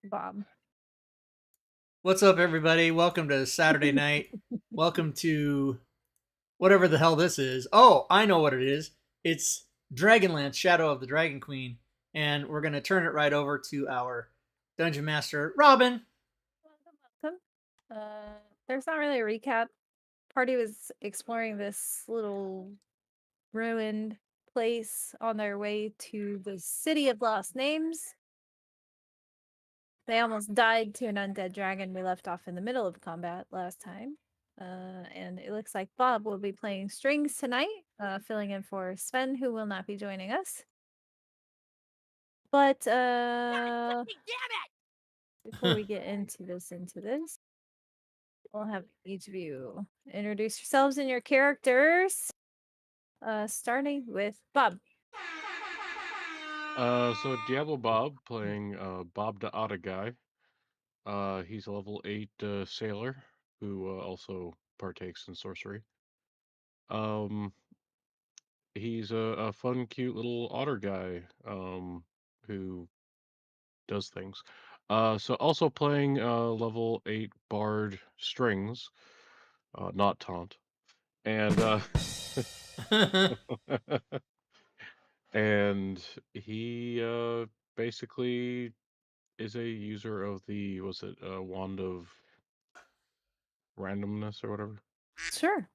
Bob. What's up, everybody? Welcome to Saturday night. Welcome to whatever the hell this is. Oh, I know what it is. It's Dragonlance, Shadow of the Dragon Queen, and we're gonna turn it right over to our Dungeon Master, Robin. Welcome. There's not really a recap. Party was exploring this little ruined place on their way to the City of Lost Names. They almost died to an undead dragon we left off in the middle of combat last time. And it looks like Bob will be playing strings tonight, filling in for Sven, who will not be joining us. But before we get into this, we'll have each of you introduce yourselves and your characters. Starting with Bob. So Diablo Bob playing Bob the Otta guy. He's a level 8 sailor who also partakes in sorcery. Um, he's a fun, cute little otter guy who does things. So also playing level 8 bard strings, not taunt, and and he basically is a user of the wand of randomness or whatever. Sure.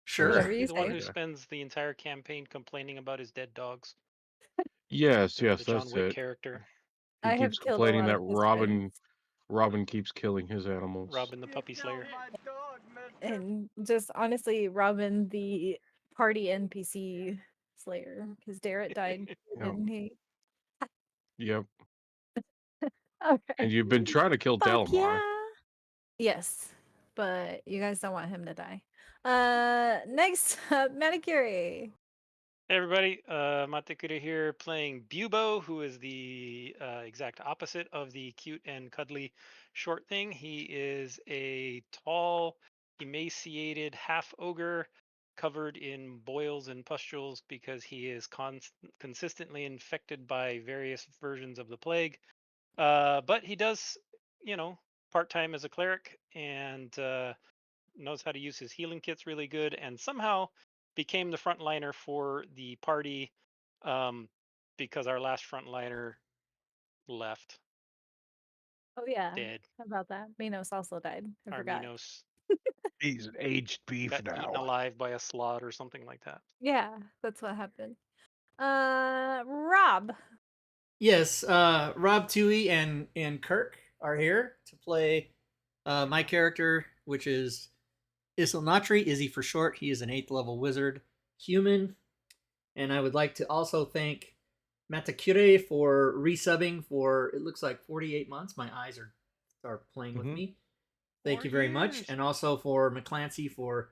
Sure. Whatever Is he you the one say. who Yeah. spends the entire campaign complaining about his dead dogs? Yes, The yes, John that's Wick it. character, He I have keeps killed a complaining lot that of his friends. Robin keeps killing his animals. Robin the Puppy Slayer. And just honestly, Robin, the party NPC slayer, because Darrett died, Yep. didn't he? Yep. Okay. And you've been trying to kill Fuck Delamar. yeah. Yes, but you guys don't want him to die. Next up, Manicure. Hey everybody, Matekura here playing Bubo, who is the exact opposite of the cute and cuddly short thing. He is a tall, emaciated half ogre covered in boils and pustules because he is consistently infected by various versions of the plague. But he does, part-time as a cleric and knows how to use his healing kits really good, and somehow became the frontliner for the party because our last frontliner left Oh yeah, dead. how about that? Minos also died. I forgot. Arminos He's an aged beef got eaten now. alive by a sloth or something like that. Yeah, that's what happened. Rob. Yes, Rob Toohey and Kirk are here to play my character, which is Isilnatri, Izzy for short. He is an 8th level wizard human. And I would like to also thank Matakure for resubbing for, it looks like 48 months. My eyes are playing with me. Thank you very much. And also for McClancy for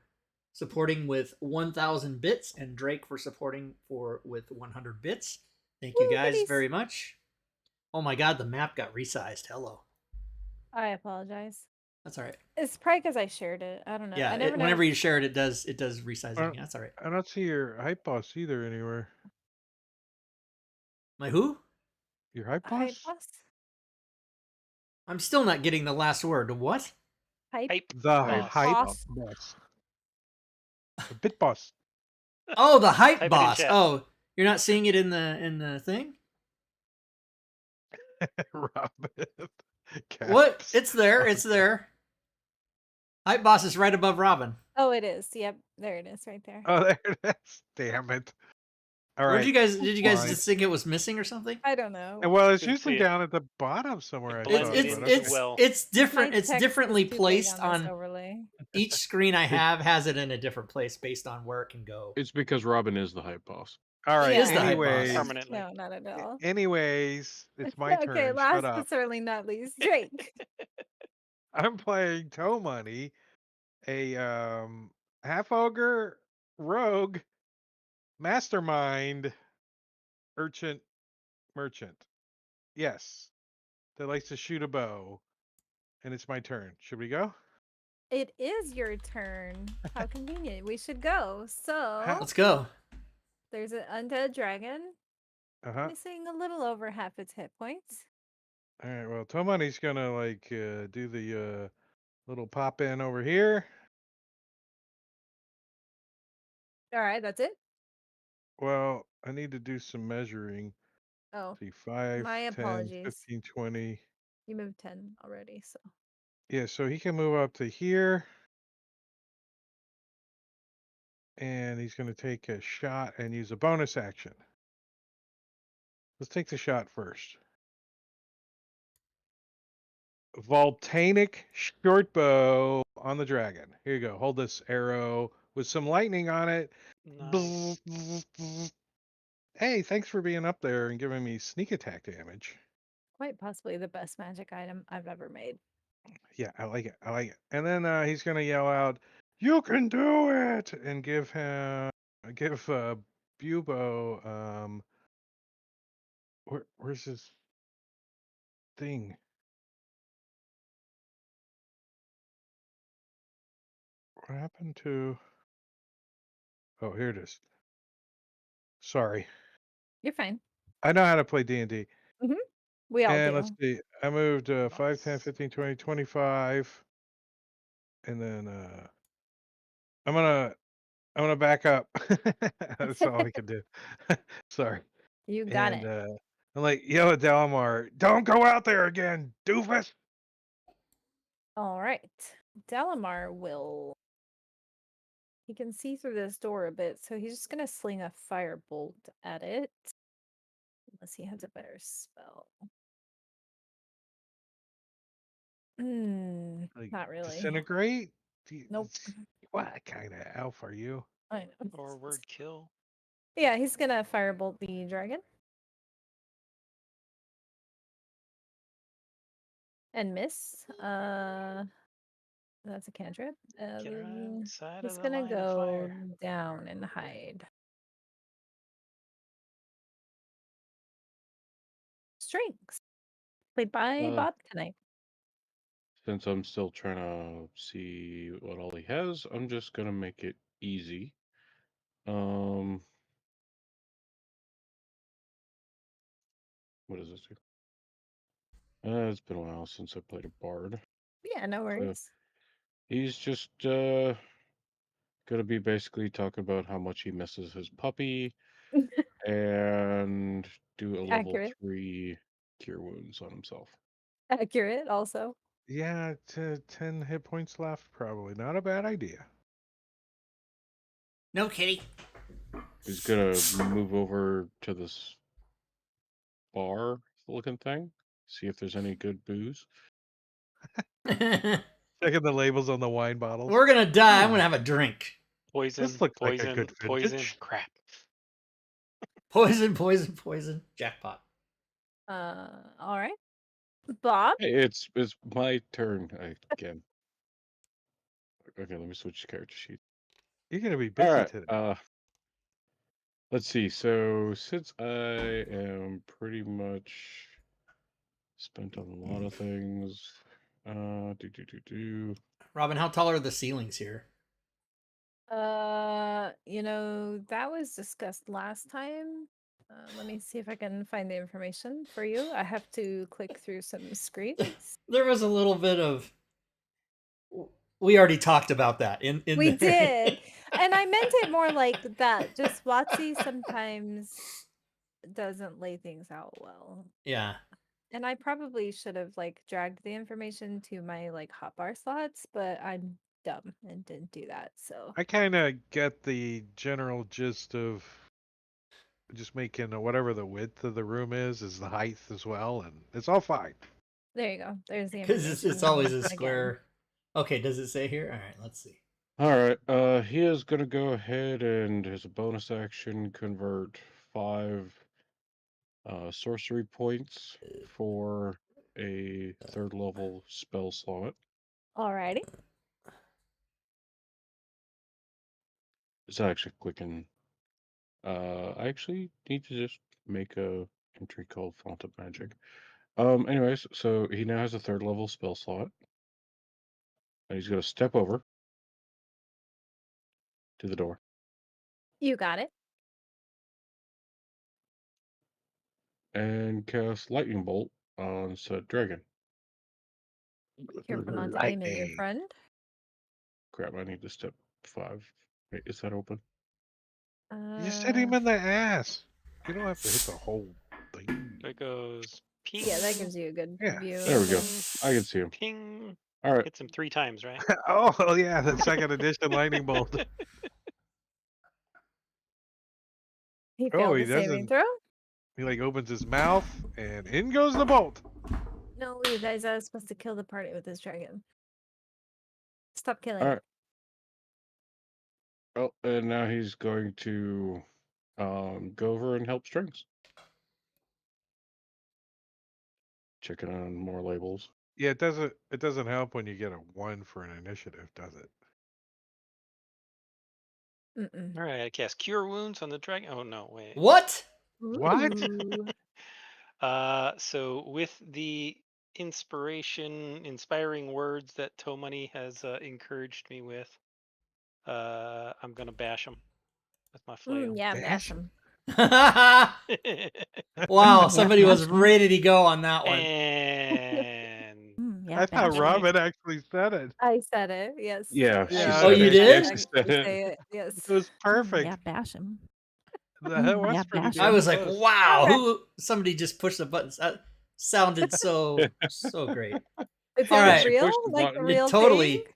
supporting with 1,000 bits, and Drake for supporting with 100 bits. Thank you guys very much. Oh my god, the map got resized. Hello. I apologize. That's all right. It's probably because I shared it. I don't know. Yeah, I never know. whenever you share it, it does resizing. Yeah, that's all right. I don't see your hype boss either anywhere. My who? Your hype Hype boss? boss? I'm still not getting the last word. What? Hype The boss. hype Boss. boss. The bit boss. Oh, the hype Type it in boss. chat. Oh, you're not seeing it in the thing? Robin. What? Caps. It's there. It's there. Hype boss is right above Robin. Oh, it is. Yep, there it is, right there. Oh, there it is. Damn it. All Where right. did you guys fine. just think it was missing or something? I don't know. Well, it's Didn't usually see it. down at the bottom somewhere. It I blended saw in it, too but okay. well. It's different. My It's text is differently too big placed on this on overlay. each screen I have has it in a different place based on where it can go. It's because Robin is the hype boss. All right. He is the hype boss. Anyways, Permanently. No, not at all. anyways, it's my turn. Okay, Shut last up. but certainly not least, Drake. I'm playing Toe Money, a half ogre rogue mastermind urchin merchant. Yes, that likes to shoot a bow, and it's my turn. Should we go? It is your turn. How convenient. We should go. So Let's go. there's an undead dragon Uh huh. missing a little over half its hit points. All right. Well, Tomani's gonna like do the little pop in over here. All right, that's it. Well, I need to do some measuring. Oh, See, 5, my 10, apologies. 15, 20. You moved 10 already, so Yeah, so he can move up to here. And he's going to take a shot and use a bonus action. Let's take the shot first. Volcanic short bow on the dragon. Here you go. Hold this arrow with some lightning on it. Nice. Hey, thanks for being up there and giving me sneak attack damage. quite possibly the best magic item I've ever made. Yeah, I like it. I like it. And then he's gonna yell out, "You can do it!" and give Bubo where's his thing? What happened to? Oh, here it is. Sorry, You're fine. I know how to play D&D. Hmm. We all And let's do. see. I moved 5, 10, Nice. 15, 20, 25, and then I'm gonna I'm gonna back up. That's all I can do. Sorry. You got And it. I'm like, yell at Dalamar, "Don't go out there again, doofus!" All right. Delamar will. He can see through this door a bit, so he's just gonna sling a firebolt at it. Unless he has a better spell. Like, Not really. disintegrate? Nope. What kind of elf are you? I know. Or word kill. Yeah, he's gonna firebolt the dragon. And miss. That's a cantrip. Get her outside of He's the gonna line of go fire. down and hide. Strings. Played by Uh, Bob tonight. since I'm still trying to see what all he has, I'm just gonna make it easy. Um, what does this do? It's been a while since I played a bard. Yeah, no So worries. he's just gonna be basically talking about how much he misses his puppy and do a level Accurate. 3 cure wounds on himself. Accurate also. Yeah, 10 hit points left, probably. Not a bad idea. No, kitty. He's gonna move over to this bar looking thing, see if there's any good booze. We're Checking the labels on the wine bottles. gonna die. I'm Hmm, gonna have a drink. Poison, this looks like a poison, good poison, vintage. crap. Poison, poison, poison. Jackpot. All right. Bob. Hey, it's my turn again. Okay, let me switch character sheet. You're gonna be All busy right. today. Let's see. So since I am pretty much spent on a lot of things, do. Robin, how tall are the ceilings here? That was discussed last time. Let me see if I can find the information for you. I have to click through some screens. There was a little bit of. We already talked about that in We there. did. And I meant it more like that. Just WotC sometimes doesn't lay things out well. Yeah. And I probably should have like dragged the information to my like hotbar slots, but I'm dumb and didn't do that. So I kind of get the general gist of just making whatever the width of the room is the height as well, and it's all fine. there you go. There's the Because information. it's always a again. square. Okay, does it say here? All right, let's see. All right. He is gonna go ahead and as a bonus action convert 5 sorcery points for a 3rd level spell slot. Alrighty. It's actually clicking. I actually need to just make a entry called Font of Magic. Anyways, so he now has a 3rd level spell slot, and he's gonna step over to the door You got it. and cast Lightning Bolt on said dragon. Careful not to aim at your Lightning. friend. Crap, I need to step 5. Wait, is that open? You just hit him Uh, in the ass. You don't have to hit the whole thing. There goes ping. yeah, that gives you a good Yeah. view. There we go. ping, I can see him. Ping. All right. Hits him 3 times, right? Oh yeah, the second edition lightning bolt. He Oh, failed he the saving doesn't. throw. He like opens his mouth and in goes the bolt. No, you guys are supposed to kill the party with this dragon. Stop killing All it. right. Oh, and now he's going to go over and help strings. Checking on more labels. Yeah, it doesn't help when you get a 1 for an initiative, does it? Mm-mm. All right, I cast Cure Wounds on the dragon. Oh, no, wait. What? What? Ooh. So with the inspiring words that Tomani has encouraged me with, I'm gonna bash him with my flail. Yeah, Bash bash him. Wow, Yeah, somebody was bash 'em. ready to go on that one. And Yeah, I thought bash 'em. Robin actually said it. I said it. Yes. Yeah, she Yeah, Oh, said you it. okay. did? Yeah, she said I it. say it. Yes. It was perfect. Yeah, bash him. That was yeah, pretty bash I damn was like, close. wow, Okay. who? Somebody just pushed the buttons. That sounded so great. It All sounded right. She real, pushed the like the button. real It totally, thing.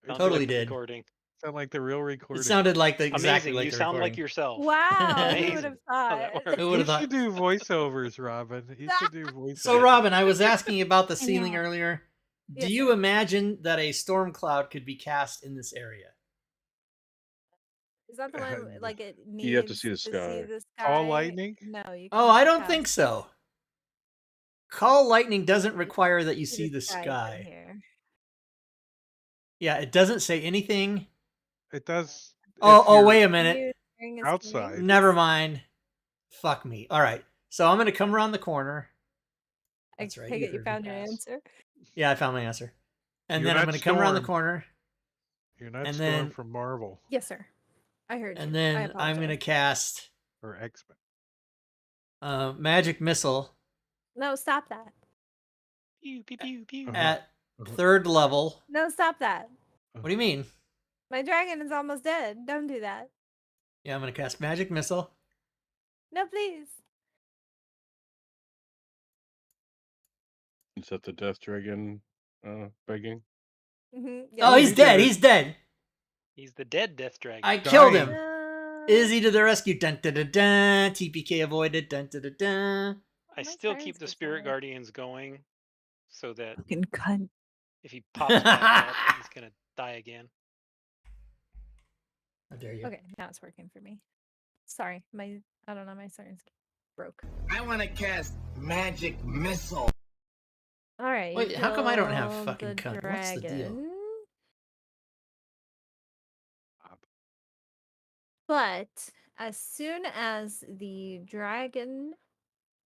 sounds totally like the did. recording. Sound like the real It recording. sounded like the exactly Amazing. like You the sound recording. like yourself. Wow, who would Amazing have how thought? that Who works. would You have thought? should do voiceovers, Robin. You should do voiceovers. So, Robin, I was asking about the ceiling Yeah. earlier. Do Yes, you sir. imagine that a storm cloud could be cast in this area? Is that the one like it needs You have to see the to see sky. the sky? Call lightning? No, you Oh, I cannot don't think cast so. Call lightning doesn't You require that you see see the from sky. here. Yeah, it doesn't say anything. It does. Oh, if oh, you're wait a minute. You during a outside. stream? Never mind. Fuck me. All right. So I'm going to come around the corner. I That's right. take it you heard me found your pass. answer. Yeah, I found my answer. And You're then I'm not going to come around the Storm. corner. You're not And Storm then- from Marvel Yes, sir. I heard And you. then I I'm going to apologize. cast or X-Men. Magic Missile No, stop that. Pew, pew, pew, pew. Uh-huh. at 3rd level. No, stop that. What do you mean? My dragon is almost dead. Don't do that. Yeah, I'm going to cast Magic Missile. No, please. Is that the Death Dragon begging? Mm-hmm. Oh, he's he dead. did it. He's dead. He's the dead Death Dragon. I killed Dying. him. Izzy to the rescue. Dun, dun, dun, dun. TPK avoided. Dun, dun, dun, dun. I My still sirens keep the go Spirit silent. Guardians going so that Fucking cunt. if he pops back up, he's gonna die again. How dare you? Okay, now it's working for me. Sorry, I don't know, my sirens broke. I want to cast Magic Missile. All right. Wait, how come I don't have killed fucking the cunt? What's the deal? dragon. But as soon as the dragon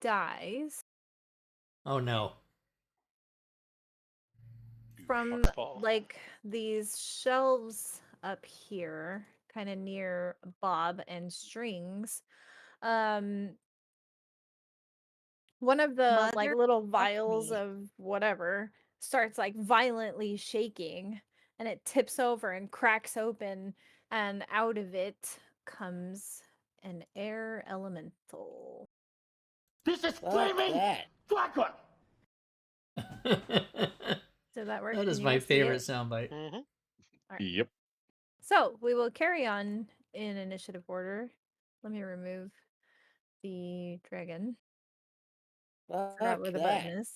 dies Oh no. from Foxfall. like these shelves up here, kind of near Bob and Strings, one of the like Mother little vials me. of whatever starts like violently shaking and it tips over and cracks open and out of it comes an air elemental. This is flaming Dragon. Did that work? That Can is you my guys see favorite it? soundbite. Mm-hmm. Alright. Yep. So we will carry on in initiative order. Let me remove the dragon. Forgot where the button is.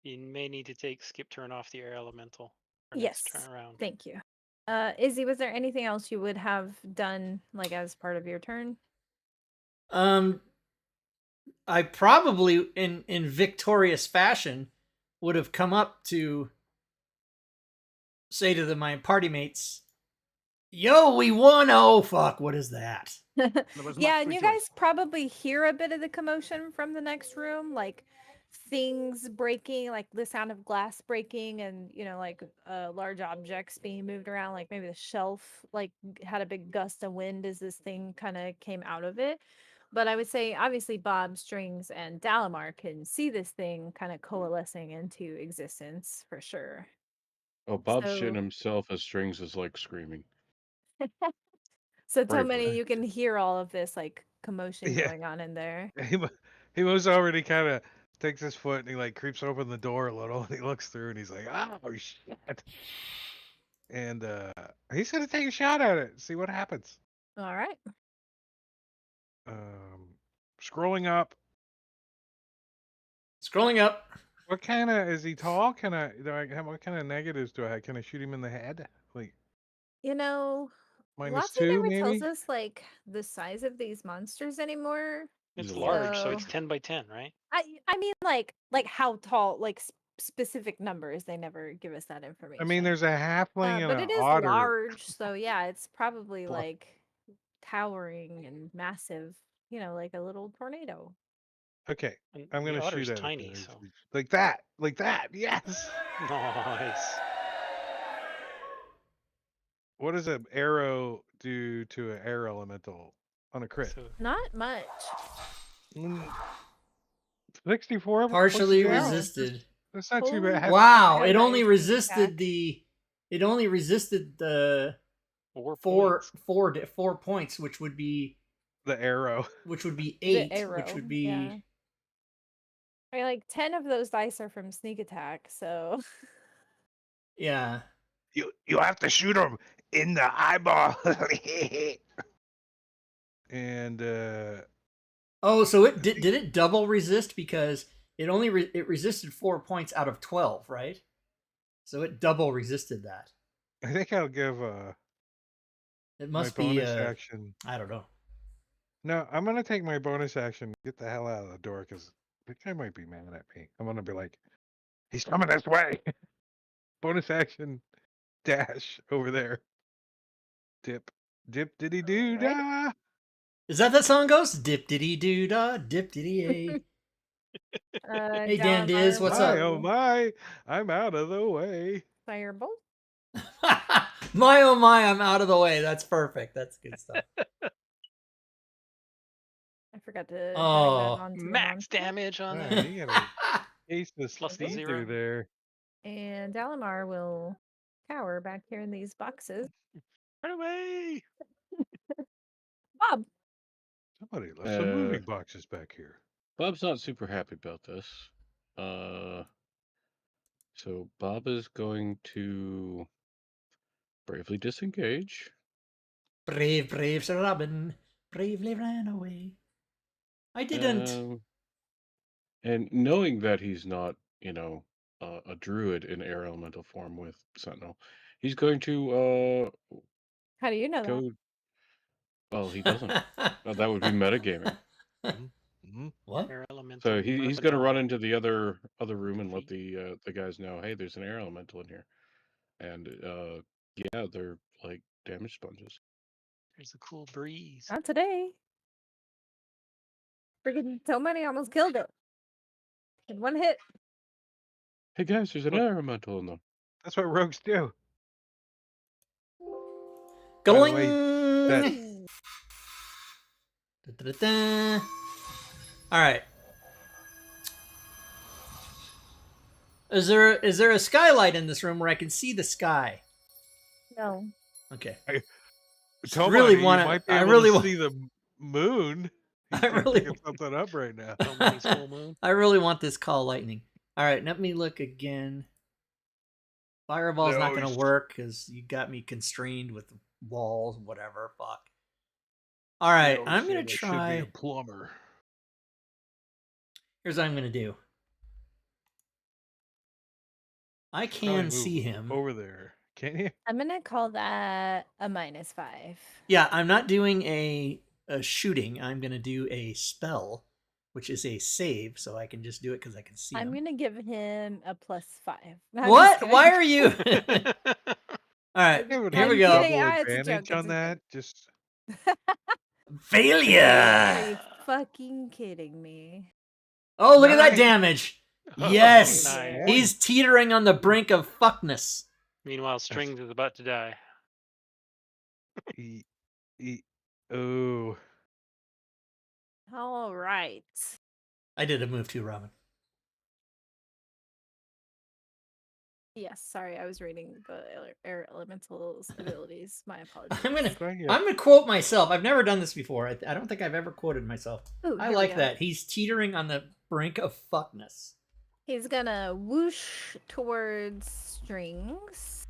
You may need to take skip turn off the air elemental for Yes. next turn around. Thank you. Izzy, was there anything else you would have done like as part of your turn? I probably in victorious fashion would have come up to say to my party mates, "Yo, we won!" Oh fuck, what is that? Yeah, and you guys probably hear a bit of the commotion from the next room, like things breaking, like the sound of glass breaking, and like large objects being moved around. Like maybe the shelf like had a big gust of wind as this thing kind of came out of it. But I would say, obviously, Bob, Strings, and Dalamar can see this thing kind of coalescing into existence for sure. Oh, Bob's shitting So, himself as Strings is like screaming. so Brave one. Tomini, you can hear all of this like commotion Yeah. going on in there. He was already kind of takes his foot and he like creeps open the door a little and he looks through and he's like, oh shit. And he's gonna take a shot at it, see what happens. All right. Scrolling up. Scrolling up. What kind of is he tall? What kind of negatives do I have? Can I shoot him in the head? Like You know, -2 Lottie never tells maybe? us like the size of these monsters anymore. He's It's a large. large, so it's So 10 by 10, right? I mean like how tall, like specific numbers. They never give us that I information. mean, there's a halfling and But an it is otter. large, so yeah, it's probably Bluff. like towering and massive. You know, like a little tornado. Okay, And I'm the gonna otter's shoot at tiny, it. so Like that, yes. nice. What does an arrow do to an air elemental on a crit? So Not much. 64 points Partially down. resisted. That's not too Holy bad. Wow, crap, it only guys, resisted attack. it only resisted the 4 four points. 4 points, which would be The arrow. 8, The arrow, which would be yeah. I mean, like 10 of those dice are from sneak attack, so yeah. You have to shoot him in the eyeball. And Oh, so it did it double resist because it only it resisted 4 points out of 12, right? So it double resisted that. I think I'll give It my must be bonus action. I don't know. No, I'm gonna take my bonus action. Get the hell out of the door because the guy might be mad at me. I'm gonna be like, he's coming this way. Bonus action dash over there. Dip diddy doo da. Is that song goes? Dip diddy doo da, dip diddy a. Hey Dan Diz, Dalamar what's My up? oh will my, I'm out of the way. firebolt. My oh my, I'm out of the way. That's perfect. That's good stuff. I forgot to add that Oh. onto the Max monster. damage on Yeah, that. you gotta ace the Plus the see 0. through there. And Dalamar will cower back here in these boxes. Run away! Bob! Somebody left some moving boxes back here. Bob's not super happy about this. So Bob is going to bravely disengage. Brave Sir Robin bravely ran away. I didn't. And knowing that he's not, a druid in air elemental form with Sentinel, he's going to How do you know that? go. Well, he doesn't. That would be metagaming. Mm-hmm. What? Air elemental. So he's going to run Murder. into the other room and let the guys know, hey, there's an air elemental in here, and yeah, they're like damage sponges. There's a cool breeze. Not today. Freaking Tomini almost killed it. In one hit. Hey guys, there's an Look. air elemental in them. That's what rogues do. Going. Whee! Da-da-da-da. All right. Is there a skylight in this room where I can see the sky? No. Okay. Tomini, really you wanna- might be I able really to wa- see the moon. I really- picking something up right now. Tomini's full moon. I really want this call lightning. All right, let me look again. Fireball's not going to No. work because you got me constrained with walls, whatever. Fuck. All right, No, I'm going Santa to should try. be a plumber. Here's what I'm going to do. I Probably can move see him. over there. Can you? I'm gonna call that a -5. Yeah, I'm not doing a shooting. I'm going to do a spell, which is a save, so I can just do it because I can see I'm him. gonna give him a +5. No, I'm just What? kidding. Why are you? All right, Give it here we I'm go. kidding. double It's a advantage joke, on it's a that. Just Are Failure. you fucking kidding me? Oh, look at that Nice. damage. Oh, Yes. nice. He's teetering on the brink of fuckness. Meanwhile, Strings is about to die. oh, All right. I did a move too, Robin. Yes, sorry, I was reading the air elemental's abilities. My apologies. I'm gonna Thank you. I'm gonna quote myself. I've never done this before. I don't think I've ever quoted myself. Ooh, I here we like go. that. He's teetering on the brink of fuckness. He's gonna whoosh towards Strings.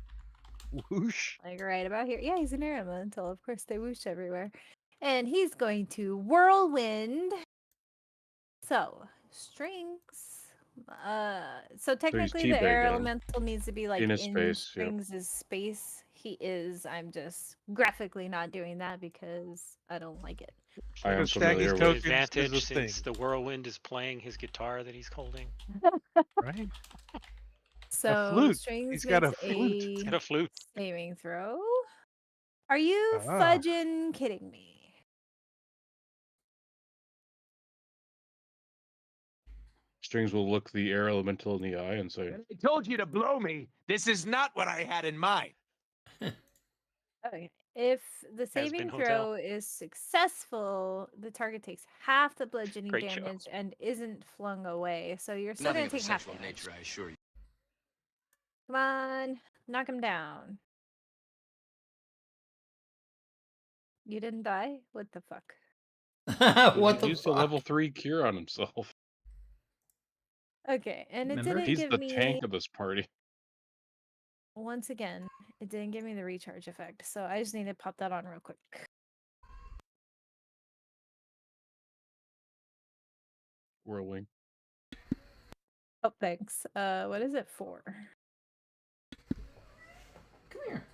Whoosh. Like right about here. Yeah, he's an air elemental. Of course, they whoosh everywhere. And he's going to whirlwind. So, Strings. So technically the air teabagging elemental needs to be like in in his space. Yep. Strings' space. He is. I'm just graphically not doing that because I don't like it. I am Because Shaggy's familiar The with. tokens is a advantage thing, since the whirlwind is playing his guitar that he's holding. right? So flute. Strings He's got makes a flute. He's a got a flute. saving throw. Are you Ah. fudging kidding me? Strings will look the air elemental in the eye and say, I told you to blow me. This is not what I had in mind. Okay. If the saving Hotel. throw is successful, the target takes half the bludgeoning Great show. damage and isn't flung away. So you're still Nothing gonna of a take half sexual damage. nature, I assure you. Come on, knock him down. You didn't die? What the fuck? What he the used a level fuck? 3 cure on himself. Okay, and it Remember? didn't He's give the me tank of this party. once again, it didn't give me the recharge effect. So I just need to pop that on real quick. Whirlwind. Oh, thanks. What is it for? Come here.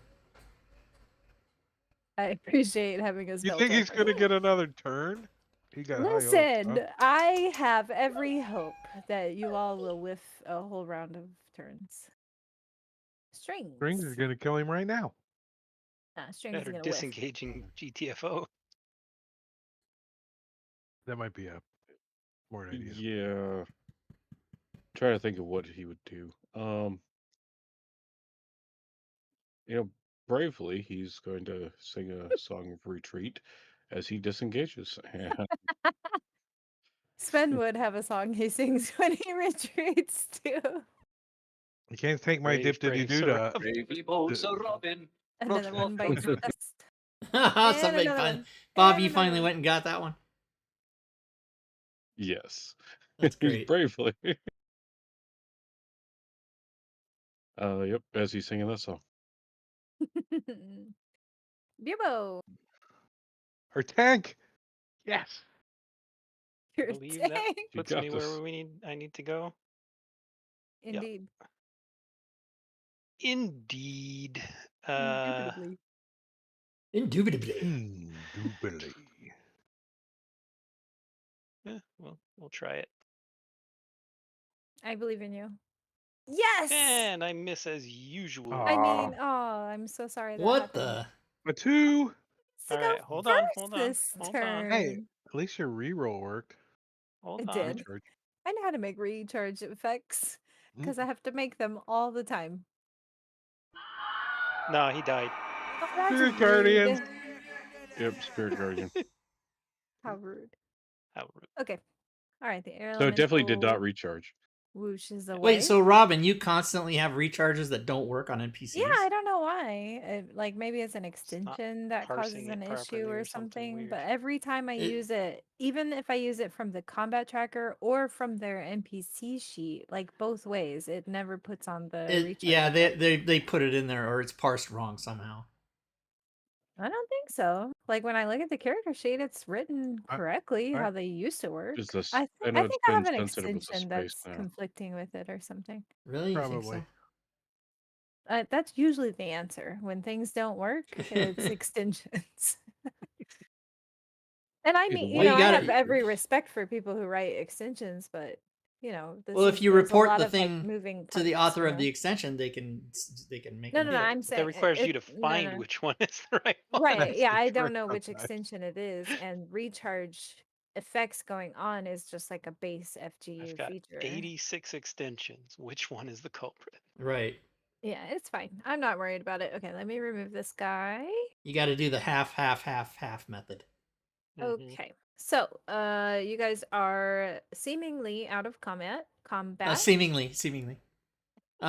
I appreciate having a You spell think he's checker. gonna get another turn? He got high hopes, Listen, huh? I have every hope that you all will whiff a whole round of turns. Strings. Strings is gonna kill him right now. Strings is Better gonna whiff. disengaging GTFO. That might be a smart idea. Yeah. Trying to think of what he would do. Bravely, he's going to sing a song of retreat as he disengages. Sven would have a song he sings when he retreats too. You can't take my Brave, dip diddy brave doo Sir dah. Rob. Bravely bold Sir Robin. Another one bites the dust. Somebody another fun. one. Bob, And you another finally one. went and got that one. Yes. That's He's great. bravely. Yep, as he's singing that song. Bubo. Her tank. Yes. Your Believe that tank. You puts got me this. where I need to go. Indeed. Indeed. Indubitably. Indubitably. Indubitably. Well, we'll try it. I believe in you. Yes. And I miss as usual. Aw. I mean, oh, I'm so sorry that What happened. the? A 2. To All go right, hold first on, hold on, this hold turn. on. Hey, at least your reroll worked. Hold It on. did. Recharge. I know how to make recharge effects because I have to make them all the time. No, he died. Oh, that's Spirit Guardians. rude. Yep, Spirit Guardian. How rude. How rude. Okay. All right. The air So it definitely did not elemental recharge. whooshes away. Wait, so Robin, you constantly have recharges that don't work on NPCs? Yeah, I don't know why. Like maybe it's an not extension that causes parsing an it issue properly or or something something. weird. But every time I It- use it, even if I use it from the combat tracker or from their NPC sheet, like both ways, it never puts on the recharge. Yeah, effect. they put it in there, or it's parsed wrong somehow. I don't think so. Like when I look at the character sheet, it's written I- correctly I- how they used to work. Is this? I I know it's think I been have an sensitive with the extension space that's now. conflicting with it or something. Really? You think Probably. That's usually the answer when things don't work. It's extensions. And I Either mean, way, you I gotta- have every respect for people who write extensions, but this Well, if is you there's a report lot the of like thing moving to the parts, author of the extension, they can make No, a no, note. I'm saying That requires you to no, find no. which one is the right one. Right. That's Yeah, the I don't trick know which sometimes. extension it is, and recharge effects going on is just like a base I've FGU got feature. 86 extensions. Which one is the culprit? Right. Yeah, it's fine. I'm not worried about it. Okay, let me remove this guy. You got to do the half method. Mhm. Okay. So, you guys are seemingly out of combat. Seemingly.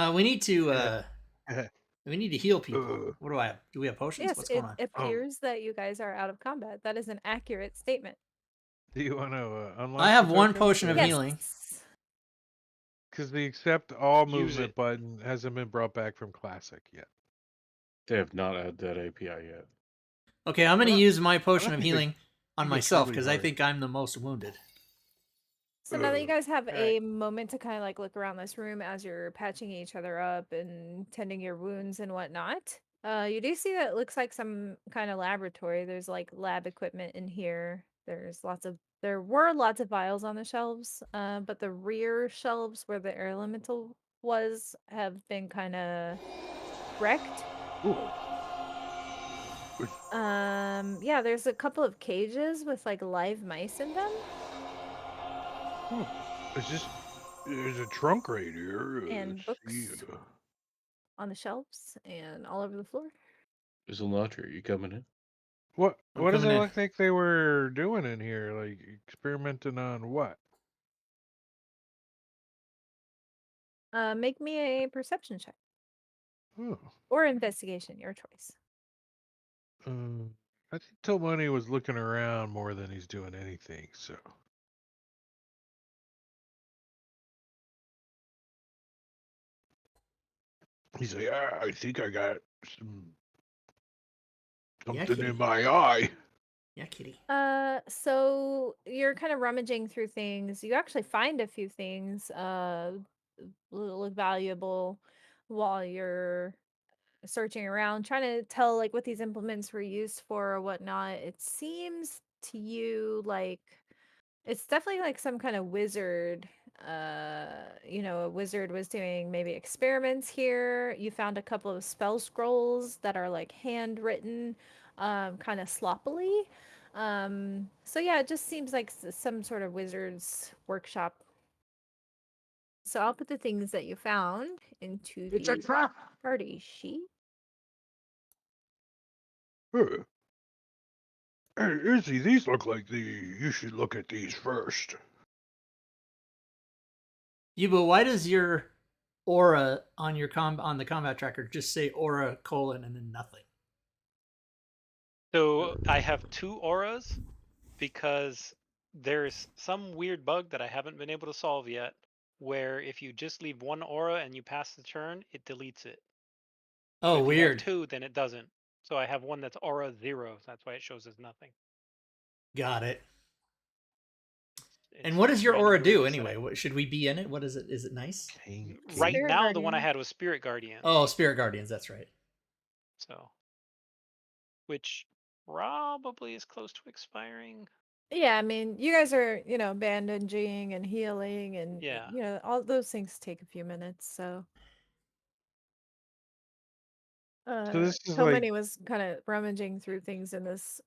We need to heal people. Uh, What do I have? Do we have potions? Yes, What's going it on? appears that you guys are out of combat. That is an accurate statement. do you want to unlock I the have one tokens, potion of or- Yes. healing. Because the accept all Use movement it. button hasn't been brought back from Classic yet. They have not added that API yet. Okay, I'm going to Well, use my I potion don't of think healing on think it's myself really because I hard. think I'm the most wounded. So now that you guys have All a right. moment to kind of like look around this room as you're patching each other up and tending your wounds and whatnot, you do see that it looks like some kind of laboratory. There's like lab equipment in here. There were lots of vials on the shelves, but the rear shelves where the air elemental was have been kind of wrecked. Ooh, Yeah, there's a couple of cages with like live mice in them. is this? There's a trunk right here. And Let's see, books on the shelves and all over the floor. Isolnatri, are you coming in? What I'm does it coming in. look like they were doing in here? Like experimenting on what? Make me a perception check Oh, or investigation, your choice. I think Tomoni was looking around more than he's doing anything. So he's like, I think I got something kitty. in my eye. Yeah, kitty. So you're kind of rummaging through things. You actually find a few things look valuable while you're searching around, trying to tell like what these implements were used for or whatnot. It seems to you like it's definitely like some kind of wizard. A wizard was doing maybe experiments here. You found a couple of spell scrolls that are like handwritten, kind of sloppily. So yeah, it just seems like some sort of wizard's workshop. So I'll put the things that you found into It's a the trap. party sheet. Huh. Hey, Izzy, these look like you should look at these first. Yuba, why does your aura on your on the combat tracker just say aura colon and then nothing? So I have two auras because there's some weird bug that I haven't been able to solve yet, where if you just leave one aura and you pass the turn, it deletes it. But Oh, if you have weird. two, then it doesn't. So I have one that's aura 0. So that's why it shows as nothing. Got it. It's And what does your aura randomly do set. anyway? Should we be in it? What is it? Is it nice? Right Spirit now, the one I Guardian. had was Spirit Guardian. Oh, Spirit Guardians. That's right. So, which probably is close to expiring. Yeah, I mean, you guys are, bandaging and healing and, Yeah. all those things take a few minutes. So, So this is like, Tomani was kind of rummaging through things in this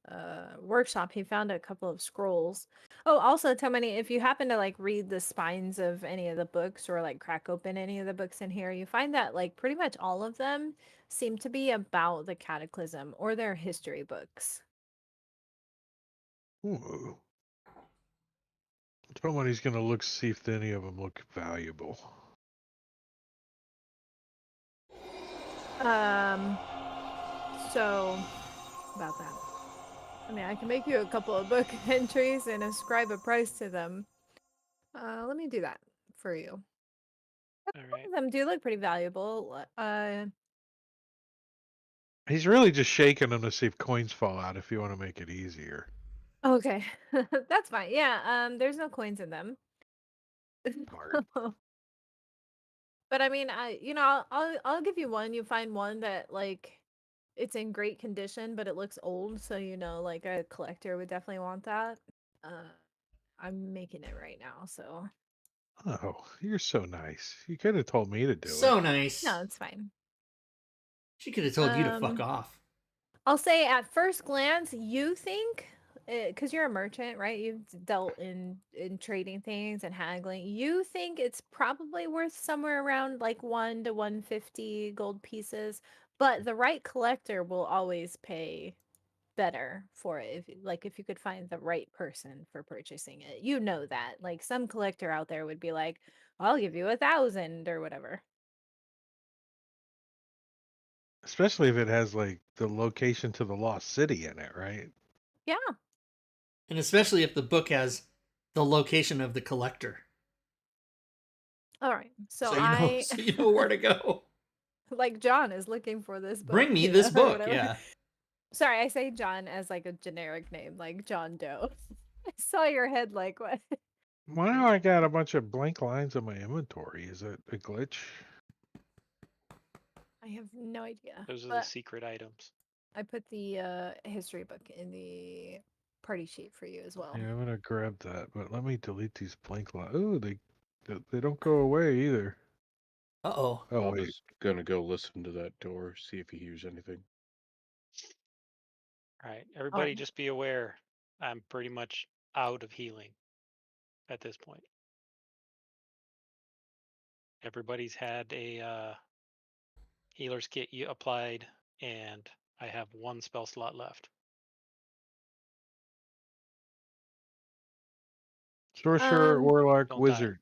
workshop. He found a couple of scrolls. Oh, also, Tomani, if you happen to like read the spines of any of the books or like crack open any of the books in here, you find that like pretty much all of them seem to be about the Cataclysm or their history books. ooh. Somebody's gonna look see if any of them look valuable. So about that. I mean, I can make you a couple of book entries and ascribe a price to them. Let me do that for you. All Some right. of them do look pretty valuable. He's really just shaking them to see if coins fall out. If you want to make it easier. Okay, that's fine. Yeah, there's no coins in them. Smart. But I mean, I'll give you one. You find one that like it's in great condition, but it looks old, so like a collector would definitely want that. I'm making it right now, so Oh, you're so nice. You could have told me to do So it. nice. no, it's fine. She could have told you to fuck Um, off. I'll say at first glance, you think, because you're a merchant, right? You've dealt in trading things and haggling. You think it's probably worth somewhere around like 1 to 150 gold pieces, but the right collector will always pay better for it. If you could find the right person for purchasing it, you know that. Like some collector out there would be like, "I'll give you 1,000 or whatever." Especially if it has like the location to the lost city in it, right? Yeah. And especially if the book has the location of the collector, All right. So so I so you know where to go. like John is looking for this book, Bring me this or book. whatever. Yeah. Sorry, I say John as like a generic name, like John Doe. I saw your head like what? Why do I got a bunch of blank lines in my inventory? Is it a glitch? I have no idea. Those are the But secret items. I put the history book in the party sheet for you as well. Yeah, I'm gonna grab that, but let me delete these blank lines. Oh, they don't go away either. Uh-oh. Oh Bob wait, is gonna go listen to that door, see if he hears anything. All right, everybody, just be aware. I'm pretty much out of healing at this point. Everybody's had a healer's kit applied, and I have one spell slot left. sorcerer, Um, warlock, Don't die. wizard.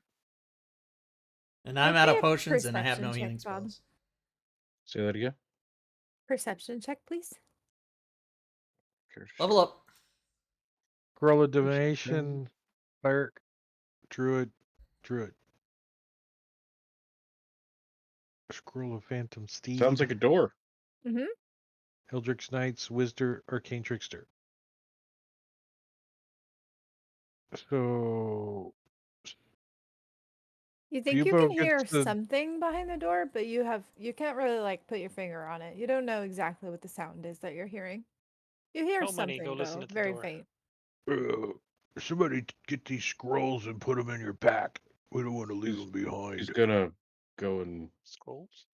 And I'm Make out me of a potions and I have no perception check, healing Bob. spells. Say that again. Perception check, please. Character Level sheet. up. Scroll of divination, cleric, druid. Scroll of phantom steed. Sounds like a door. Mm-hmm. Eldritch Knights, Wizard, Arcane Trickster. So You think you can Fubo hear gets the something behind the door, but you can't really like put your finger on it. You don't know exactly what the sound is that you're hearing. You hear No money. Go something listen though, at the very door. faint. somebody get these scrolls and put them in your pack. We don't want to leave He's- them behind. He's gonna go and Scrolls.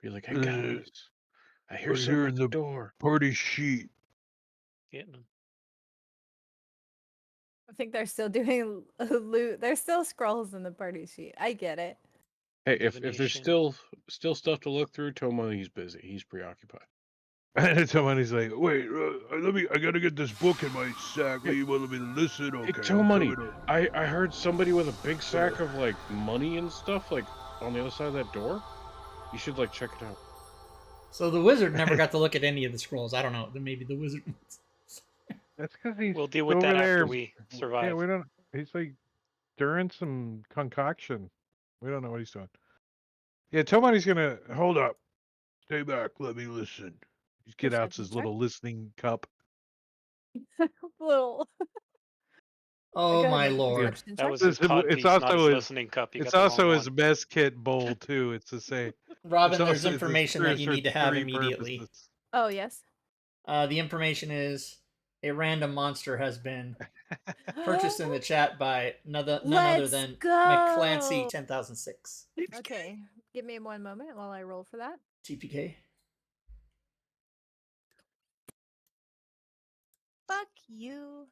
be like, "Hey Uh, guys, I hear we're something here at in the the door." party sheet. Getting them. I think they're still doing loot. There's still scrolls in the party sheet. I get it. Hey, if there's Divination. still stuff to look through, tell him he's busy. He's preoccupied. And somebody's like, "Wait, I gotta get this book in my sack. Hey, You want me to listen? Hey, Okay, Toe I'm Money, coming up." I heard somebody with a big sack of like money and stuff like on the other side of that door. You should like check it out. So the wizard never got to look at any of the scrolls. I don't know. Then maybe the wizard. That's because he's We'll deal with over that there. after we Yeah, survive. we don't. He's like stirring some concoction. We don't know what he's doing. Yeah, Tomani's gonna hold up. Stay back. Let me listen. He get out Perception his check. little listening cup. Little. Oh Go ahead, my make a lord. perception That check. was his It's cod piece, not his also his. listening cup. You It's got the wrong also his one. mess kit bowl too. It's to say. Robin, It's there's also it's information that you need to have three immediately. purposes. Oh yes. The information is a random monster has been purchased in the chat by none other Let's than go. McClancy 10,006. Okay, give me one moment while I roll for that. TPK. Fuck you.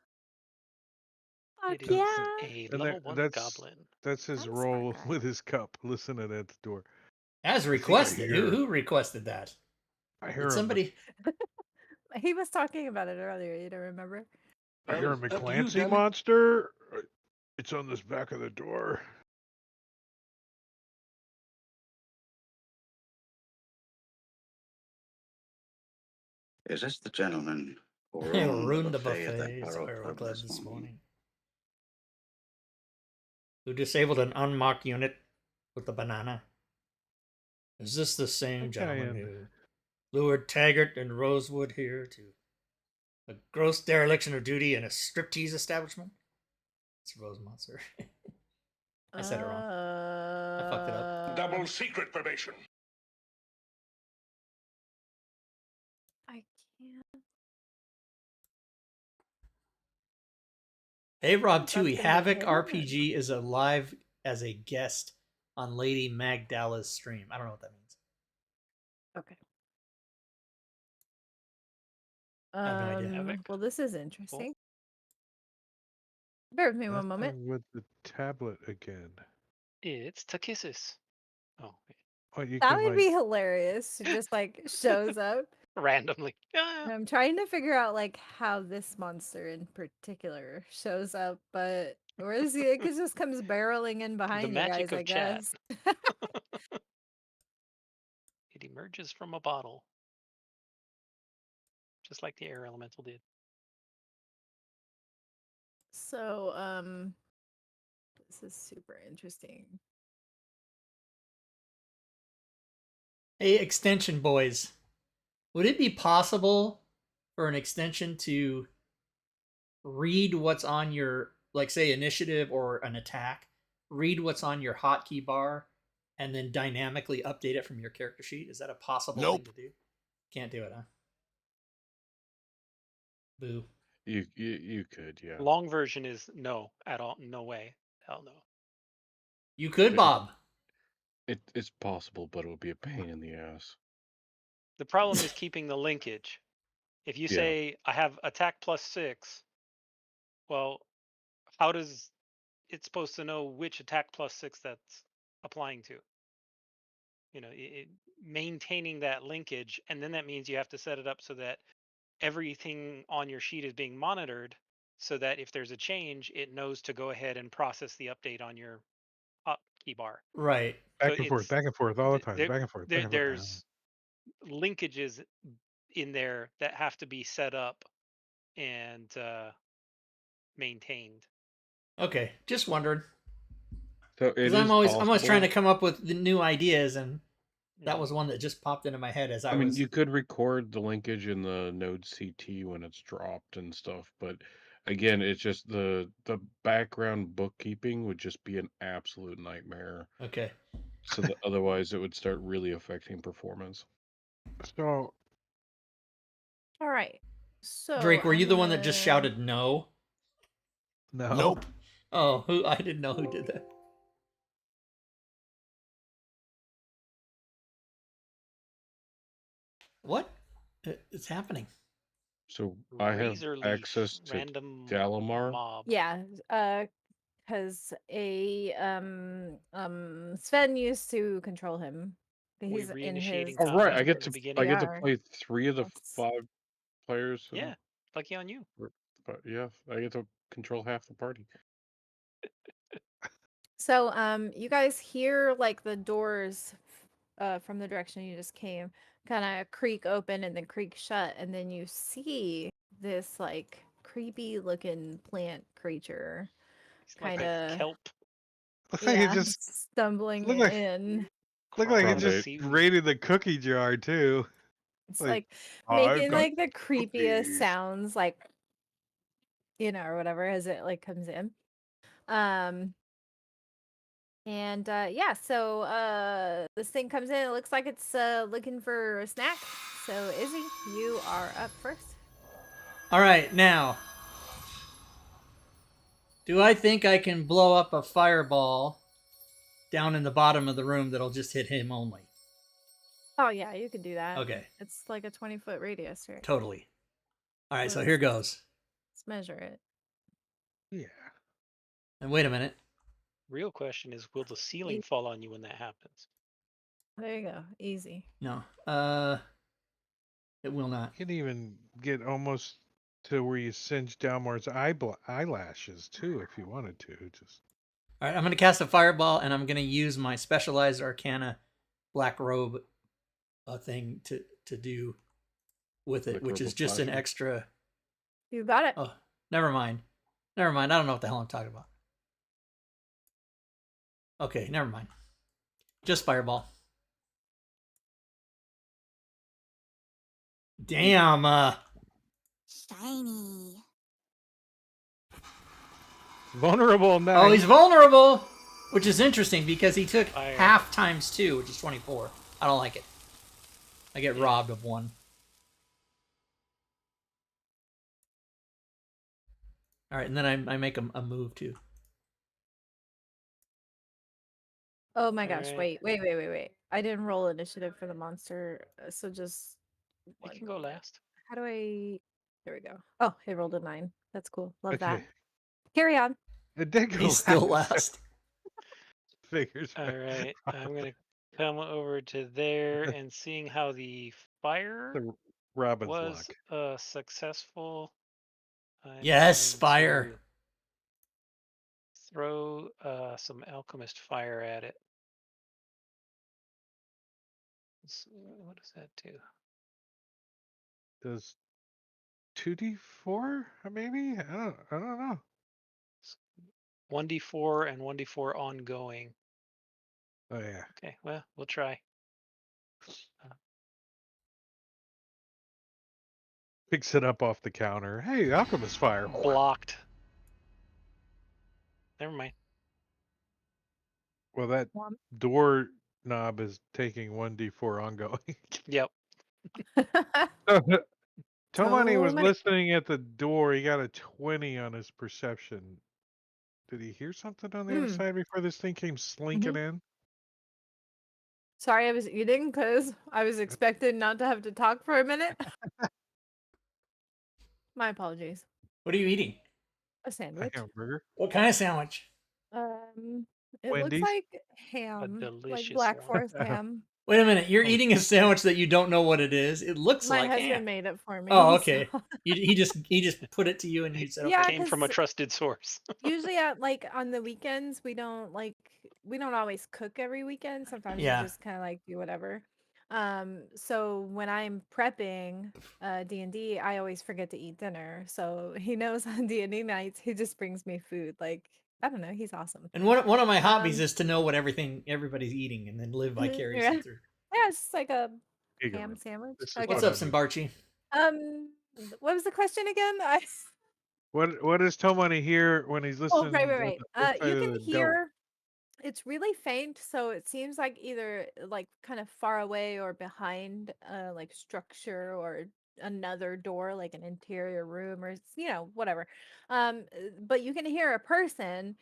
It Fuck is yeah. a And level 1 goblin. that's his I'm a smart role guy. with his cup. Listen at the door. As think I requested. hear- Who requested that? I hear Did somebody? He was talking about it earlier. You don't remember? I hear a Up to you, McClancy damn it. monster. It's on this back of the door. Is this the gentleman who They ruined ruined the the buffet at that buffets Barrow Barrow Club Club this morning? Who disabled an unmarked unit with a banana? Is this the same gentleman who lured Taggart and Rosewood here to a gross dereliction of duty in a striptease establishment? It's Rose Monster. I said it wrong. I fucked it up. Double secret formation. I can't. Hey Rob That's Tui, gonna be Havoc hidden. RPG is alive as a guest on Lady Magdala's stream. I don't know what that means. Okay. I have no idea. Havoc. Well, this is interesting. Bear with me one moment. With the tablet again. It's Takissis. Oh, wait. Well, you That can would like. be hilarious. She just like shows up. randomly. Ah, And I'm trying to figure out like how this monster in particular shows up, but where is he? It just comes barreling in the behind you magic guys, I of chat. guess. It emerges from a bottle, just like the air elemental did. So, this is super interesting. Hey, extension boys. Would it be possible for an extension to read what's on your, like, say, initiative or an attack, read what's on your hotkey bar, and then dynamically update it from your character sheet? Is that a possible thing to do? Can't do it, huh? Boo. You could, yeah. Long version is no at all. No way. Hell no. You could, It- Bob. It's possible, but it would be a pain in the ass. The problem is keeping the linkage. If you Yeah. say I have attack +6, well, how does it supposed to know which attack +6 that's applying to? You know, maintaining that linkage, and then that means you have to set it up so that everything on your sheet is being monitored, so that if there's a change, it knows to go ahead and process the update on your key bar. Right. So Back and forth all the time. there, Back and forth. Back and forth. there's linkages in there that have to be set up and maintained. Okay, just wondered. So it Because is I'm always trying to possible. come up with the new ideas, and that Mhm. was one that just popped into my head as I I mean, was. you could record the linkage in the node CT when it's dropped and stuff, but again, it's just the background bookkeeping would just be an absolute nightmare. Okay. So that otherwise, it would start really affecting performance. So All right. So Drake, were I'm you the one that just gonna- shouted no? no. Oh, who? I didn't know who did that. What? It's happening. So I have Razor leaf, access to random Dalamar. mob. Yeah, because Sven used to control him. We He's in his reinitiating Oh right, combat I from get the to beginning. play 3 of the That's- 5 players. Yeah, lucky on you. But yeah, I get to control half the party. So, you guys hear like the doors from the direction you just came kind of creak open and then creak shut, and then you see this like creepy looking plant creature It's like kind a of kelp. Looks like it just stumbling look like- in. look like it crawling just seaweed. raided the cookie jar too. It's Like, like "I've making got like the creepiest cookies." sounds, like or whatever as it like comes in. And yeah, so this thing comes in. It looks like it's looking for a snack. So Izzy, you are up first. All right, now. Do I think I can blow up a fireball down in the bottom of the room that'll just hit him only? Oh yeah, you can do that. Okay, It's like a 20-foot radius, right? totally. All right, so Let's- here goes. Let's measure it. Yeah. And wait a minute. Real question is, will the ceiling fall on you when that happens? There you go. Easy. No. It will not. You can even get almost to where you singe Dalmar's eyelashes too, if you wanted to. Just All right, I'm going to cast a fireball, and I'm going to use my specialized Arcana Black Robe thing to do with it, Black which Robe is of just an Flashing. extra. You got it. Oh, never mind. Never mind. I don't know what the hell I'm talking about. Okay, never mind. Just fireball. Damn. Shiny. vulnerable now. Oh, he's vulnerable, which is interesting because he took Fire. half times 2, which is 24. I don't like it. I get robbed of 1. All right, and then I make a move too. Oh my gosh! Alright. Wait! I didn't roll initiative for the monster, so just. You one can go moment. last. How do I? There we go. Oh, it rolled a 9. That's cool. Love that. Okay. Carry on. It did go He's still last. last. Figures. All right, I'm gonna come over to there and seeing how the fire. Robin's was luck. successful. I'm Yes, going fire. to throw some alchemist fire at it. What does that do? Does 2d4 maybe? I don't know. 1d4 and 1d4 ongoing. Oh yeah. Okay, well, we'll try. Picks it up off the counter. Hey, alchemist fire. Blocked. Never mind. Well, that Womp. door knob is taking 1d4 ongoing. Yep. Tomani was many. listening at the door. He got a 20 on his perception. Did he hear something on the other Mm. side before this thing came slinking in? Sorry, I was eating because I was expected not to have to talk for a minute. My apologies. What are you eating? A A sandwich. hamburger. What kind of sandwich? It looks Wendy's? like A ham, like delicious Black one. Forest ham. Wait a minute. You're Oh, eating a sandwich that you don't know what it is. It looks My like ham. husband made it for me. Oh, so- okay. He just put it to you and you said, Yeah, okay. Came from a because trusted source. usually at on the weekends we don't always cook every weekend. Sometimes we Yeah. just kind of do whatever. So when I'm prepping D&D, I always forget to eat dinner. So he knows on D&D nights he just brings me food. I don't know, he's awesome. And one of my hobbies Um, is to know what everybody's eating and then live yeah. vicariously through. Yeah, it's just like a here you go, ham Rob. sandwich. This is Okay. What's what up, I do. Simbarchi? What was the question again? What does Tomani hear when he's Oh, listening right, at right, the right. other side You of can the door? hear it's really faint, so it seems like either kind of far away or behind structure or another door, like an interior room or whatever. But you can hear a person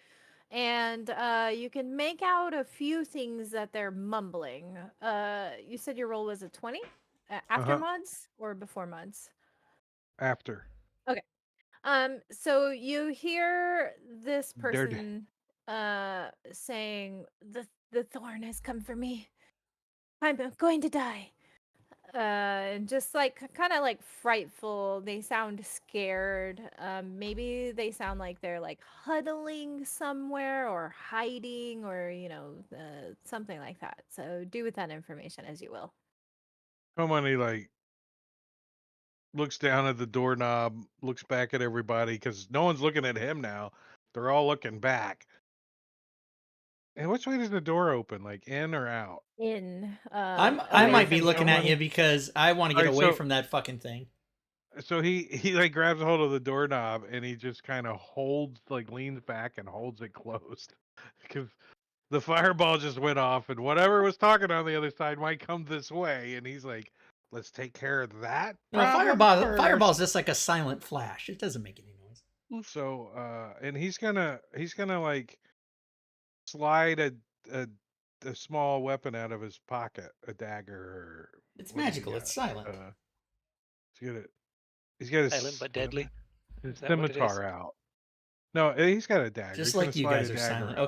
and you can make out a few things that they're mumbling. You said your roll was a 20? After Uh-huh. mods or before mods? After. Okay. So you hear this Dirty. person saying the thorn has come for me. I'm going to die. And just kind of frightful. They sound scared. Maybe they sound like they're huddling somewhere or hiding or something like that. So do with that information as you will. Tomani looks down at the doorknob, looks back at everybody because no one's looking at him now. They're all looking back. And which way does the door open? Like in or out? In I away might be from looking you. at you because I want to get Alright, away so from that fucking thing. so he grabs a hold of the doorknob and he just kind of holds leans back and holds it closed because the fireball just went off and whatever was talking on the other side might come this way and he's like, let's take care of that No, a problem fireball's first. just like a silent flash. It doesn't make any noise. So and he's gonna slide a a small weapon out of his pocket, a dagger or It's what does he magical. got? It's silent. He's got Silent but deadly. his Is that what it is? scimitar out. No, he's got a dagger. Just He's gonna like you slide guys a are dagger silent. out.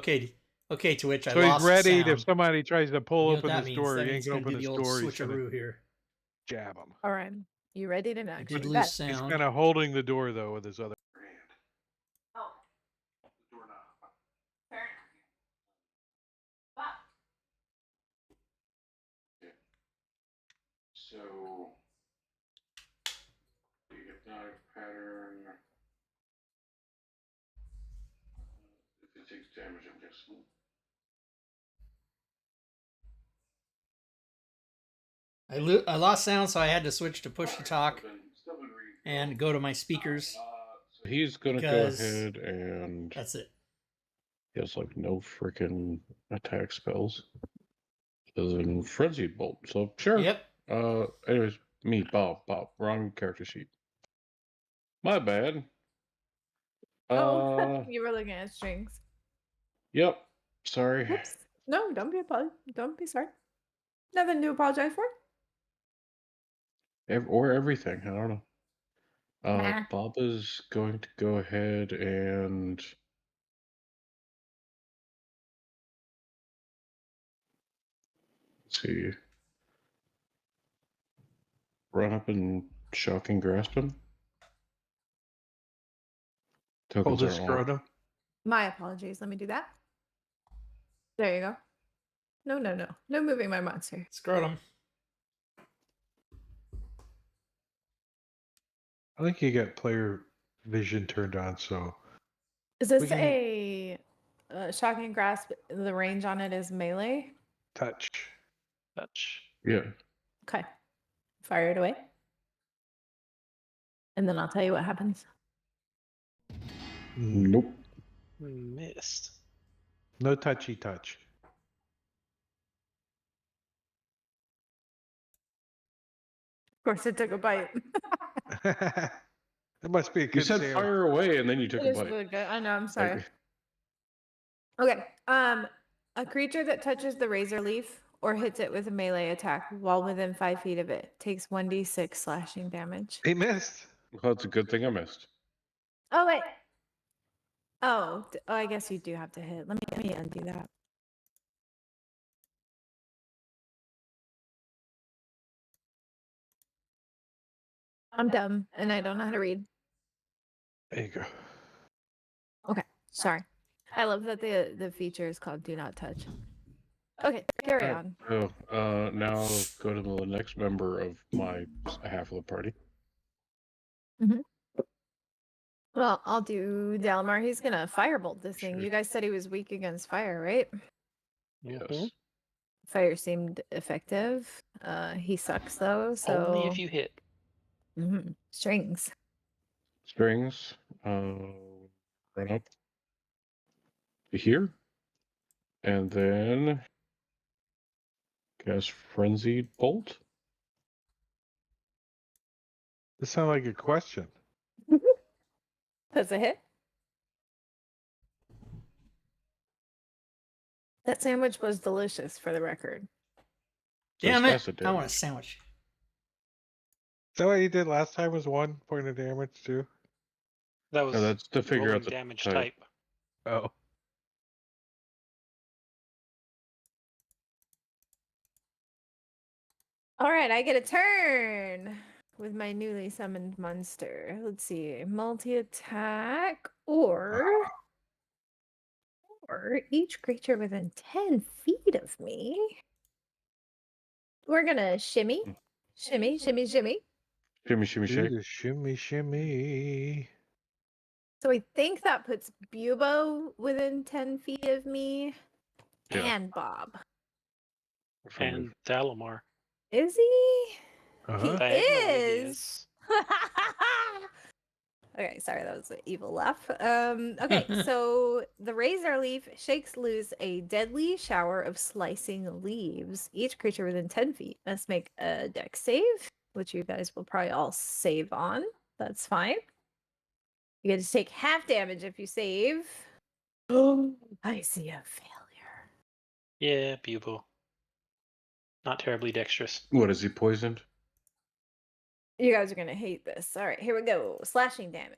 Okay, Twitch, I So he's lost ready if sound. somebody tries to pull You know what open that this means? door, That he means ain't it's gonna going to open do the this old door, he's gonna switcheroo here. jab him. All right. You ready to I actually did bet? lose He's sound. kind of holding the door though with his other hand. Oh. The doorknob. Fair enough. So the hypnotic pattern. If it takes damage, I'm guessing. I lost sound, so I had to switch to push to talk and go to my speakers. So he's gonna go ahead and That's it. he has no freaking attack spells. Other than frenzied bolt. So sure. Yep. Anyways, me, Bob, wrong character sheet. My bad. You were looking at strings. Yep. Sorry. Whoops. No, don't be sorry. Nothing to apologize for. Or everything. I don't know. Nah. Bob is going to go ahead and let's see. Run up and Shocking grasp him. Hold Tokens his are all. scrotum. My apologies. Let me do that. There you go. No, no, no. No moving my monster. Scrotum. I think you got player vision turned on, so Is this We can- a shocking grasp? The range on it is melee. touch. Touch. Yeah. Okay. Fire it away. And then I'll tell you what happens. Nope. Missed. No touchy touch. Of course, it took a bite. It must be a You good said sale. fire away, and then you took It a is bite. really good. I know. I'm Like, sorry. Okay. A creature that touches the razor leaf or hits it with a melee attack while within 5 feet of it takes 1d6 slashing damage. He missed. well, it's a good thing I missed. Oh wait. Oh, I guess you do have to hit. Let me undo that. I'm dumb and I don't know how to read. There you go. Okay, sorry. I love that the feature is called "Do Not Touch." Okay, carry Alright, on. So, now go to the next member of my half of the party. Well, I'll do Dalamar. He's gonna firebolt this thing. Sure. You guys said he was weak against fire, right? Yes. Fire seemed effective. He sucks though, so Only if you hit. Strings. Strings. Run up to here, and then cast Frenzied Bolt. This sounds like a question. That's a hit. That sandwich was delicious, for the record. Damn Does it! acid I want a damage. sandwich. Is that what you did last time? Was 1 point of damage too? That was No, that's to figure rolling out the damage type. type. Oh. All right, I get a turn with my newly summoned monster. Let's see, multi-attack or each creature within 10 feet of me. We're gonna shimmy, shimmy, shimmy, shimmy. Shimmy, shimmy, Do shake. the shimmy, shimmy. So I think that puts Bubo within 10 feet of me Yeah. and Bob. Affirmative. And Dalamar. Is he? Uh-huh. Diagonally, he Is. is. Okay, sorry, that was an evil laugh. Okay, so the razor leaf shakes loose a deadly shower of slicing leaves. Each creature within 10 feet must make a dex save, which you guys will probably all save on. That's fine. You get to take half damage if you save. Oh, I see a failure. Yeah, Bubo. Not terribly dexterous. What, is he poisoned? You guys are gonna hate this. All right, here we go. Slashing damage.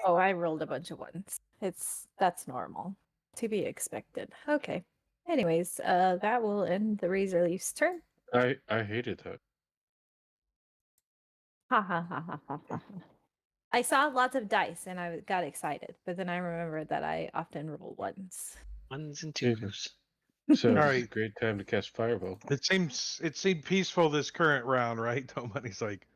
Oh, I rolled a bunch of ones. That's normal. To be expected. Okay. Anyways, that will end the razor leaf's turn. I hated that. Ha ha ha ha ha ha. I saw lots of dice and I got excited, but then I remembered that I often roll ones. Ones and Yeah. twos. So All this is right. a great time to cast Fireball. It seemed peaceful this current round, right? Tomani's like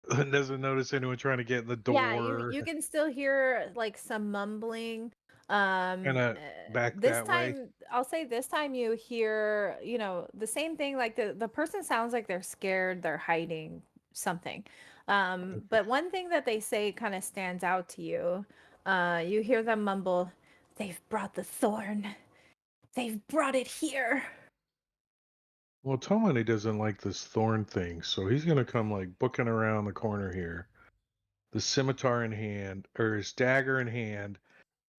doesn't notice anyone trying to get in the door. Yeah, you can still hear like some mumbling. Kinda back this that way. time I'll say this time you hear, the same thing, like the person sounds like they're scared, they're hiding something. But one thing that they say kind of stands out to you. You hear them mumble, "They've brought the thorn. They've brought it here." Well, Tomani doesn't like this thorn thing, so he's gonna come like booking around the corner here, the scimitar in hand, or his dagger in hand,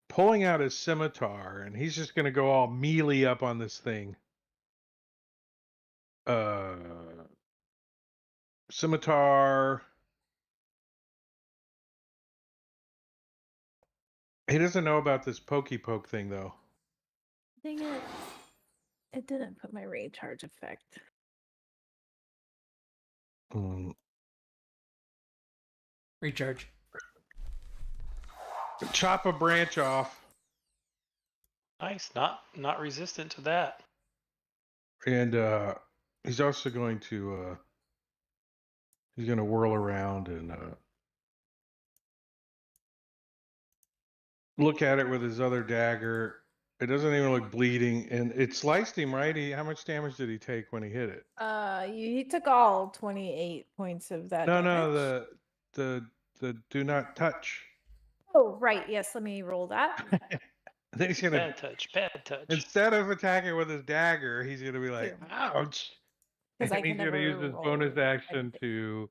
pulling out his scimitar, and he's just gonna go all melee up on this thing. Scimitar. He doesn't know about this pokey poke thing though. Dang it. It didn't put my rage charge effect. Mm, Recharge. chop a branch off, Nice. Not resistant to that. and he's also going to he's going to whirl around and look at it with his other dagger. It doesn't even look bleeding, and it sliced him, right? How much damage did he take when he hit it? He took all 28 points of that No, damage. no, the do not touch. Oh, right. Yes, let me roll that. I think he's gonna, Bad touch. Bad touch. instead of attacking with his dagger, he's gonna be like, Two. ouch. Because And I can he's gonna use never his roll bonus action anything.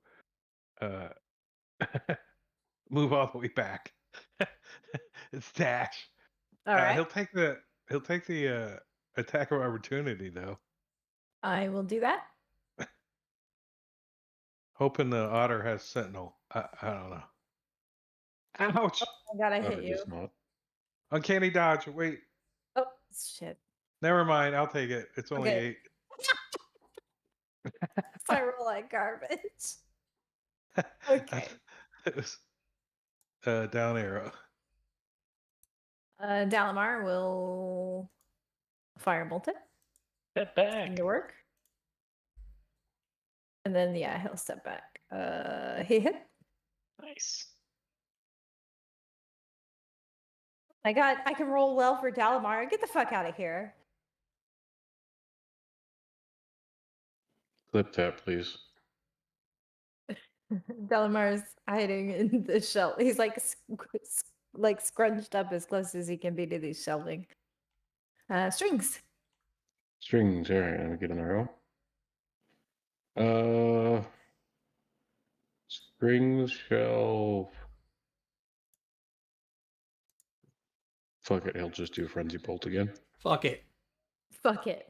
to move all the way back. It's dash. All right. He'll take the attack of opportunity though. I will do that. Hoping the otter has sentinel. I don't know. Ouch! I gotta hit Otter you. does not. Uncanny dodge. Wait, Oh, shit. never mind. I'll take it. It's only Okay. 8. So I roll like garbage. Okay. It was down arrow. Dalamar will firebolt it Step back. into work. And then yeah, he'll step back. He hit. Nice. I can roll well for Dalamar. Get the fuck out of here. Clip that, please. Delamar's hiding in the shell. He's like like scrunched up as close as he can be to these shelving strings. Strings. All right, let me get an arrow. Strings shall. Fuck it, he'll just do frenzy bolt again. Fuck it. Fuck it.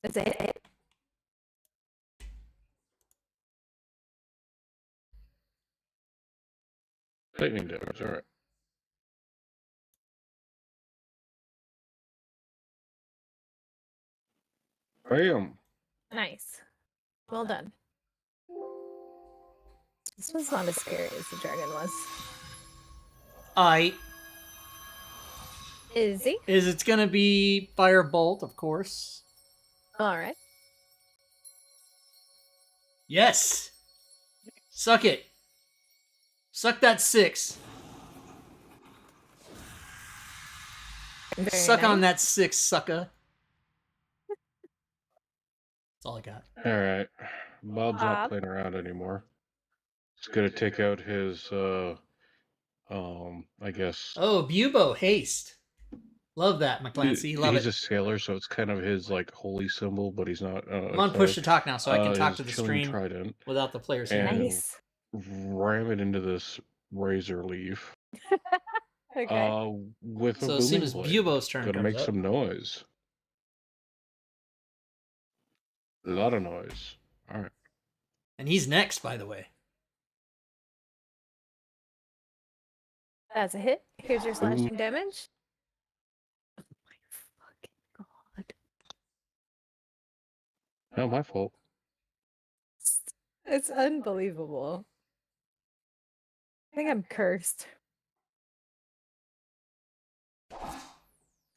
That's it. Lightning damage. All right. Bam. Nice. Well done. This was not as scary as the dragon was. Is he? It's gonna be firebolt, of course. All right. Yes. Suck it. Suck that 6. Very Suck on nice. that 6, sucker. That's all I got. All right. Bob's not Bob. playing around anymore. He's gonna take out his I guess Oh, Bubo, haste. Love that, McClancy. Love he's it. a sailor, so it's kind of his like holy symbol, but he's not. I'm on push to talk now, so I can talk his to the chilling screen trident without the players hearing. and Nice. ram it into this razor leaf. Okay. With a So as soon booming as blade. Bubo's turn Gonna comes make up. some noise. A lot of noise. All right. And he's next, by the way. That's a hit. Here's your slashing damage. Oh my fucking god. Not my fault. It's unbelievable. I think I'm cursed.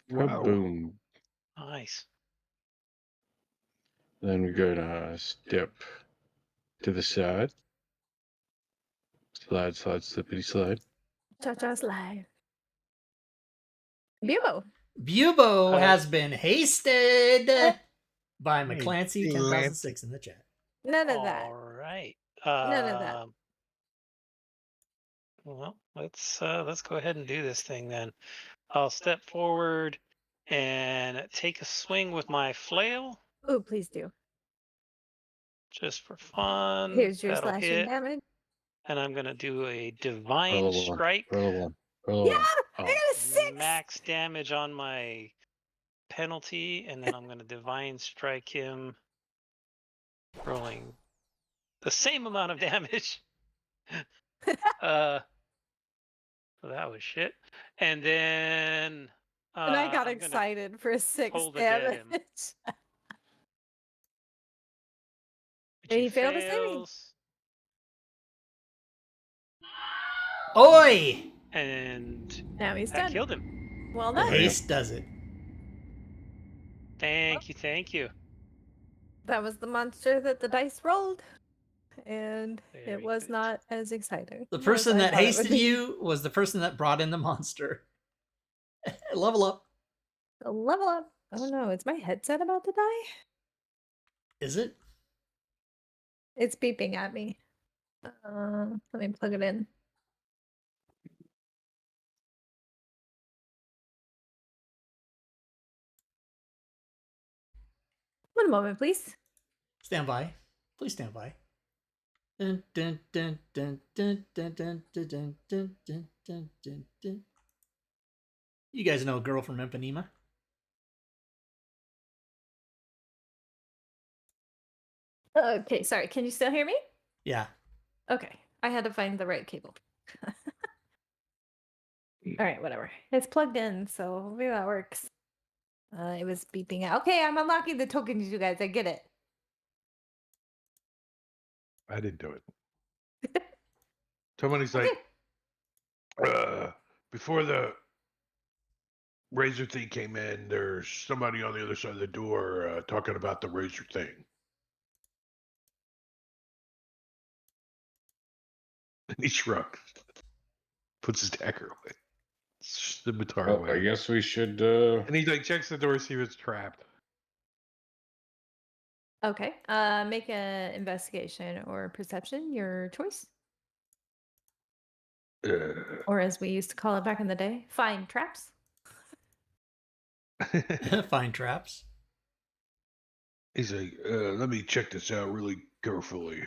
Wow. Boom. Nice. Then we're gonna step to the side. Slide, slippity slide. Cha-cha slide. Bubo. Bubo has been hasted by Hey, McClancy 10,006 in the chat. None of that. All right. None of that. Well, let's go ahead and do this thing then. I'll step forward and take a swing with my flail, Oh, please do. just for fun. Here's your That'll slashing hit, damage. and I'm gonna do a divine Roll a one. strike. Roll a one. Roll a Yeah! one. I Oh. got a 6! Max damage on my penalty, and then I'm gonna divine strike him, rolling the same amount of damage. So that was shit. And then and I got I'm gonna excited for a 6 toll the dead damage. him. Which And he failed his saving. fails. Oi! And Now he's that done. killed him. Well The done. There you go. haste does it. Thank you, thank you. That was the monster that the dice rolled, and it Very was good. not as exciting. The as person I that thought it would hasted be. you was the person that brought in the monster. Level up. Level up. Oh no, is my headset about to die? Is it? It's beeping at me. Let me plug it in. One moment, please. Stand by. Please stand by. Dun, dun, dun, dun, dun, dun, dun, dun, dun, dun, dun, dun, dun, dun. You guys know a girl from Ipanema? Okay, sorry. Can you still hear me? Yeah. Okay, I had to find the right cable. All right, whatever. It's plugged in, so maybe that works. It was beeping out. Okay, I'm unlocking the tokens, you guys. I get it. I didn't do it. Somebody's Okay. like, before the razor thing came in, there's somebody on the other side of the door talking about the razor thing. And he shrugs, puts his dagger away, scimitar Well, away. I guess we should. And he like checks the door to see if it's trapped. Okay. Make an investigation or perception, your choice. Or as we used to call it back in the day, find traps. Find traps. He's like, let me check this out really carefully.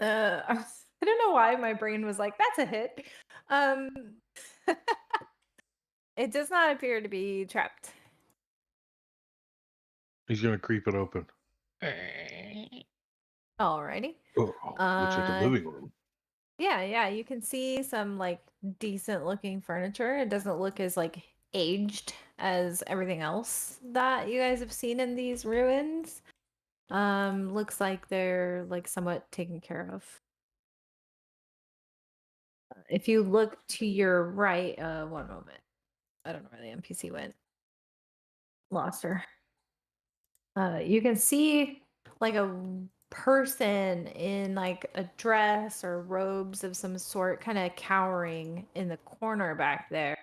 I don't know why my brain was like, that's a hit. It does not appear to be trapped. He's gonna creep it open. Alrighty. Oh, looks like a living room. Yeah, you can see some like decent looking furniture. It doesn't look as like aged as everything else that you guys have seen in these ruins. Looks like they're like somewhat taken care of. If you look to your right, one moment. I don't know where the NPC went. Lost her. You can see like a person in like a dress or robes of some sort kind of cowering in the corner back there.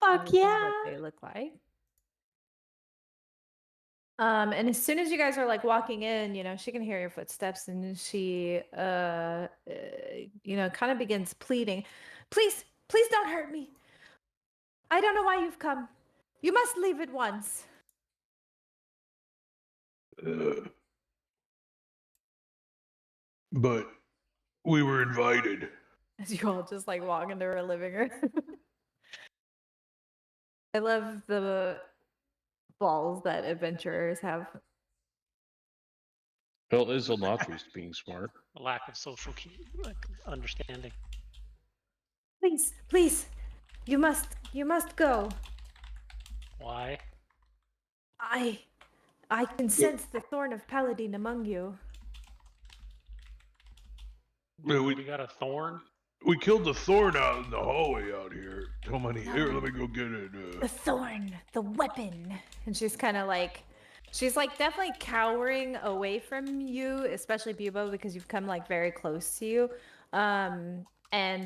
Fuck This is yeah. what they look like. And as soon as you guys are like walking in, you know, she can hear your footsteps and she you know, kind of begins pleading, please don't hurt me. I don't know why you've come. You must leave at once. But we were invited. As you all just like walk into her living room. I love the balls that adventurers have. Well, Isolnatri's being smart. A lack of social understanding. Please, you must go. Why? I can sense the thorn of Paladin among you. Yeah, We got a thorn. we killed the thorn out in the hallway out here. Tell money. Here, let me go get it. The thorn, the weapon. And she's kind of like, she's like definitely cowering away from you, especially Bubo, because you've come like very close to you. And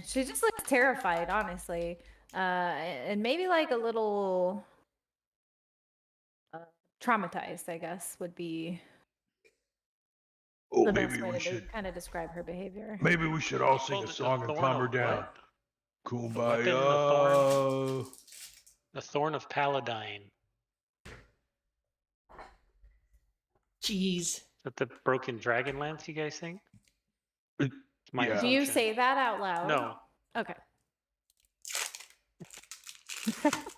she just looks terrified, honestly. And maybe like a little traumatized, I guess, would be Oh, the maybe best way we to should. kind of describe her behavior. Maybe we should all She sing called a it the song and thorn calm her of down. what? Kumbaya. weapon, The thorn of Paladine. Jeez. Is that the broken Dragonlance, you guys think? Uh, It's my yeah. Do you assumption. say that out loud? No, Okay.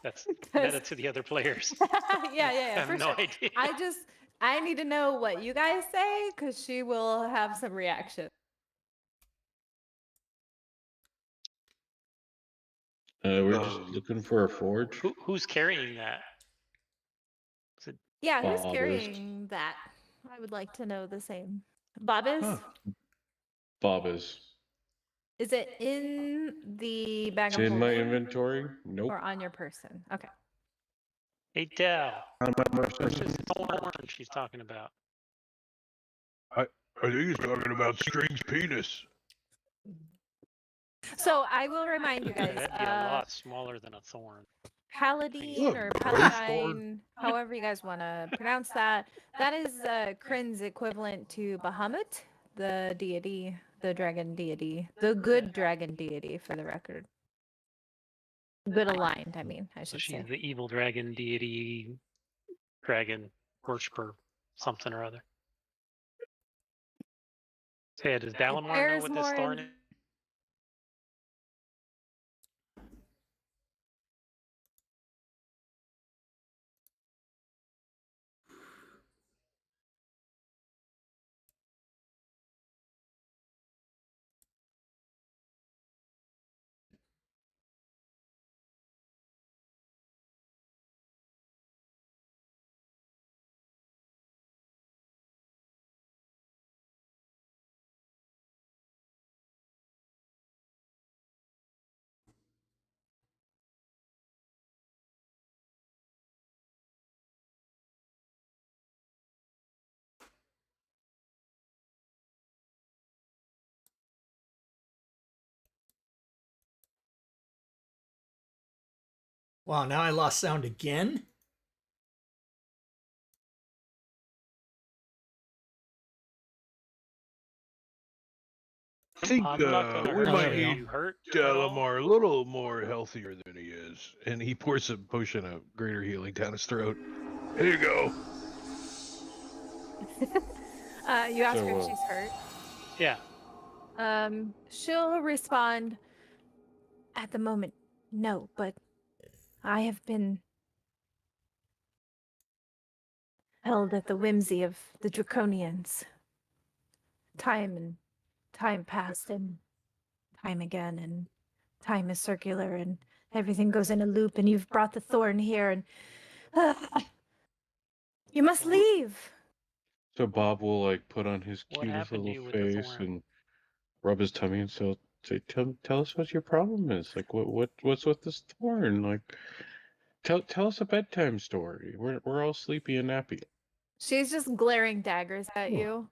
that's 'Cause- that to the other players. yeah, I have for no sure. idea. I need to know what you guys say because she will have some reaction. We're just looking for a forge. Who's carrying that? Is it Yeah, who's Bob is. carrying that? I would like to know the same. Bob is? Huh. Bob is. Is it in the bag It's of in my holding inventory. Nope. or on your person? Okay. Hey, Dell. On my What's person. this thorn she's talking about? I think he's talking about String's penis. So I will remind you Yeah, guys, that'd be a lot smaller than a thorn. Paladine Look, or Grace Paladine, however you guys want to pronounce that, that is Kryn's equivalent to Bahamut, the deity, the dragon deity, the good dragon deity, for the record. Good aligned, I mean, I So should she's say. the evil dragon deity, dragon worshiper, something or other. So yeah, does Dalamar know There's what this more thorn in- is? Wow, now I lost sound again? I think I'm not gonna we hurt Oh, might there we you. go. need You hurt at Dalamar a all? little more healthier than he is. And he pours a potion of greater healing down his throat. Here you go. you ask her if So, she's hurt. Yeah. She'll respond, at the moment, no, but I have been held at the whimsy of the Draconians. Time and time passed and time again, and time is circular and everything goes in a loop, and you've brought the thorn here, and you must leave. so Bob will like put on his What cutest happened to little you with the face thorn? and rub his tummy and say, tell us what your problem is. Like, what's with this thorn? Like, tell us a bedtime story. We're all sleepy and nappy. She's just glaring daggers at Oh. you,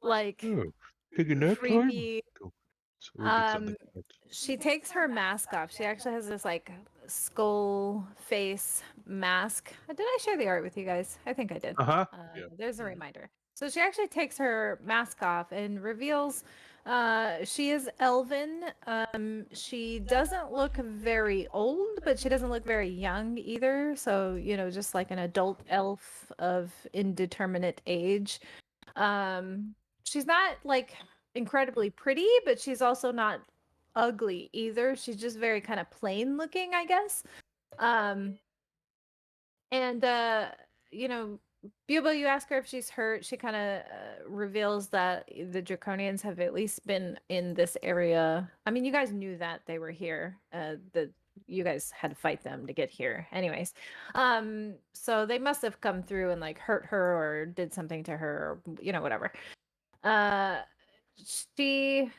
like Oh, taking nap time? creepy. Go. So we get something. She takes her mask off. She actually has this like skull face mask. Did I share the art with you guys? I think I did. Uh-huh. There's a reminder. So she actually takes her mask off and reveals she is elven. She doesn't look very old, but she doesn't look very young either. So, just like an adult elf of indeterminate age. She's not like incredibly pretty, but she's also not ugly either. She's just very kind of plain looking, I guess. And Bilbo, you ask her if she's hurt. She kind of reveals that the Draconians have at least been in this area. I mean, you guys knew that they were here. That you guys had to fight them to get here. Anyways, so they must have come through and like hurt her or did something to her, or whatever. Uh, she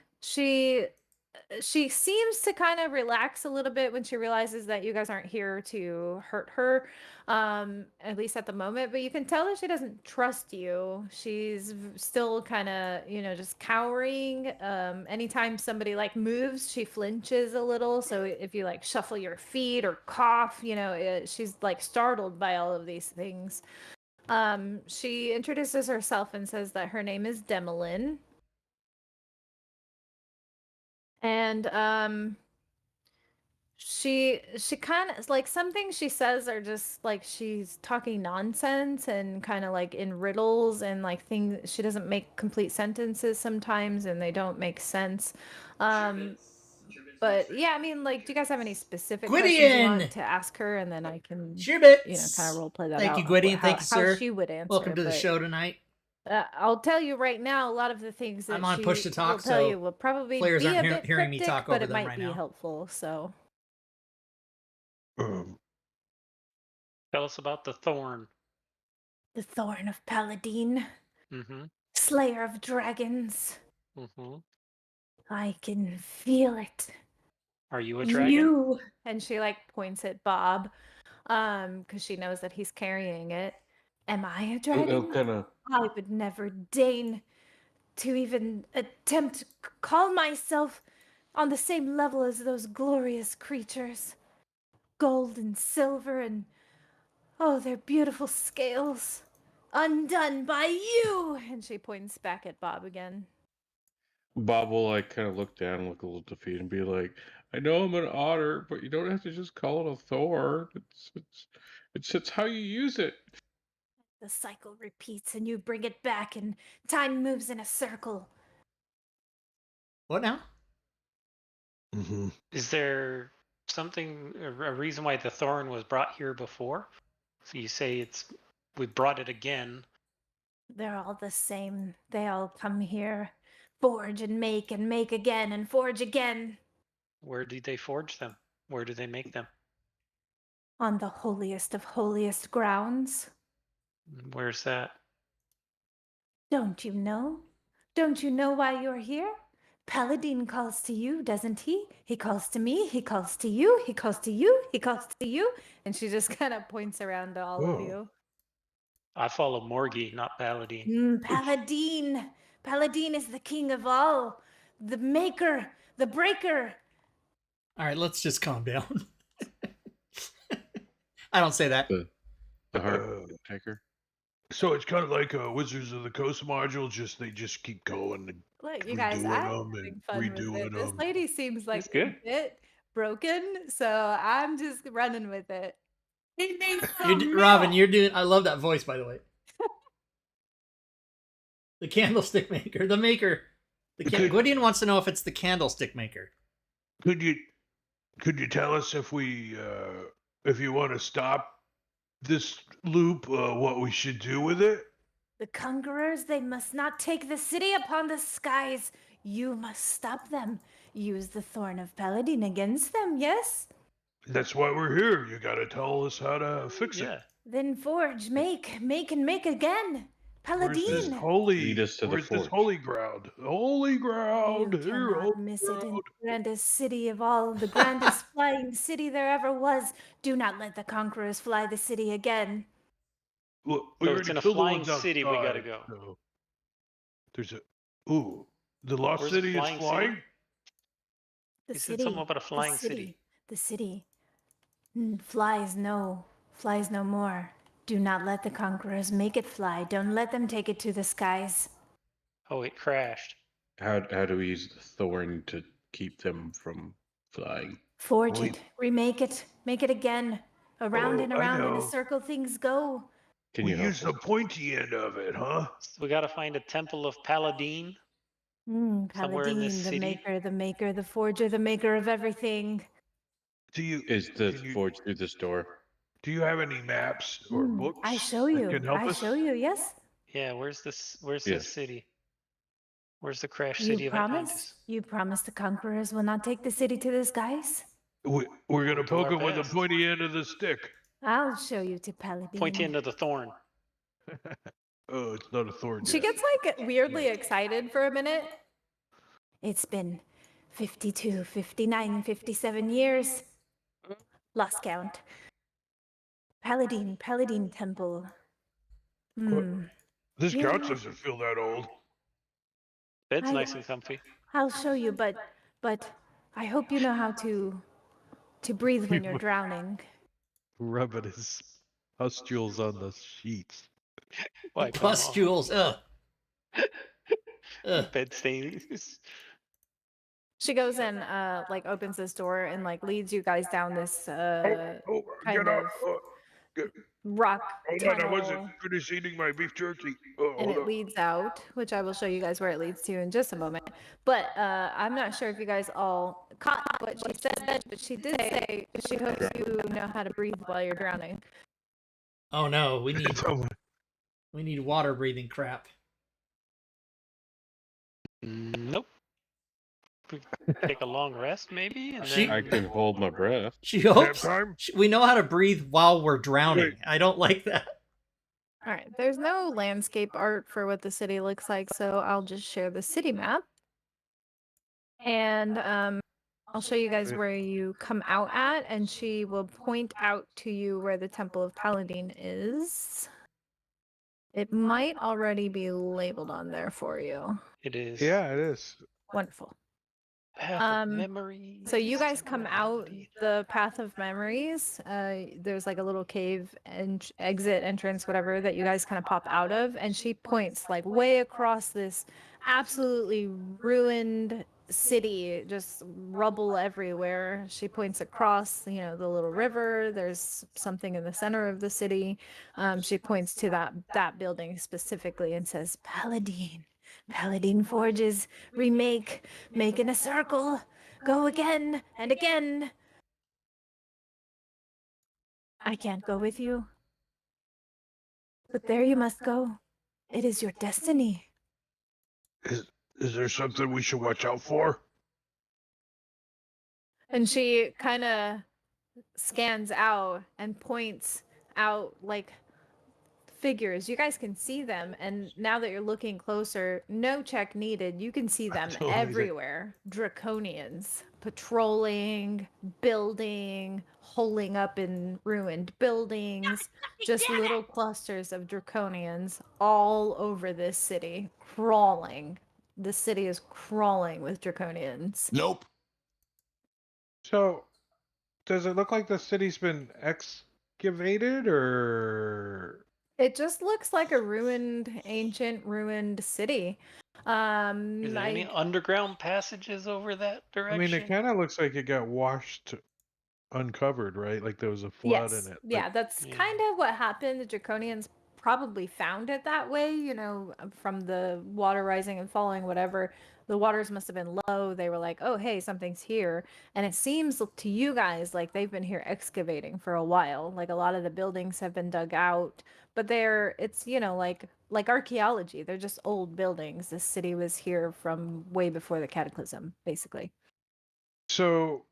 she seems to kind of relax a little bit when she realizes that you guys aren't here to hurt her, at least at the moment, but you can tell that she doesn't trust you. She's still kind of just cowering. Anytime somebody like moves, she flinches a little, so if you like shuffle your feet or cough, she's like startled by all of these things. She introduces herself and says that her name is Demelin. And she kind of like some things she says are just like she's talking nonsense and kind of like in riddles and like things. She doesn't make complete sentences sometimes and they don't make sense. But yeah, I mean, like, do you guys have any specific questions you Gwydion! want to ask her, and then I can Sherbets! kind of role play that Thank out you, Gwydion. how, Thank you, how sir. she would answer. Welcome to the but, show tonight. I'll tell you right now, a lot of the things that I'm on she push to will talk, tell so you will probably players be aren't a bit hearing me cryptic, talk but over it them might right be now. helpful. So Tell us about the thorn. the Thorn of Paladine. Mm-hmm. Slayer of dragons. Mm-hmm. I can feel it. Are you a dragon? You, and she like points at Bob, because she knows that he's carrying it. Am I a dragon? kind of. I would never deign to even attempt to call myself on the same level as those glorious creatures. Gold and silver and oh, their beautiful scales. Undone by you! And she points back at Bob again. Bob will like kind of look down, look a little defeated, and be like, "I know I'm an otter, but you don't have to just call it a Thor. It's how you use it." The cycle repeats and you bring it back, and time moves in a circle. What now? Mm-hmm. Is there something, a reason why the thorn was brought here before? So you say we brought it again. They're all the same. They all come here, forge and make again and forge again. Where did they forge them? Where do they make them? On the holiest of holiest grounds. Where's that? Don't you know? Don't you know why you're here? Paladin calls to you, doesn't he? He calls to me, he calls to you, he calls to you, he calls to you. And she just kind of points around to all of Whoa. you. I follow Morgie, not Paladin. Paladin. Paladin is the king of all. The maker, the breaker. All right, let's just calm down. I don't say that. The heart taker. So it's kind of like Wizards of the Coast module. They just keep going and Look, you guys, I'm redoing them having and fun with redoing it. This them. lady seems like It's good. a bit broken, so I'm just running with it. Robin, you're doing. I love that voice, by the way. The candlestick maker, the maker. Gwydion wants to know if it's the candlestick maker. Could you tell us if you want to stop this loop, what we should do with it? The conquerors, they must not take the city upon the skies. You must stop them. Use the thorn of Paladin against them, yes? That's why we're here. You gotta tell us how to fix Yeah. it. Then forge, make again. Where's this Paladin! holy? Lead us to the Where's this forge. holy ground? Holy ground! You Here, cannot holy miss it in ground. the grandest city of all, the grandest flying city there ever was. Do not let the conquerors fly the city again. Look, So we it's already in a killed the flying ones city we gotta outside, go. so there's a the lost Where's the city is flying city? flying. The You said city, something about a flying city. the city. Flies no more. Do not let the conquerors make it fly. Don't let them take it to the skies. Oh, it crashed. How do we use the thorn to keep them from flying? Forge Wait. it, remake it, make it again. Around Oh, and I around in a know. circle things go. Can We you help use the us? pointy end of it, huh? So we gotta find a temple of Paladin somewhere in this Paladin, city. the maker, the forger, the maker of everything. Do you Is the can you forge through this door? do you have any maps or books I show that you. can help us? Yes? Yeah, where's this Yes. city? Where's the crash You city of promise? Atlantis? You promise the conquerors will not take the city to the skies? We're gonna We'll do poke our him with the best. pointy end of the stick. I'll show you to Paladin. Point into the thorn. Oh, it's not a thorn She yet. gets like weirdly excited for a minute. It's been 52, 59, 57 years. Lost count. Paladin Temple. This Yeah. couch doesn't feel that old. Bed's I- nice and comfy. I'll show you, but I hope you know how to breathe when you're drowning. Rubbing his pustules on the sheets. Wipe 'em off. Pustules. Ugh. Ugh. Bed stains. She goes and like opens this door and like leads you guys down this kind Get out! of rock Hold on, I wasn't tunnel, finished eating my beef jerky. Oh, and hold it on. leads out, which I will show you guys where it leads to in just a moment. But I'm not sure if you guys all caught what she said, but she did say she hopes you know how to breathe while you're drowning. Oh no, we need Oh, water breathing crap. Nope. We take a long rest, maybe, and She- then I can hold my breath. She nap hopes time? we know how to breathe while we're drowning. Wait. I don't like that. All right, there's no landscape art for what the city looks like, so I'll just share the city map. And I'll show you guys where you come out at, and she will point out to you where the Temple of Paladin is. It might already be labeled on there for you. It is. Yeah, it is. Wonderful. Path of memory. So you guys come out the path of memories. There's like a little cave and exit entrance, whatever, that you guys kind of pop out of, and she points like way across this absolutely ruined city, just rubble everywhere. She points across, the little river. There's something in the center of the city. She points to that building specifically and says, "Paladin, Paladin Forges, remake, make in a circle." Go again and again. I can't go with you. But there you must go. It is your destiny. Is there something we should watch out for? And she kind of scans out and points out like figures. You guys can see them, and now that you're looking closer, no check needed. You can see them Totally. everywhere. Draconians patrolling, building, holing up in ruined buildings, just little clusters of draconians all over this city, crawling. The city is crawling with draconians. Nope. So, does it look like the city's been excavated, or It just looks like a ancient ruined city. Is there any underground passages over that I direction? mean, it kind of looks like it got washed, uncovered, right? Like there was a flood Yes. in it. Yeah, Like, that's kind of what happened. The Draconians probably found it that way, from the water rising and falling, whatever. The waters must have been low. They were like, oh, hey, something's here. And it seems to you guys like they've been here excavating for a while. Like a lot of the buildings have been dug out, but it's, like archaeology. They're just old buildings. This city was here from way before the cataclysm, basically. so,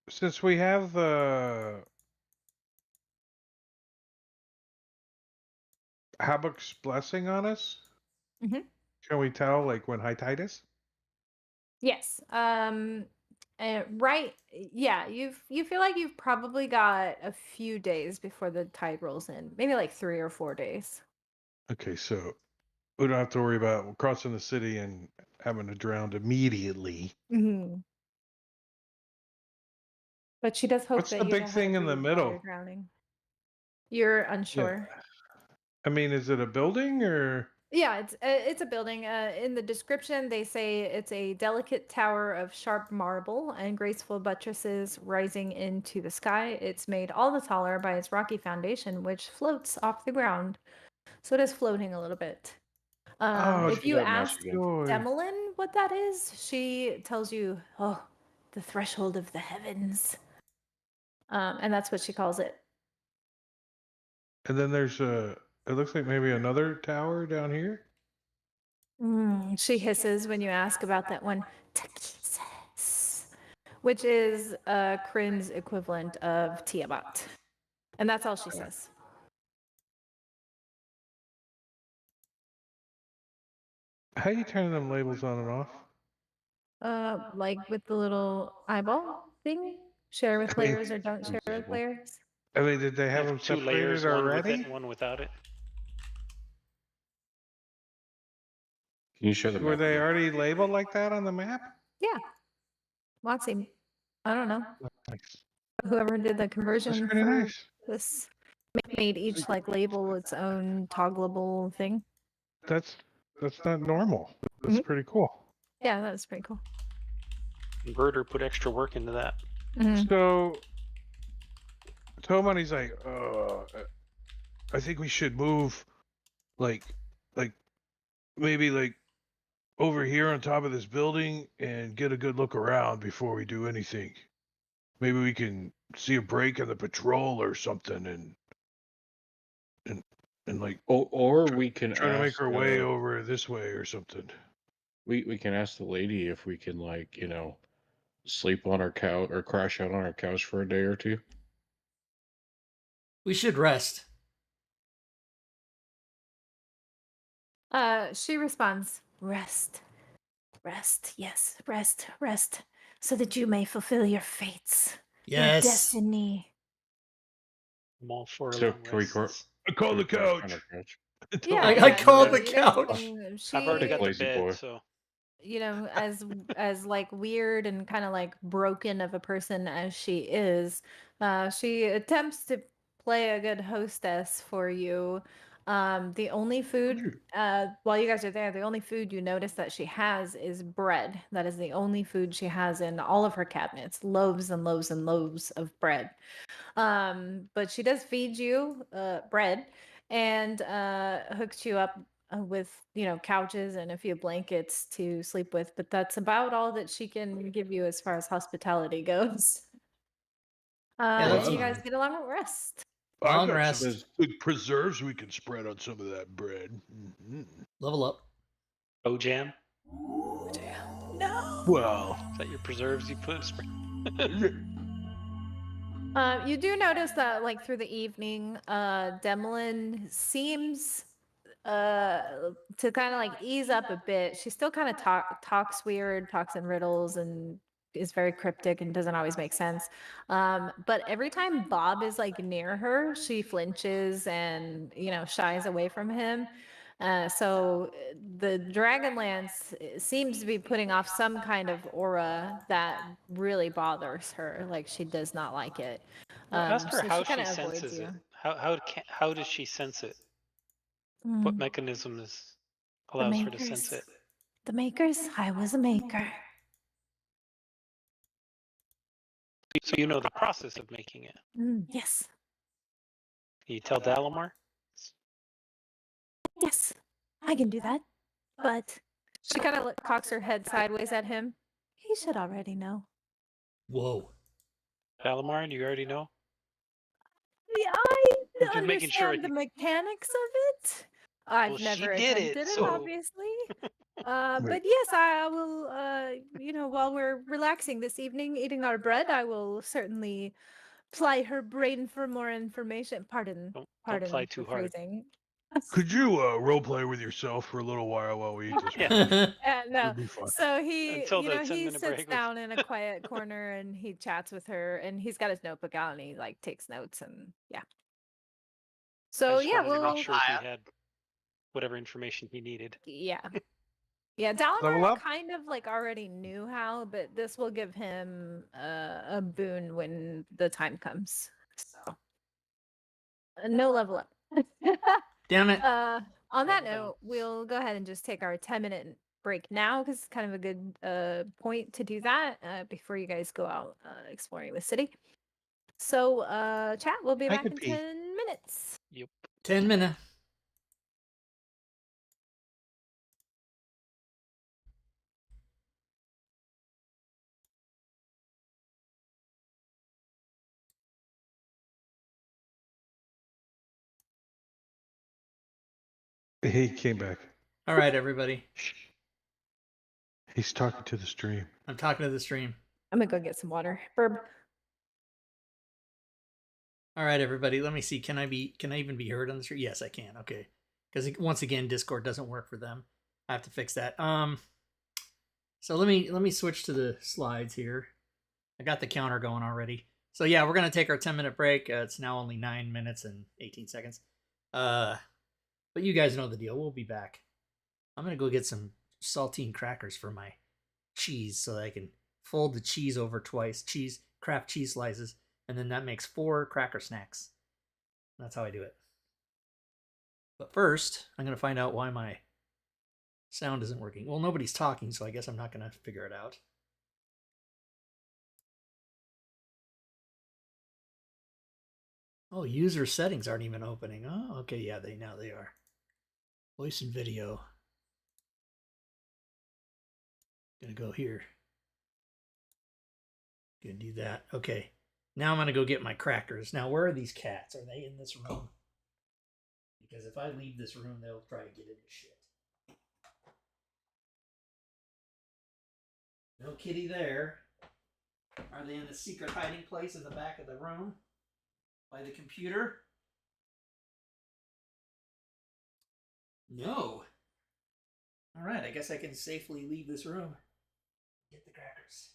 since we have the Habak's blessing on us, Mhm. can we tell like when high tide is? Yes. Right. Yeah. You feel like you've probably got a few days before the tide rolls in. Maybe like 3 or 4 days. Okay, so we don't have to worry about crossing the city and having to drown immediately. Mm-hmm. But she does hope What's that the you big know how to thing in the breathe while you're middle? drowning. You're unsure. I mean, is it a building or? Yeah, it's a building. In the description, they say it's a delicate tower of sharp marble and graceful buttresses rising into the sky. It's made all the taller by its rocky foundation, which floats off the ground. So it is floating a little bit. Oh, If you that ask mess again. joy. Demelin what that is, she tells you, "Oh, the threshold of the heavens," and that's what she calls it. And then there's it looks like maybe another tower down here. She hisses when you ask about that one, Takisis, which is Kryn's equivalent of Tiamat, and that's all she says. How you turning them labels on and off? Like with the little eyeball thing, share with I mean- players or don't share with players. I mean, did they have Have them two separated layers, one with it already? and one without it. Can you share the Were map they again? already labeled like that on the map? Yeah, Moxie. I don't know. Nice. Whoever did the That's conversion pretty for nice. this made each like label its own toggleable thing. That's not normal. That's Mhm. pretty cool. Yeah, that was pretty cool. Inverter put extra work into that. So Tomani's like, I think we should move like maybe like over here on top of this building and get a good look around before we do anything. Maybe we can see a break in the patrol or something and like Or we can try to make ask, our way over this way or something. we can ask the lady if we can, like, sleep on our couch or crash out on our couch for a day or two. We should rest. She responds, "Rest, rest, yes, rest, rest, so that you may fulfill your fates, your Yes. destiny." I'm all for a So long can we rest. I call the correspond on couch. our couch? Yeah, I yeah. called So the you guys couch. can. I've already Take got the lazy bed, boy. so As like weird and kind of like broken of a person as she is, she attempts to play a good hostess for you. The only food, while you guys are there, the only food you notice that she has is bread. That is the only food she has in all of her cabinets, loaves and loaves and loaves of bread. But she does feed you bread and hooks you up with, couches and a few blankets to sleep with, but that's about all that she can give you as far as hospitality goes. Yeah, Well, let's And you I- guys get a long rest. I Long got rest. some good preserves we can spread on some of that bread. Level up. O jam. No. Well, Is that your preserves you put? You do notice that, like, through the evening, Demlin seems to kind of like ease up a bit. She still kind of talks weird, talks in riddles, and is very cryptic and doesn't always make sense. But every time Bob is like near her, she flinches and shies away from him. So the Dragonlance seems to be putting off some kind of aura that really bothers her. Like she does not like it. Well, ask her So how she kind she of avoids senses you. it. How does she sense it? What Mm, mechanism the allows her to sense makers. it? The makers. I was a maker. So you know the process of making it. Yes. Can you tell Dalamar? Yes. I can do that. But she kind of cocks her head sideways at him. He should already know. Whoa. Dalamar, do you already know? Yeah, I'm I just making sure. understand the mechanics of it. I've Well, she never did it, attempted it, so obviously. wait. But yes, I will, while we're relaxing this evening, eating our bread, I will certainly ply her brain for more information. Pardon, don't fly pardon too the hard. phrasing. Could you role play with yourself for a little while we eat this Yeah. bread? No. It'd be fun. So he, Until the he 10-minute sits break was. down in a quiet corner and he chats with her, and he's got his notebook out and he like takes notes and yeah. I So just yeah, wanted to make well, sure he had whatever information he needed. yeah. Yeah, Level Dalamar up? kind of like already knew how, but this will give him a boon when the time comes. So no level up. Damn it. On that Level down. note, we'll go ahead and just take our 10-minute break now because it's kind of a good point to do that before you guys go out exploring the city. So, chat, we'll be I back could in pee. 10 minutes. Yep. 10 minutes. He came back. All right, everybody. He's talking to the stream. I'm talking to the stream. I'm gonna go get some water. Burb. All right, everybody. Let me see. Can I even be heard on the stream? Yes, I can. Okay. Because once again, Discord doesn't work for them. I have to fix that. So let me switch to the slides here. I got the counter going already. So yeah, we're gonna take our 10-minute break. It's now only 9 minutes and 18 seconds. But you guys know the deal. We'll be back. I'm gonna go get some saltine crackers for my cheese so that I can fold the cheese over twice. Craft cheese slices, and then that makes 4 cracker snacks. That's how I do it. But first, I'm gonna find out why my sound isn't working. Well, nobody's talking, so I guess I'm not gonna figure it out. Oh, user settings aren't even opening. Oh, okay, yeah, now they are. Voice and video. Gonna go here. Gonna do that. Okay. Now I'm gonna go get my crackers. Now, where are these cats? Are they in this room? Because if I leave this room, they'll try to get into shit. No kitty there. Are they in the secret hiding place in the back of the room? By the computer? No. I guess I can safely leave this room. Get the crackers.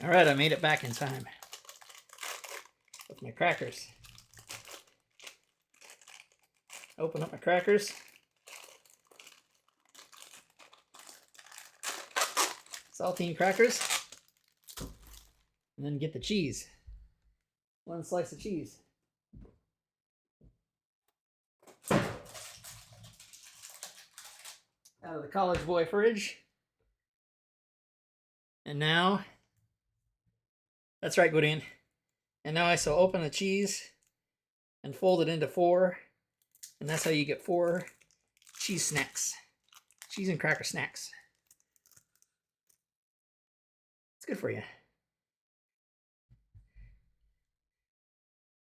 All right, I made it back in time with my crackers. Open up my crackers. Saltine crackers. And then get the cheese. One slice of cheese. Out of the college boy fridge. And now, that's right, Gwydion. And now I shall open the cheese and fold it into 4. And that's how you get 4 cheese snacks. Cheese and cracker snacks. It's good for you.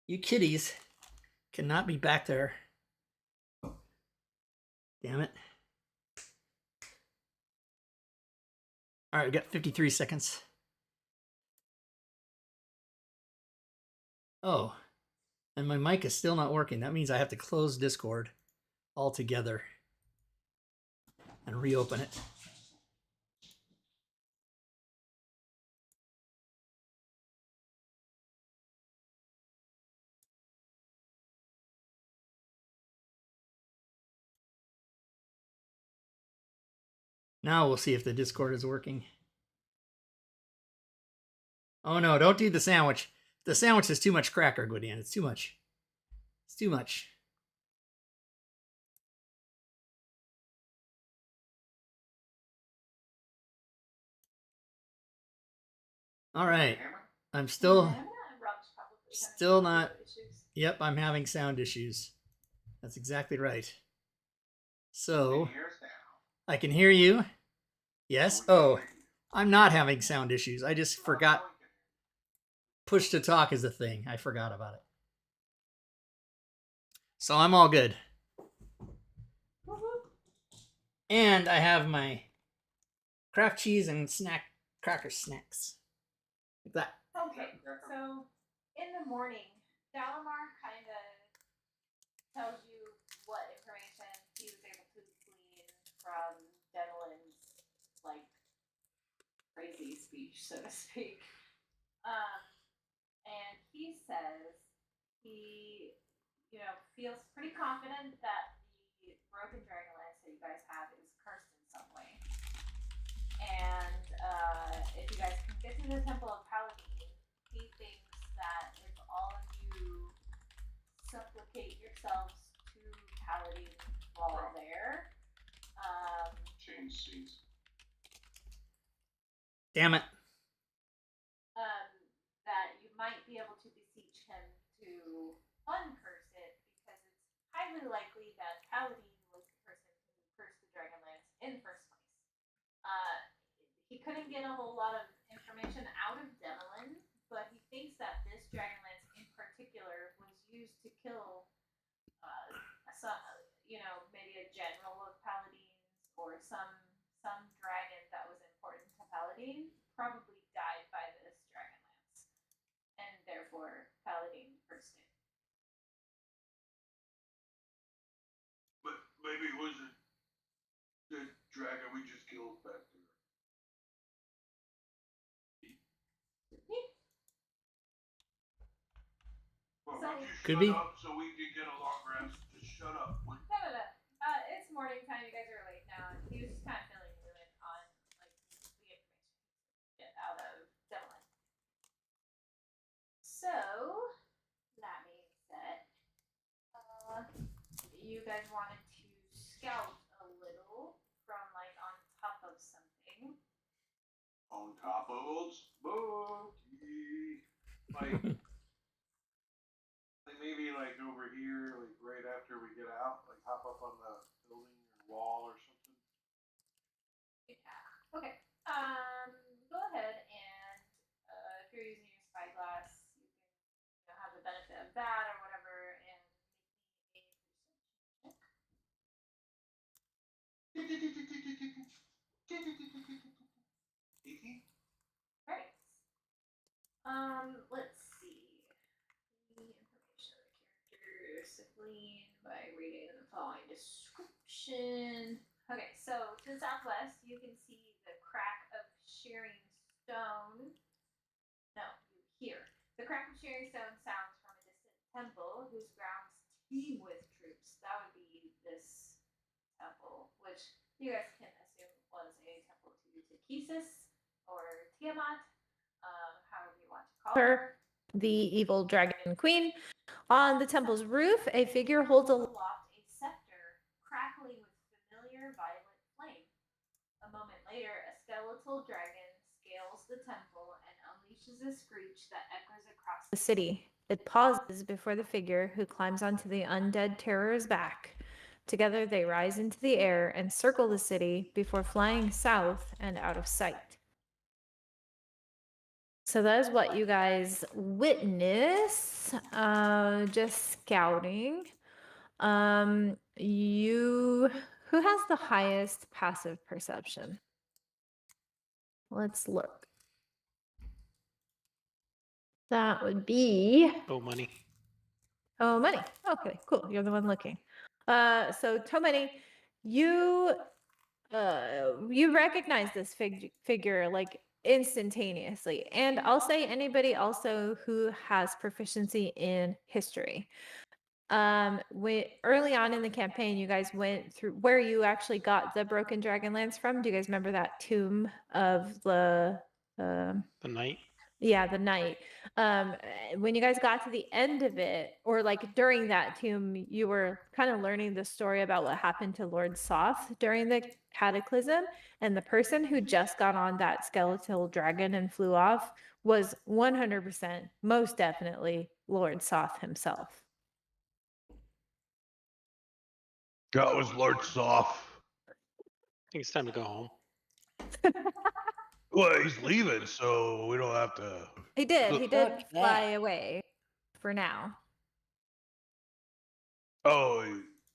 You kitties cannot be back there. Damn it. All right, we got 53 seconds. Oh, and my mic is still not working. That means I have to close Discord altogether and reopen it. Now we'll see if the Discord is working. Oh no, don't do the sandwich. The sandwich is too much cracker, Gwydion. It's too much. It's too much. All right. I'm still not. Yep, I'm having sound issues. That's exactly right. So I can hear you. Yes. Oh, I'm not having sound issues. I just forgot. Push to talk is a thing. I forgot about it. So I'm all good. And I have my craft cheese and cracker snacks. Like that. Okay, so in the morning, Dalamar kind of tells you what information he was able to glean from Denlin's, like, crazy speech, so to speak. And he says he, feels pretty confident that the broken Dragonlance that you guys have is cursed in some way. And if you guys can get to the Temple of Paladine, he thinks that if all of you supplicate yourselves to Paladine while there, Change seats. Damn it. that you might be able to beseech him to uncurse it, because it's highly likely that Paladine was the person who cursed the Dragonlance in the first place. He couldn't get a whole lot of information out of Devlin, but he thinks that this Dragonlance in particular was used to kill, maybe a general of Paladines or some dragon that was important to Paladine. Probably died by this Dragonlance, and therefore Paladine cursed it. But maybe it was the dragon we just killed back there. Well, So- would you Could shut be. up so we can get a long rest? Just shut up. No. It's morning time. You guys are awake now, and he was just kind of filling you in on like the information to get out of Devlin. So that being said, you guys wanted to scout a little from like on top of something. On top of old Smokey. Like maybe like over here, like right after we get out, like hop up on the building or wall or something. Yeah. Okay. Go ahead and if you're using your spyglass, you can have the benefit of that or whatever, and make me a Alright. Let's see. The information of the character is gleaned by reading the following description. Okay, so to the southwest, you can see the crack of shearing stone here. The crack of shearing stone sounds from a distant temple whose grounds teem with troops. That would be this temple, which you guys can assume was a temple to Tekisis or Tiamat, however you want to call her, the evil dragon queen. On the temple's roof, a figure holds aloft a scepter, crackling with familiar violet flame. A moment later, a skeletal dragon scales the temple and unleashes a screech that echoes across the city. It pauses before the figure, who climbs onto the undead terror's back. Together, they rise into the air and circle the city before flying south and out of sight. So that is what you guys witness. Just scouting. You who has the highest passive perception? Let's look. That would be Oh, money. Money. Okay, cool. You're the one looking. So Tomani, you you recognize this figure like instantaneously. And I'll say anybody also who has proficiency in history. Early on in the campaign, you guys went through where you actually got the broken Dragonlance from. Do you guys remember that tomb of the The knight. yeah, the knight. When you guys got to the end of it, or like during that tomb, you were kind of learning the story about what happened to Lord Soth during the cataclysm. And the person who just got on that skeletal dragon and flew off was 100%, most definitely, Lord Soth himself. That was Lord Soft. I think it's time to go home. Well, he's leaving, so we don't have to. He did. Look, He did fuck fly that. away for now. Oh,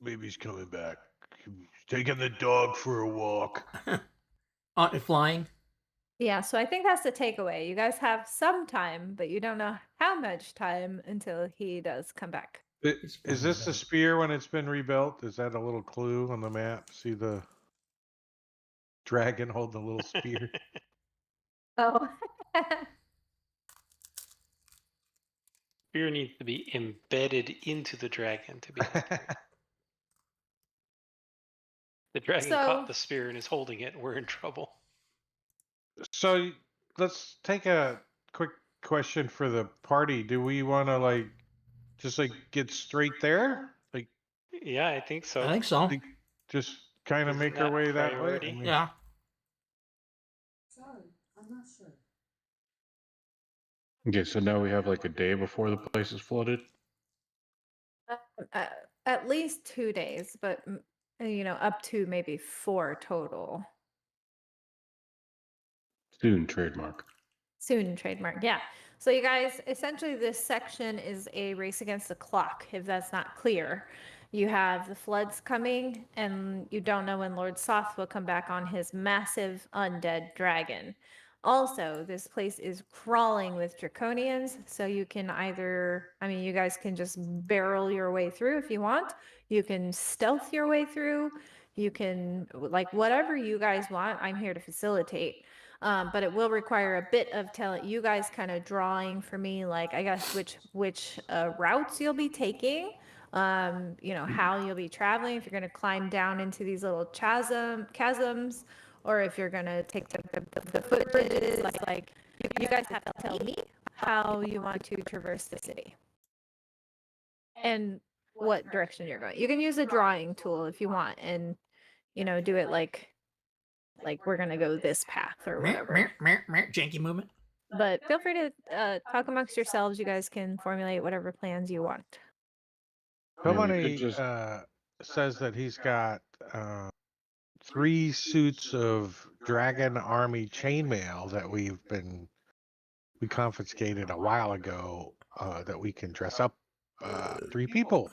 maybe he's coming back. He's taking the dog for a walk. Flying. Yeah, so I think that's the takeaway. You guys have some time, but you don't know how much time until he does come back. He's Is flying this the away. spear when it's been rebuilt? Is that a little clue on the map? See the dragon holding a little spear? Oh. Spear needs to be embedded into the dragon to be accurate. The dragon caught So- the spear and is holding it. We're in trouble. So let's take a quick question for the party. Do we want to like just like get straight there? Like, Yeah, I think so. I think so. like just kind of Isn't make our that way that way? priority? I mean, Yeah. Okay, so now we have like a day before the place is flooded. At least 2 days, but up to maybe 4 total. Soon, trademark. Soon trademark. Yeah. So you guys, essentially this section is a race against the clock, if that's not clear. You have the floods coming, and you don't know when Lord Soth will come back on his massive undead dragon. Also, this place is crawling with draconians, so you can you guys can just barrel your way through if you want. You can stealth your way through. You can, like, whatever you guys want, I'm here to facilitate. But it will require a bit of you guys kind of drawing for me, like, I guess which routes you'll be taking, how you'll be traveling, if you're going to climb down into these little chasms, or if you're going to take the footbridges. Like you guys have to tell me how you want to traverse the city and what direction you're going. You can use a drawing tool if you want, and do it like we're gonna go this path or whatever. Janky movement. But feel free to talk amongst yourselves. You guys can formulate whatever plans you want. Yeah, we could somebody just- says that he's got 3 suits of Dragon Army chainmail that we confiscated a while ago, that we can dress up 3 people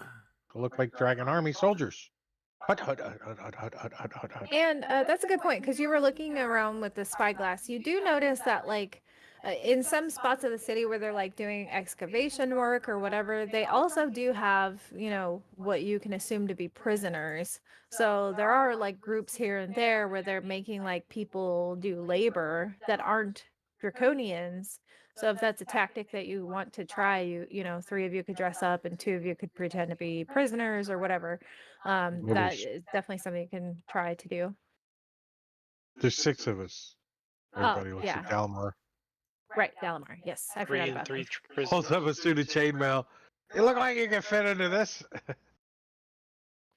to look like Dragon Army soldiers. Hut, hut, hut, hut, hut, hut, hut, hut, hut, hut. And that's a good point, because you were looking around with the spyglass. You do notice that, like, in some spots of the city where they're like doing excavation work or whatever, they also do have, what you can assume to be prisoners. So there are like groups here and there where they're making like people do labor that aren't draconians. So if that's a tactic that you want to try, you know, 3 of you could dress up and 2 of you could pretend to be prisoners or whatever. What That is is definitely something you can try to do. There's 6 of us. Oh, Everybody looks yeah. at Galmar. Right, Dalamar. Yes, I 3 forgot and about 3 them. Holds prisoners. up a suit of chainmail. You look like you can fit into this.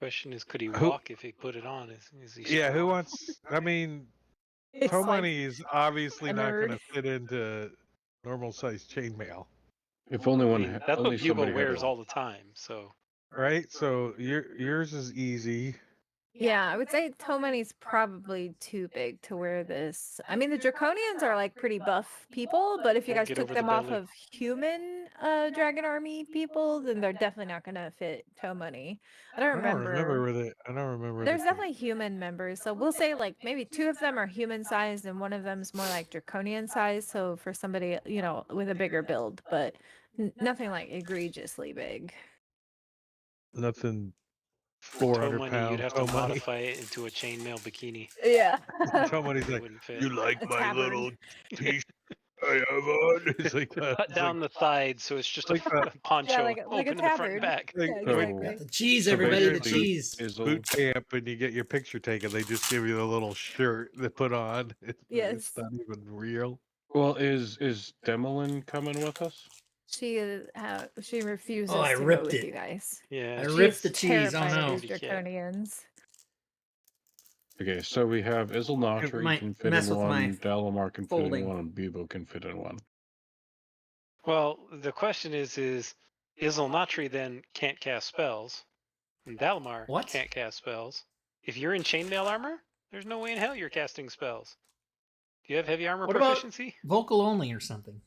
Question is, could he Who? walk if he put it on? Is he Yeah, who strong? wants? I mean, It's Toe like Money is obviously a not going nerd. to fit into normal size chainmail, if only I one? mean, that's Only what Bugle somebody had wears one. all the time. So right? So yours is easy. Yeah, I would say Tomani's probably too big to wear this. I mean, the Draconians are like pretty buff people, but if you Won't guys get took over the them off belly. of human Dragon Army people, then they're definitely not gonna fit Tomani. I don't I don't remember remember. where they. I don't remember. There's the definitely human members, so we'll say like maybe 2 of them are human sized and one of them's more like draconian size. So for somebody, you know, with a bigger build, but nothing like egregiously big. nothing. For toe 400 money, you'd pound have to Toe Money. modify it into a chainmail bikini. Yeah, Toe Money's It like, wouldn't fit. You like a my tabard. little t-shirt I have on? it's like, Cut it's down the sides so it's just like a the- poncho Yeah, like a open in the front and tabard. back. like, Yeah, so exactly. Got the cheese, So everybody. The basically, cheese. Izzle, boot camp and you get your picture taken. They just give you the little shirt to put on. It's Yes. not even real. well, is Demolin coming with us? She she refuses I to go ripped with it. you guys. Yeah, I She ripped is the cheese. Oh terrified of no. these Pretty cat. draconians. Okay, so we have Izzle Nautri might can fit mess in with my one, Dalamar can fit in folding. one, and Bebo can fit in one. Well, the question is Izzle then can't cast spells, and Dalamar What? can't cast spells. If you're in chainmail armor, there's no way in hell you're casting spells. Do you have heavy armor What about proficiency? vocal only or something?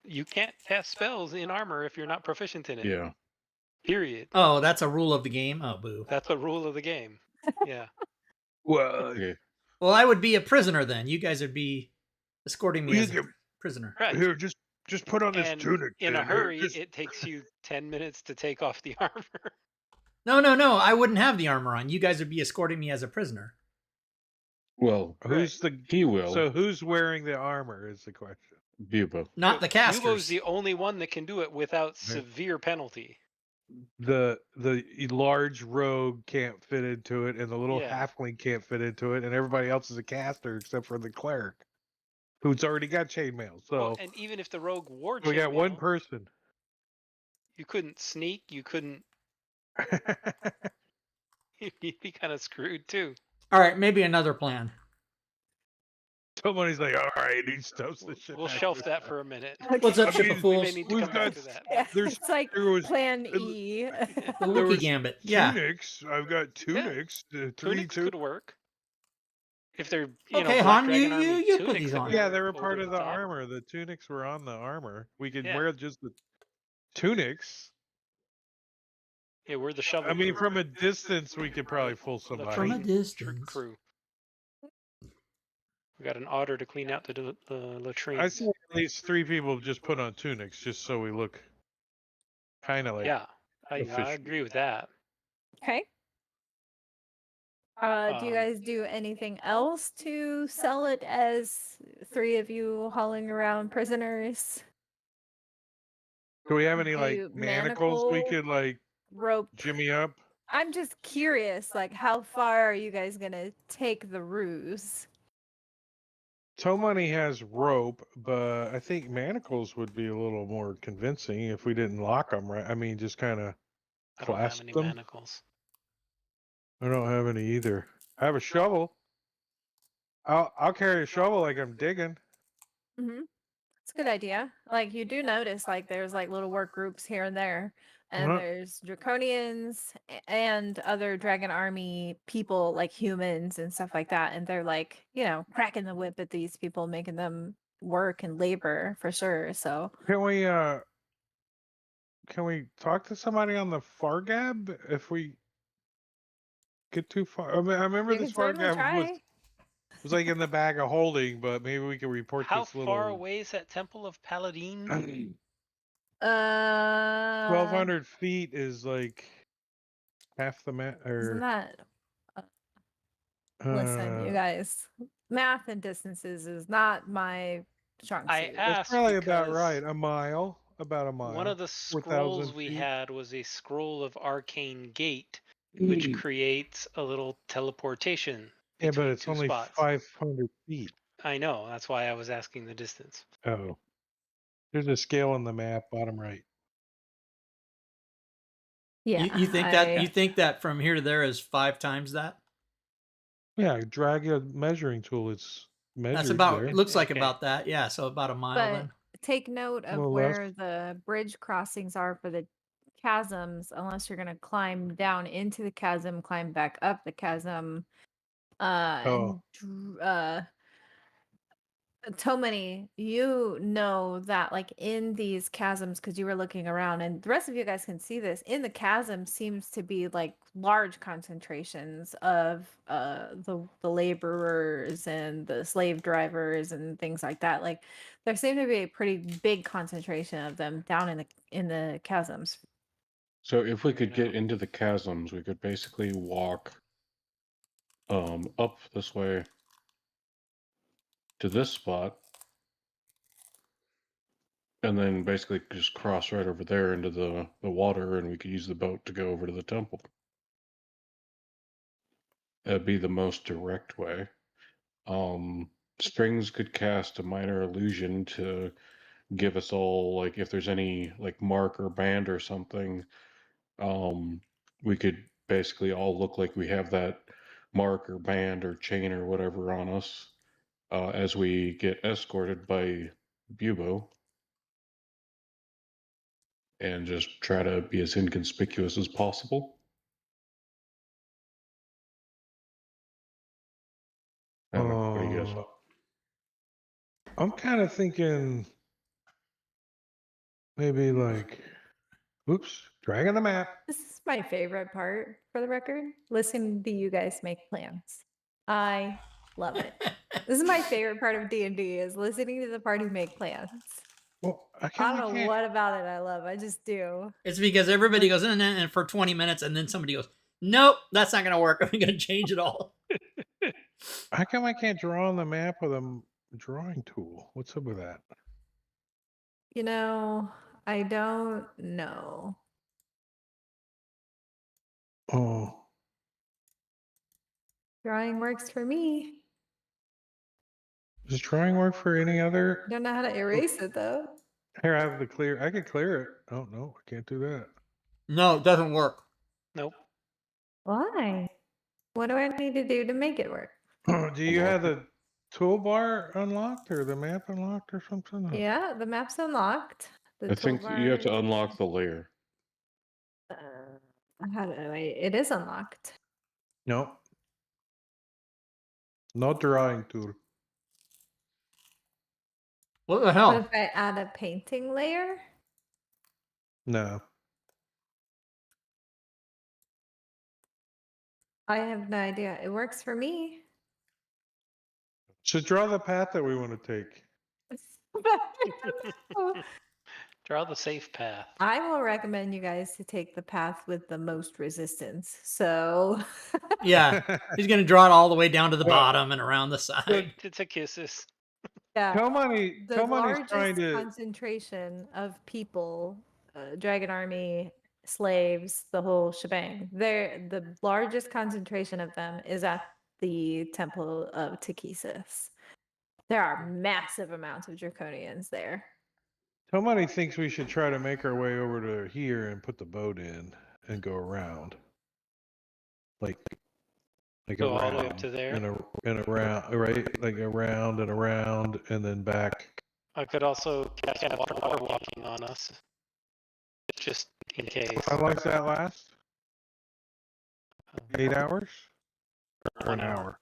You can't cast spells in armor if you're not proficient in it. Yeah. Period. Oh, that's a rule of the game. Oh, boo. That's a rule of the game. Yeah. Well, Okay. Well, I would be a prisoner then. You guys would be escorting me You as a can- prisoner. Right. Here, just put on this And tunic. in a then. Here, hurry, just- it takes you 10 minutes to take off the armor. No, no, no. I wouldn't have the armor on. You guys would be escorting me as a prisoner. Well, who's the? he will. So who's wearing the armor is the question. Bebo. Not the casters. Yubo's the only one that can do it without severe penalty. The large rogue can't fit into it, and the little Yeah. halfling can't fit into it, and everybody else is a caster except for the cleric, who's already got chainmail. So Well, and even if the rogue wore we got one chainmail, person. you couldn't sneak. You couldn't. You'd be kind of screwed too. All right, maybe another plan. Somebody's like, all right, he stuffs the shit. We'll back shelf in." that for a minute. What's up, I ship mean, of We may fools? need to We've come back got- to that. Yeah, There's- it's like there was- Plan E. The There Wookiee was Gambit. Yeah. Tunics. I've got tunics. Tunics could work. If they're Okay, Black Han, Dragon you- Army you put tunics these that on. go Yeah, they were over part of the top. armor. The tunics were on the armor. We could Yeah. wear just the tunics. Yeah, we're the shovel. I mean, crew. from a distance, we could probably fool somebody. From a Latrine distance. crew. We got an otter to clean out the latrine. I see at least 3 people just put on tunics just so we look kind of like. Yeah, I official. agree with that. Okay. Do you guys do anything else to sell it as 3 of you hauling around prisoners? Do we have any Do like you manacles we manacle, could like rope? jimmy up? I'm just curious, like, how far are you guys gonna take the ruse? Toe Money has rope, but I think manacles would be a little more convincing if we didn't lock them right. I mean, just kind of I don't have clasp any them. manacles. I don't have any either. I have a shovel. I'll carry a shovel like I'm digging. Mm-hmm. It's a good idea. Like, you do notice, like, there's like little work groups here and there, and Uh-huh. there's draconians and other dragon army people, like humans and stuff like that, and they're like, you know, cracking the whip at these people, making them work and labor for sure. So Can we talk to somebody on the Fargab if we get too far? I mean, I remember you this can certainly Fargab try. was like in the bag of holding, but maybe we can report How this little. far away is that Temple of Paladin? 1,200 feet is like half the map. Isn't Or that? Listen, you guys, math and distances is not my strong I suit. That's asked probably about because right. About a mile. one of the 4,000 scrolls we feet. had was a scroll of arcane gate, which creates a little teleportation Yeah, but between it's two only spots. 500 feet. I know, that's why I was asking the distance. Oh. There's a scale on the map, bottom right. Yeah, You think that you think that from here to there is 5 times that? Yeah, drag a measuring tool. It's That's measured about there. looks like Okay. about that. Yeah, so about a mile but then. take note A of little less. where the bridge crossings are for the chasms, unless you're gonna climb down into the chasm, climb back up the chasm. Oh. Tomany, you know that like in these chasms, because you were looking around, and the rest of you guys can see this, in the chasm seems to be like large concentrations of the laborers and the slave drivers and things like that. Like there seemed to be a pretty big concentration of them down in the chasms. So if we could get into the chasms, we could basically walk up this way to this spot, and then basically just cross right over there into the water, and we could use the boat to go over to the temple. That'd be the most direct way. Strings could cast a minor illusion to give us all, like, if there's any like mark or band or something, we could basically all look like we have that mark or band or chain or whatever on us as we get escorted by Bubo, and just try to be as inconspicuous as possible. I don't know. What do you guys thought? I'm kind of thinking maybe like, oops, dragging the map. This is my favorite part, for the record, listening to you guys make plans. I love it. This is my favorite part of D&D is listening to the party make plans. Well, I don't know what about it I love. I just do. It's because everybody goes in and for 20 minutes and then somebody goes, "Nope, that's not going to work. I'm going to change it all." How come I can't draw on the map with a drawing tool? What's up with that? You know, I don't know. Oh, Drawing works for me. does drawing work for any other? Don't know how to erase it though. Here, I have the clear. I could clear it. Oh no, I can't do that. No, it doesn't work. Nope. Why? What do I need to do to make it work? Do you have the toolbar unlocked or the map unlocked or something? Yeah, the map's unlocked. The I think you have to toolbar- unlock the layer. How do I? It is unlocked. No. No drawing tool. What the What hell? if I add a painting layer? No. I have no idea. It works for me. So draw the path that we want to take. Draw the safe path. I will recommend you guys to take the path with the most resistance. So Yeah, he's going to draw it all the way down to the Well, bottom and around the side. It's a kisses. yeah, Tomany's the trying largest to. concentration of people, dragon army, slaves, the whole shebang. The largest concentration of them is at the temple of Takesis. There are massive amounts of draconians there. Tomany thinks we should try to make our way over to here and put the boat in and go around. Like Go all around the way up to there. and around, right? Like around and then back. I could also cast water walking on us, just in case. How long does that last? 8 hours? Or 1 an hour. hour?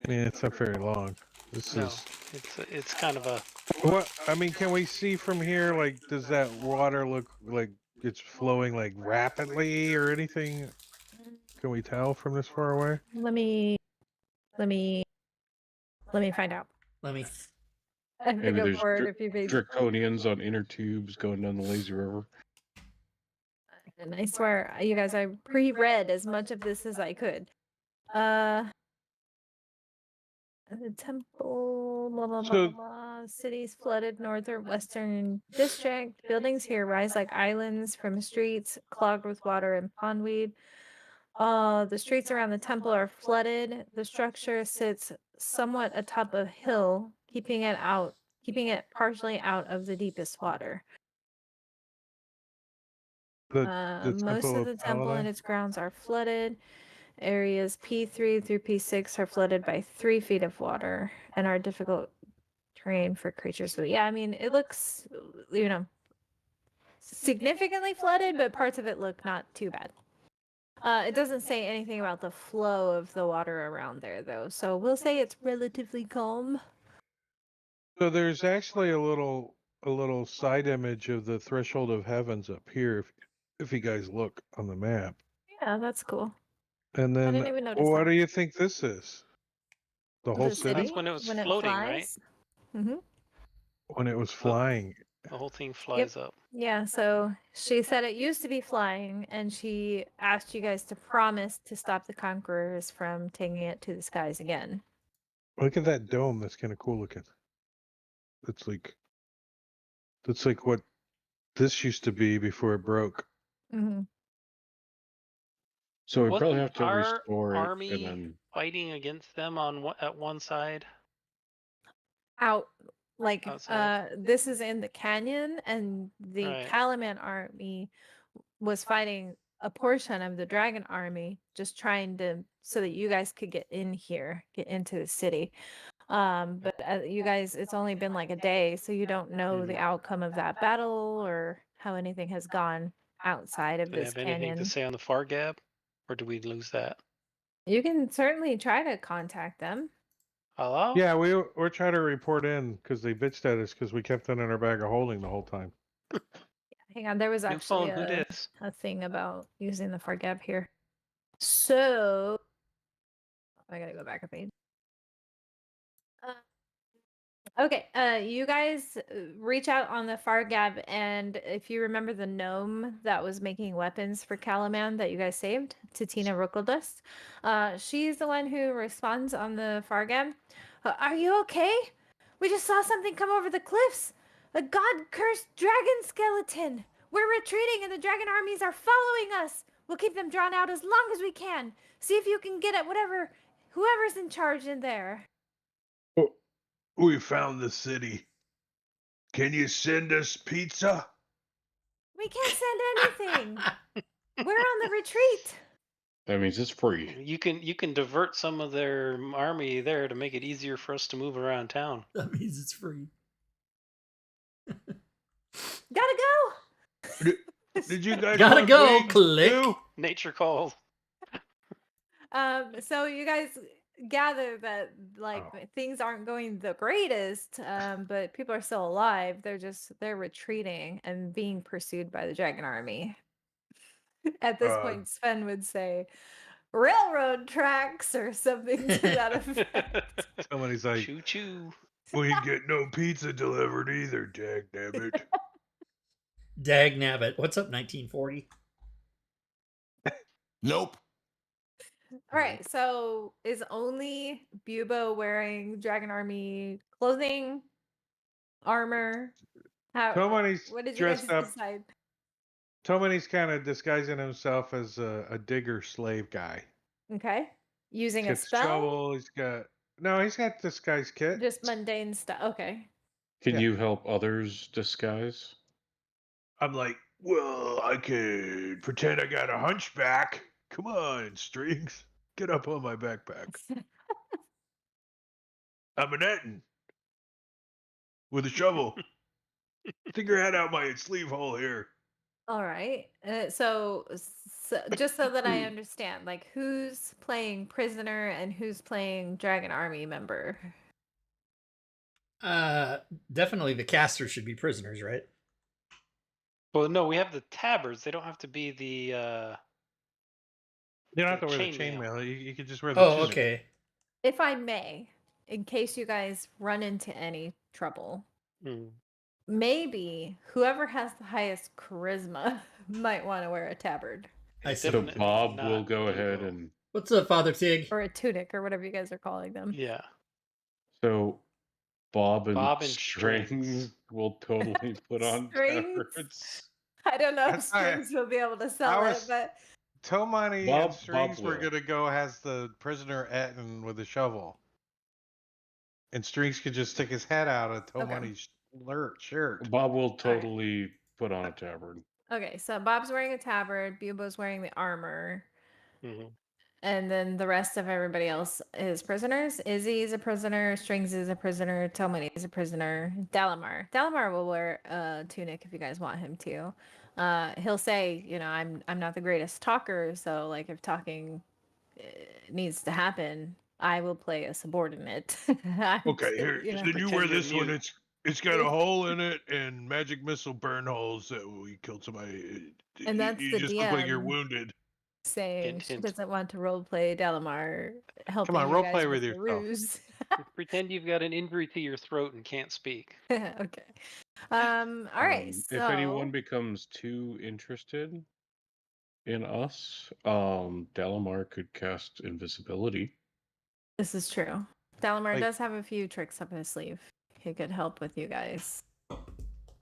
I mean, it's not very long. This No, is. it's kind of a. What I mean, can we see from here? Like, does that water look like it's flowing like rapidly or anything? Can we tell from this far away? Let me find out. Let me. I have to Maybe go there's forward a few pages. draconians on inner tubes going down the lazy river. And I swear, you guys, I pre-read as much of this as I could. The temple, blah blah blah So- blah. Cities flooded northwestern district. Buildings here rise like islands from streets clogged with water and pondweed. The streets around the temple are flooded. The structure sits somewhat atop a hill, keeping it partially out of the deepest water. The Most Temple of of the temple and Paladine? its grounds are flooded. Areas P3 through P6 are flooded by 3 feet of water and are difficult terrain for creatures. So yeah, I mean, it looks, significantly flooded, but parts of it look not too bad. It doesn't say anything about the flow of the water around there, though, so we'll say it's relatively calm. So there's actually a little side image of the threshold of heavens up here if you guys look on the map. Yeah, that's cool. And I then didn't even notice what that. do you think this is? The whole The city? city when it was when it floating, right? flies. Mm-hmm. When it was flying. The whole thing flies up. Yeah, so she said it used to be flying, and she asked you guys to promise to stop the conquerors from taking it to the skies again. Look at that dome, that's kinda cool looking. That's like what this used to be before it broke. Mm-hmm. So we probably Wasn't have to our restore it and army then. fighting against them at one side? Out, like, Outside. this is in the canyon, and the Right. Calaman army was fighting a portion of the dragon army, just trying to so that you guys could get into the city. But you guys, it's only been like a day, so you don't know the outcome of that battle or how anything has gone outside of Do they this have anything to canyon. say on the far gap, or do we lose that? You can certainly try to contact them. Hello? Yeah, we're trying to report in because they bitched at us because we kept it in our bag of holding the whole time. Hang on, there was New actually phone. Who dis? a thing about using the fargab here. So I gotta go back a page. Okay, you guys reach out on the Fargab, and if you remember the gnome that was making weapons for Calaman that you guys saved, Titina Rookledust, she's the one who responds on the Fargab. Are you okay? We just saw something come over the cliffs. A god-cursed dragon skeleton. We're retreating, and the dragon armies are following us. We'll keep them drawn out as long as we can. See if you can get at whoever's in charge in there. Oh, we found the city. Can you send us pizza? We can't send anything. We're on the retreat. That means it's free. You can divert some of their army there to make it easier for us to move around town. That means it's free. Gotta go. Did you guys Gotta want go, wings, click. too? Nature calls. So you guys gather that things aren't going the greatest, but people are still alive. They're retreating and being pursued by the dragon army. At this point, Sven would say railroad tracks or something to that effect. Somebody's like, Choo choo. We ain't get no pizza delivered either, dagnabbit. Dag nabbit. What's up, 1940? Nope. All right, so is only Bubo wearing dragon army clothing, armor? Tomani's What did you guys dressed up. decide? Tomani's kind of disguising himself as a digger slave guy. Okay, using He's a got the spell, shovel. He's got disguise kit. just mundane stuff. Okay, Can Yeah. you help others disguise? I'm like, well, I could pretend I got a hunchback. Come on, Strings. Get up on my backpack. I'm an Etten. With a shovel. Stick your head out my sleeve hole here. all right. So just so that I understand, like who's playing prisoner and who's playing dragon army member? Definitely the casters should be prisoners, right? Well, no, we have the tabards. They don't have to be the. You don't have The to wear the chainmail. chainmail. You could just wear the Oh, tunic. okay. If I may, in case you guys run into any trouble, maybe whoever has the highest charisma might want to wear a tabard I see. So Definitely Bob not will go ahead Bubo. and. What's up, Father Tig? or a tunic or whatever you guys are calling them. Yeah. So Bob and Bob and Strings Strings. will totally put on Strings? tabards. I don't know if That's why Strings will be able to I sell it, was but Tomani and Bob Strings were will. gonna go as the prisoner Etten with a shovel. And Strings could just stick his head out of Tomani's shirt. Bob will totally put on a tabard. okay, so Bob's wearing a tabard, Bubo's wearing the armor, Mhm. and then the rest of everybody else is prisoners. Izzy is a prisoner, Strings is a prisoner, Tomani is a prisoner, Dalamar will wear a tunic if you guys want him to. He'll say, you know, I'm not the greatest talker, so like if talking needs to happen, I will play a subordinate. Okay, here. You know. Then you Pretend wear you're this one. mute. It's got a hole in it and magic missile burn holes that we killed somebody. And that's You the just look like you're DM wounded. saying Hint, she hint. doesn't want to roleplay Dalamar, Come helping on, you role guys play with with the yourself. ruse. Pretend you've got an injury to your throat and can't speak. Okay. All right. If anyone So becomes too interested in us, Dalamar could cast invisibility. this is true. Dalamar Like- does have a few tricks up his sleeve. He could help with you guys. He Do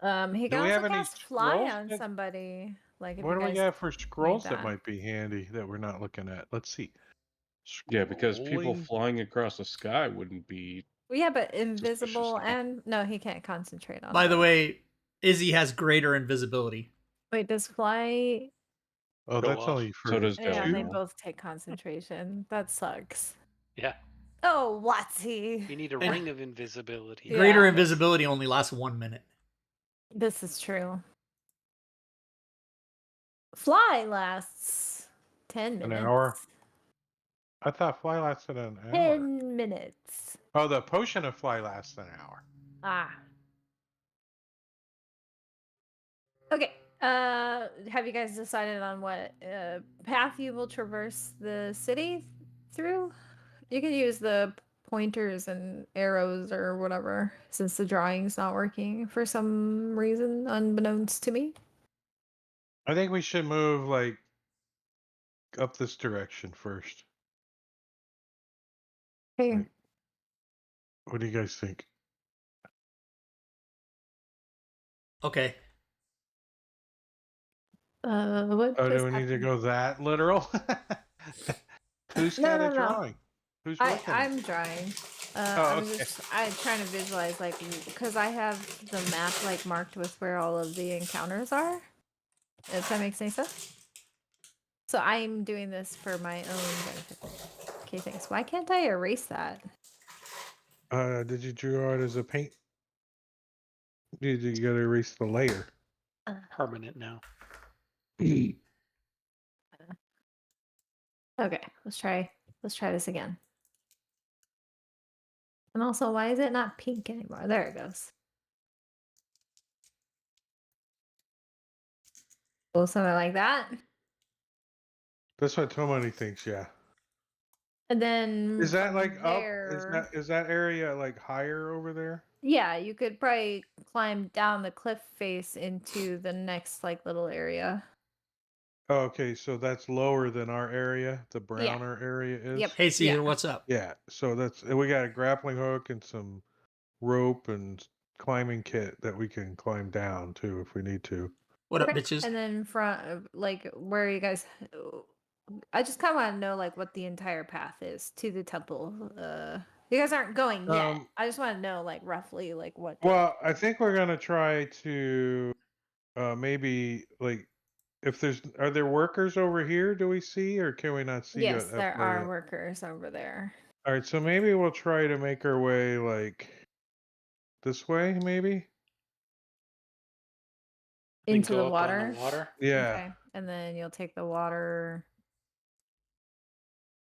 can we also have any cast fly scrolls on that- somebody. Like if What you do we guys got for scrolls that that. might be handy that we're not looking at? Let's see. Yeah, because people Scrolling? flying across the sky wouldn't be. Well, yeah, but invisible now. and no, he can't concentrate on. By the both. way, Izzy has greater invisibility. Wait, does fly? Oh, Go that's off. only for So does Yeah, they Dalamar. both take concentration. That sucks. Yeah. Oh, Watsy. You need a And- ring of invisibility. Yeah. Greater invisibility only lasts 1 minute. This is true. Fly lasts 10 minutes. An hour. I thought fly lasted an hour. 10 minutes. Oh, the potion of fly lasts an hour. Ah. Okay. Have you guys decided on what path you will traverse the city through? You can use the pointers and arrows or whatever, since the drawing's not working for some reason unbeknownst to me. I think we should move like up this direction first. Okay. Like, what do you guys think? Okay. What Oh, just do we need to happened? go that literal? Who's got a drawing? Who's looking? I'm drawing. Oh, I'm okay. I'm trying to visualize like because I have the map like marked with where all of the encounters are. If that makes any sense. So I'm doing this for my own benefit. Okay, thanks. Why can't I erase that? Did you draw it as a paint? You gotta erase the layer. Permanent now. Okay, let's try this again. And also, why is it not pink anymore? There it goes. Oh, something like that. That's what Tomani thinks, yeah. And then Is that from like there, up? Is that area like higher over there? yeah, you could probably climb down the cliff face into the next like little area. Oh, okay, so that's lower than our area. The browner area is. Yep. Hey, Caesar, Yeah. what's up? Yeah. So we got a grappling hook and some rope and climbing kit that we can climb down to if we need to. What up, Okay. bitches? And then like where you guys I just kind of want to know like what the entire path is to the temple. You guys aren't going yet. I just want to know like roughly like what. Well, I think we're gonna try to maybe like if are there workers over here? Do we see or can we not see? Yes, up there there are yet? workers over there. All right, so maybe we'll try to make our way like this way, maybe. Then Into go the up water. on the water. Yeah. Okay. And then you'll take the water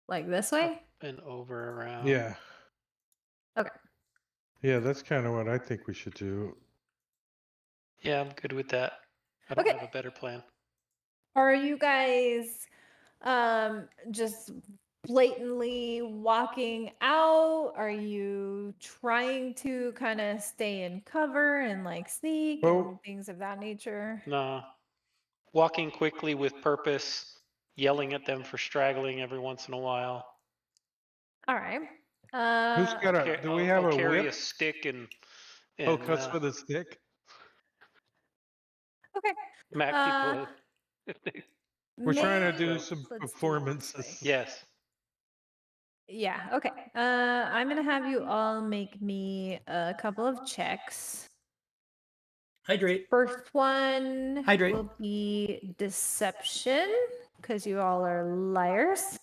like this way? And over around. Yeah. Okay. Yeah, that's kind of what I think we should do. Yeah, I'm good with that. I don't Okay. have a better plan. Are you guys just blatantly walking out? Are you trying to kind of stay in cover and like sneak Well- and things of that nature? Nah. Walking quickly with purpose, yelling at them for straggling every once in a while. All right. Who's got a? Do we have I'll a carry whip? a stick and Oh, cuts with a stick. Okay. smack people if they. We're trying to maybe do Let's some let's do it this way. performances. Yes. Yeah, okay. I'm gonna have you all make me a couple of checks. Hydrate. First one Hydrate. will be deception, because you all are liars.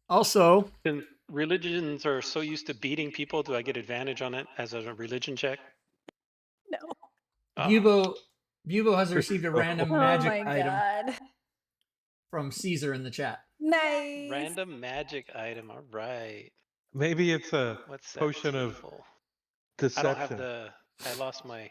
Also, And religions are so used to beating people. Do I get advantage on it as a religion check? No. Ah, Bubo has received a random Oh magic my item god. from Caesar in the chat. Nice. random magic item. All right. Maybe it's a What's that potion of table? I don't have deception. the. I lost my.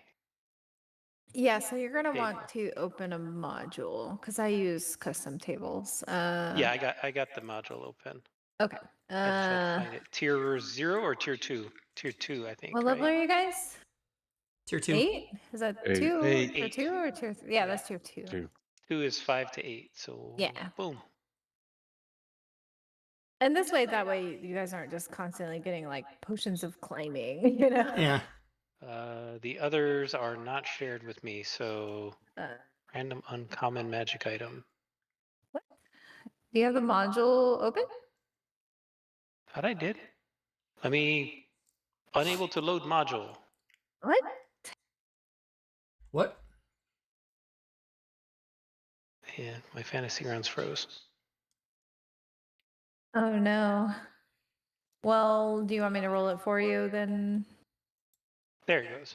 Yeah, so you're gonna Table. want to open a module because I use custom tables. Yeah, I got the module open. Okay. I just had to find it. Tier 0 or tier 2? Tier 2, I think. What level right? are you guys? Tier 2. 8? Is that 8. 2? Eight. Tier 2 or tier 3? Yeah, that's tier 2. 2. 2 is 5 to 8. So Yeah. boom. And this way, that way, you guys aren't just constantly getting like potions of climbing, you know? Yeah. The others are not shared with me. So Uh, random uncommon magic item. do you have the module open? Thought I did. Let me. Unable to load module. What? What? Yeah, my fantasy grounds froze. Oh no. Well, do you want me to roll it for you then? There it goes.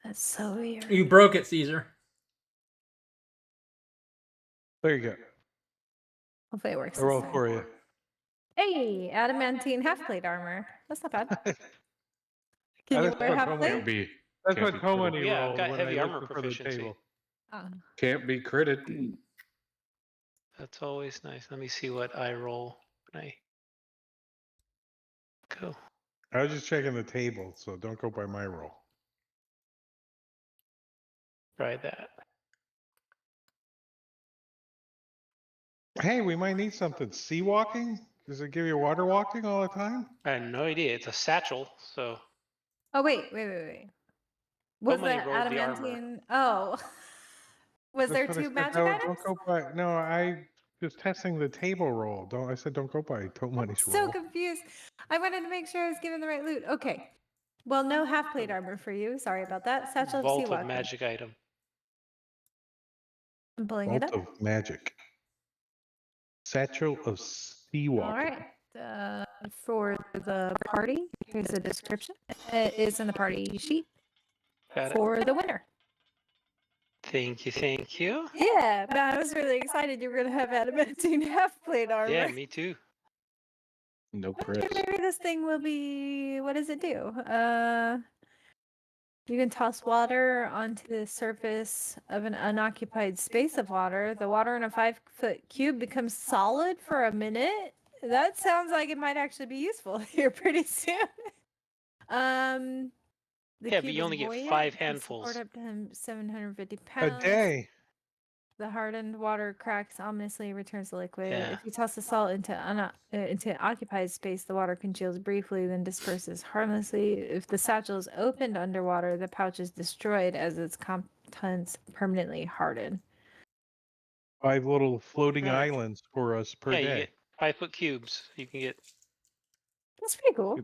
That's so weird. You broke it, Caesar. There you go. Hopefully it works. I this roll time. for you. Hey, adamantine half plate armor. That's not bad. That's Can you what wear half Tomani- plate? Can't be. That's can't what be critted. Tomani Yeah, I've rolled got when heavy I armor looked for the proficiency. table. Oh. Can't be critted. That's always nice. Let me see what I roll when I go. I was just checking the table, so don't go by my roll. Try that. Hey, we might need something. Sea walking? Does it give you water walking all the time? I had no idea. It's a satchel, so Oh wait. Was Tomani that rolled the armor. adamantine? Oh. Was there That's what I 2 said. magic Don't items? go by. No, I was testing the table roll. I said don't go by Tomani's roll. So confused. I wanted to make sure I was given the right loot. Okay. Well, no half plate armor for you. Sorry about that. Satchel of sea Vault of walking. magic item. I'm pulling it Vault up. of magic. Satchel of sea All walking. right. For the party, here's the description. It is in the party sheet Got it. for the winner. Thank you, thank you. Yeah, man, I was really excited you were going to have adamantine half plate armor. Yeah, me too. No Okay, crits. maybe this thing will be. What does it do? You can toss water onto the surface of an unoccupied space of water. The water in a 5-foot cube becomes solid for a minute. That sounds like it might actually be useful here pretty soon. The Yeah, but cube you is only get buoyant, 5 can support handfuls. up to 750 A pounds. day. The hardened water cracks ominously, returns to liquid. Yeah. If you toss the salt into occupied space, the water congeals briefly, then disperses harmlessly. If the satchel is opened underwater, the pouch is destroyed as its contents permanently harden. 5 little floating Right. islands for us per Yeah, you day. get 5-foot cubes. You can get. That's pretty cool.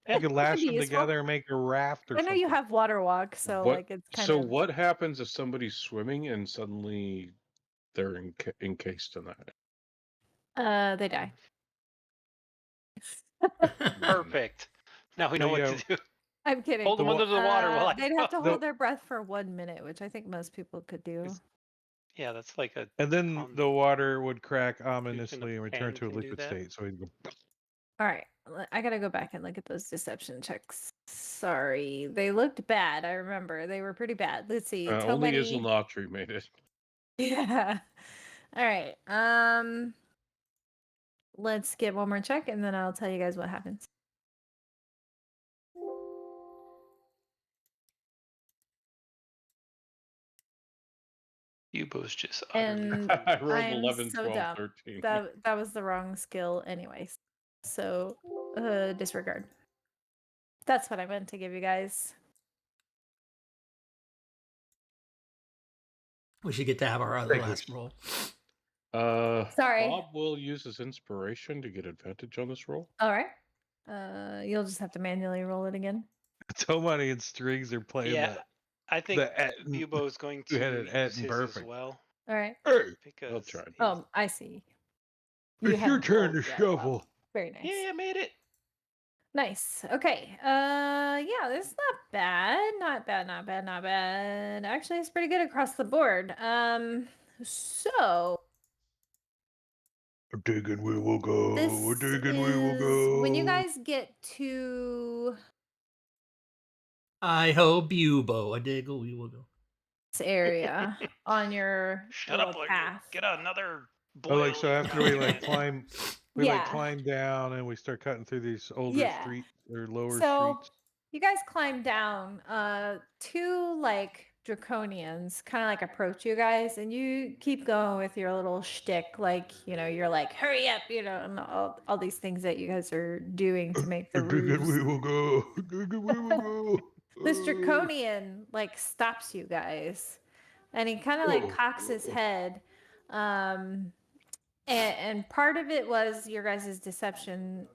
Yeah. You could lash be them useful. together and make a raft or I know something. you have water walk, so What- like it's kind so of. what happens if somebody's swimming and suddenly they're encased in that? They die. Perfect. Now we know what to do. I'm kidding. Hold them under the water while I They'd have to go. hold their breath for 1 minute, which I think most people could do. Yeah, that's like a. And then the water would crack in a ominously and return pan to a can do liquid that? state. So he'd go. All right, I gotta go back and look at those deception checks. Sorry, they looked bad. I remember they were pretty bad. Let's see. Only Tomani- Isilnatri made it. Yeah. All right. Let's get one more check, and then I'll tell you guys what happens. Bubo's just utterly And I rolled I'm 11, so 12, dumb. 13. That was the wrong skill anyways. So disregard. That's what I meant to give you guys. We should get to have our other Thank you. last roll. Sorry. Bob will use his inspiration to get advantage on this roll. All right. You'll just have to manually roll it again. Tomani and Strings are playing Yeah, I think the Etten- Bubo's going who to had an use Etten his perfect. as well All right. Hey, I'll because try. he's- I see. it's your haven't turn rolled to yet. shuffle. Very nice. yeah, I made it. Nice. Okay. Yeah, this is not bad. Not bad, not bad, not bad. Actually, it's pretty good across the board. So We're digging, we will go. this We're digging, we will is go. when you guys get to I hope Bubo, a diggle, we will go. this area on your Shut little up, like path. get another Oh, like so boiling after we like document. climb, we like Yeah. climb down and we start cutting through these older Yeah. streets or lower So streets. you guys climb down. Two like draconians kind of like approach you guys, and you keep going with your little shtick, like you're like, hurry up, and all these things that you guys are doing to make the Digging, ruse. we will go. Digging, we will go. This draconian like stops you guys, and he kind of like cocks his head. And part of it was your guys' deception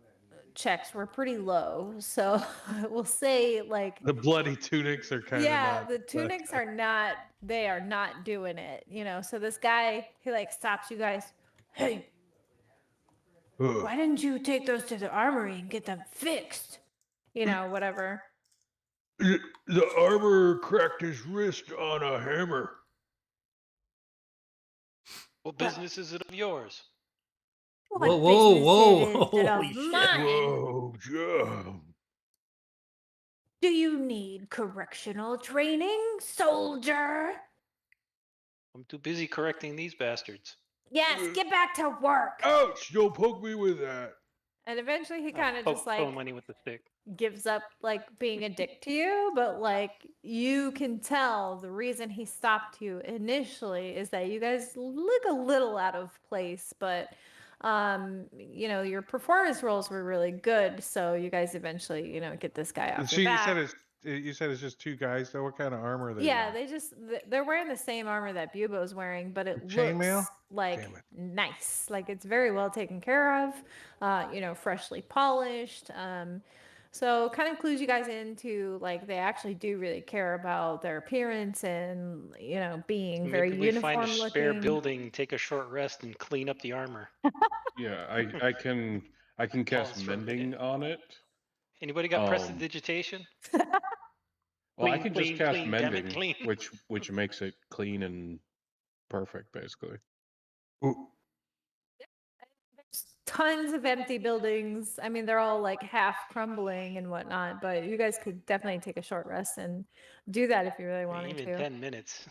checks were pretty low. So we'll say like The bloody tunics are kind of yeah, not. the tunics are not doing it, So this guy he like stops you guys. Hey, why didn't you take those to the armory and get them fixed? Whatever. The armor cracked his wrist on a hammer. What business is it of yours? What Whoa, business whoa, is it of holy shit. mine? Whoa, Joe. Do you need correctional training, soldier? I'm too busy correcting these bastards. Yes, get back to work. Ouch! Don't poke me with that. And eventually he kind of Poke just like money with the stick. gives up like being a dick to you, but like you can tell the reason he stopped you initially is that you guys look a little out of place, but your performance rolls were really good, so you guys eventually get this guy off your back. You said it's just two guys. So what kind of armor are they? Yeah, wearing? they're wearing the same armor that Bubo's wearing, but it Chainmail? looks like Damn it. nice. Like it's very well taken care of, freshly polished. So kind of clues you guys into like they actually do really care about their appearance and being very Maybe we find uniform a spare looking. building, take a short rest, and clean up the armor. Yeah, I can cast Pause for a mending minute. on it. Anybody got prestidigitation? Well, I Clean, can just clean, cast clean, damn it, mending, clean. which makes it clean and perfect, basically. Ooh. There's tons of empty buildings. I mean, they're all like half crumbling and whatnot, but you guys could definitely take a short rest and do that if you really wanted Even to. 10 minutes.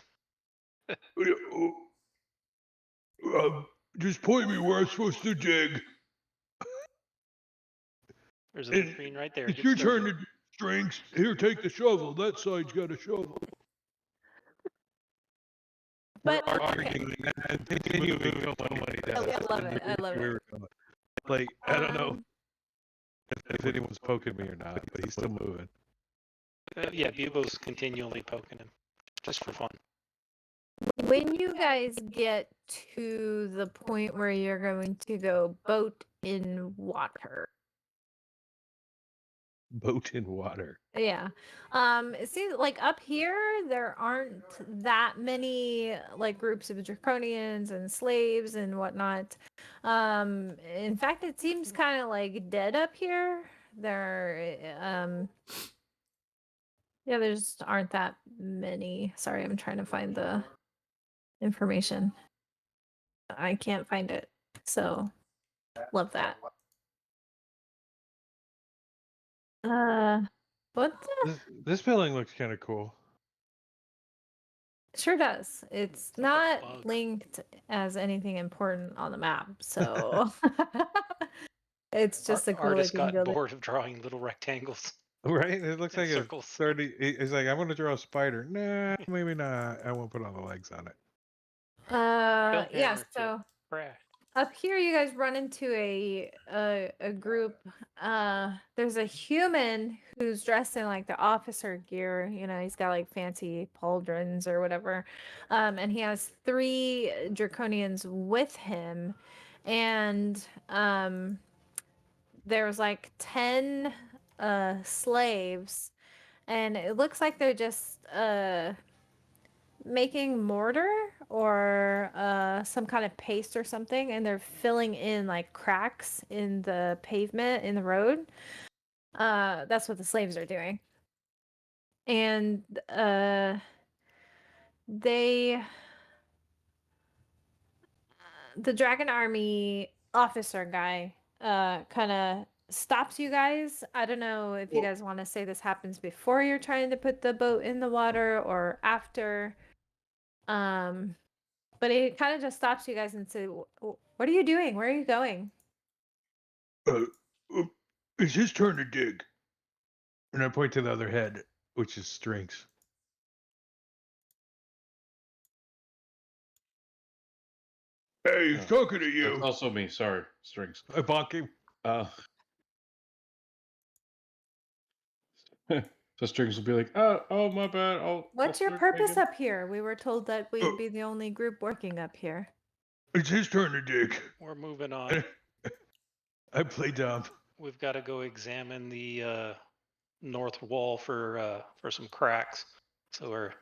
Just point me where I'm supposed to dig. There's a little screen right there. It's Get your started. turn to Strings. Here, take the shovel. That side's got a shovel. But We're okay. arguing and continuing to kill money down. I love it. I love it. Like I don't know if anyone's poking me or not, but he's still moving. Yeah, Bubo's continually poking him. Just for fun. When you guys get to the point where you're going to go boat in water. Boat in water. Yeah. It seems like up here there aren't that many like groups of draconians and slaves and whatnot. In fact it seems kind of like dead up here. There yeah, there just aren't that many. Sorry, I'm trying to find the information. I can't find it. So love that. What the? This building looks kind of cool. Sure does. It's like a not bug. linked as anything important on the map, so it's just a cool Artist looking got building. bored of drawing little rectangles. Right? It looks And like circles. it's 30. It's like I'm gonna draw a spider. Nah, maybe not. I won't put all the legs on it. Yeah. Spellhammer to So crash. up here, you guys run into a group. There's a human who's dressed in like the officer gear. You know, he's got like fancy pauldrons or whatever, and he has 3 draconians with him, and there's like 10 slaves, and it looks like they're just making mortar or some kind of paste or something, and they're filling in like cracks in the pavement in the road. That's what the slaves are doing. And they the dragon army officer guy kind of stops you guys. I don't know if you Well- guys want to say this happens before you're trying to put the boat in the water or after. But it kind of just stops you guys and says, "What are you doing? Where are you going?" Uh, it's his turn to dig. And I point to the other head, which is Strings. Hey, he's talking to That's you. also me. Sorry, Strings. I bonk him. So Strings will be like, oh, my bad. What's I'll your start purpose digging." up here? We were told that we'd be the only group working up here. It's his turn to dig. We're moving on. I play dumb. We've got to go examine the north wall for some cracks. So we're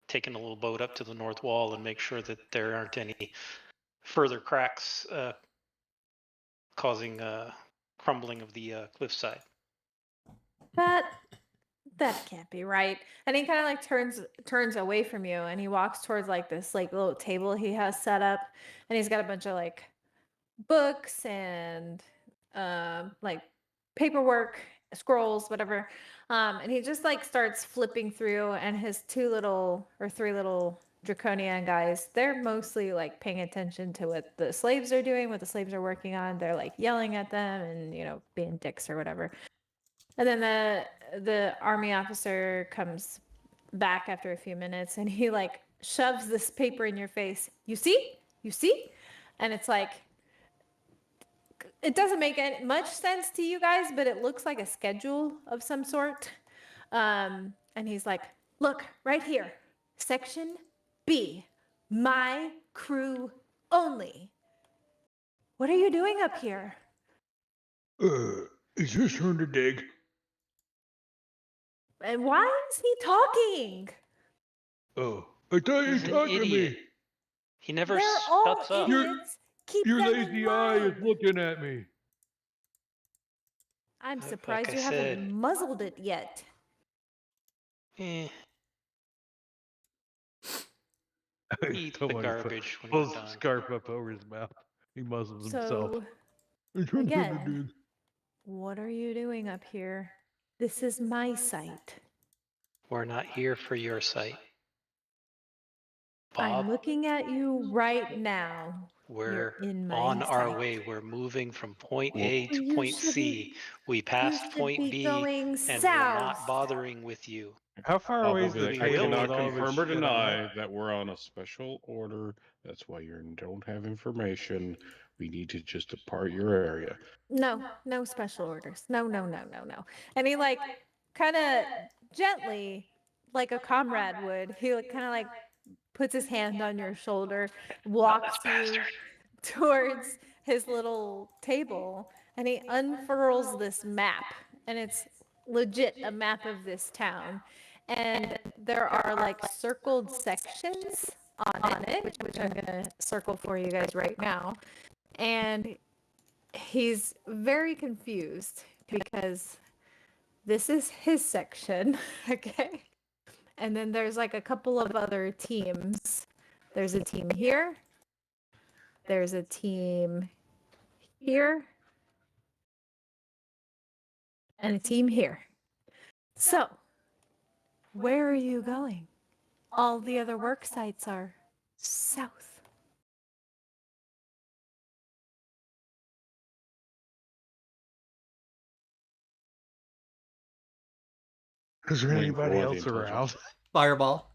taking a little boat up to the north wall and make sure that there aren't any further cracks causing crumbling of the cliffside. That can't be right. And he kind of like turns away from you, and he walks towards like this like little table he has set up, and he's got a bunch of like books and like paperwork, scrolls, whatever. And he just like starts flipping through, and his 3 little draconian guys, they're mostly like paying attention to what the slaves are doing, what the slaves are working on. They're like yelling at them and, you know, being dicks or whatever. And then the army officer comes back after a few minutes, and he like shoves this paper in your face. You see? You see? And it's like, it doesn't make much sense to you guys, but it looks like a schedule of some sort. And he's like, "Look, right here, section B, my crew only. What are you doing up here?" It's his turn to dig. And why is he talking? Oh, I thought you He's were an talking to idiot. me. He never They're all shuts up. idiots. Keep Your them in lazy eye is mind. looking at me. I'm Like surprised I you haven't said. muzzled it yet. Eh, eat Don't the worry, garbage when pulls we're the done. scarf up over his mouth. He muzzles himself. So, It's his turn to again, dig. what are you doing up here? This is my site. We're not here for your sight. I'm Bob, looking at you right now. we're in my on our sight. way. We're moving from point Well- A to You point C. shouldn't- We passed should point be B, going and we're not south. bothering with you. How far Bob away will is be the like, We I table will. with cannot all this confirm or shit on it? deny that we're on a special order. That's why you don't have information. We need to just depart your area. No special orders. No. And he like kind of gently, like a comrade would, he like kind of like puts his hand on your shoulder, walks you towards his little table, and he unfurls this map, and it's legit a map of this town. And there are like circled sections on it, which I'm gonna circle for you guys right now. And he's very confused because this is his section, okay? And then there's like a couple of other teams. There's a team here. There's a team here. And a team here. So, where are you going? All the other work sites are south. Is there Waiting for anybody one of the else around? Fireball.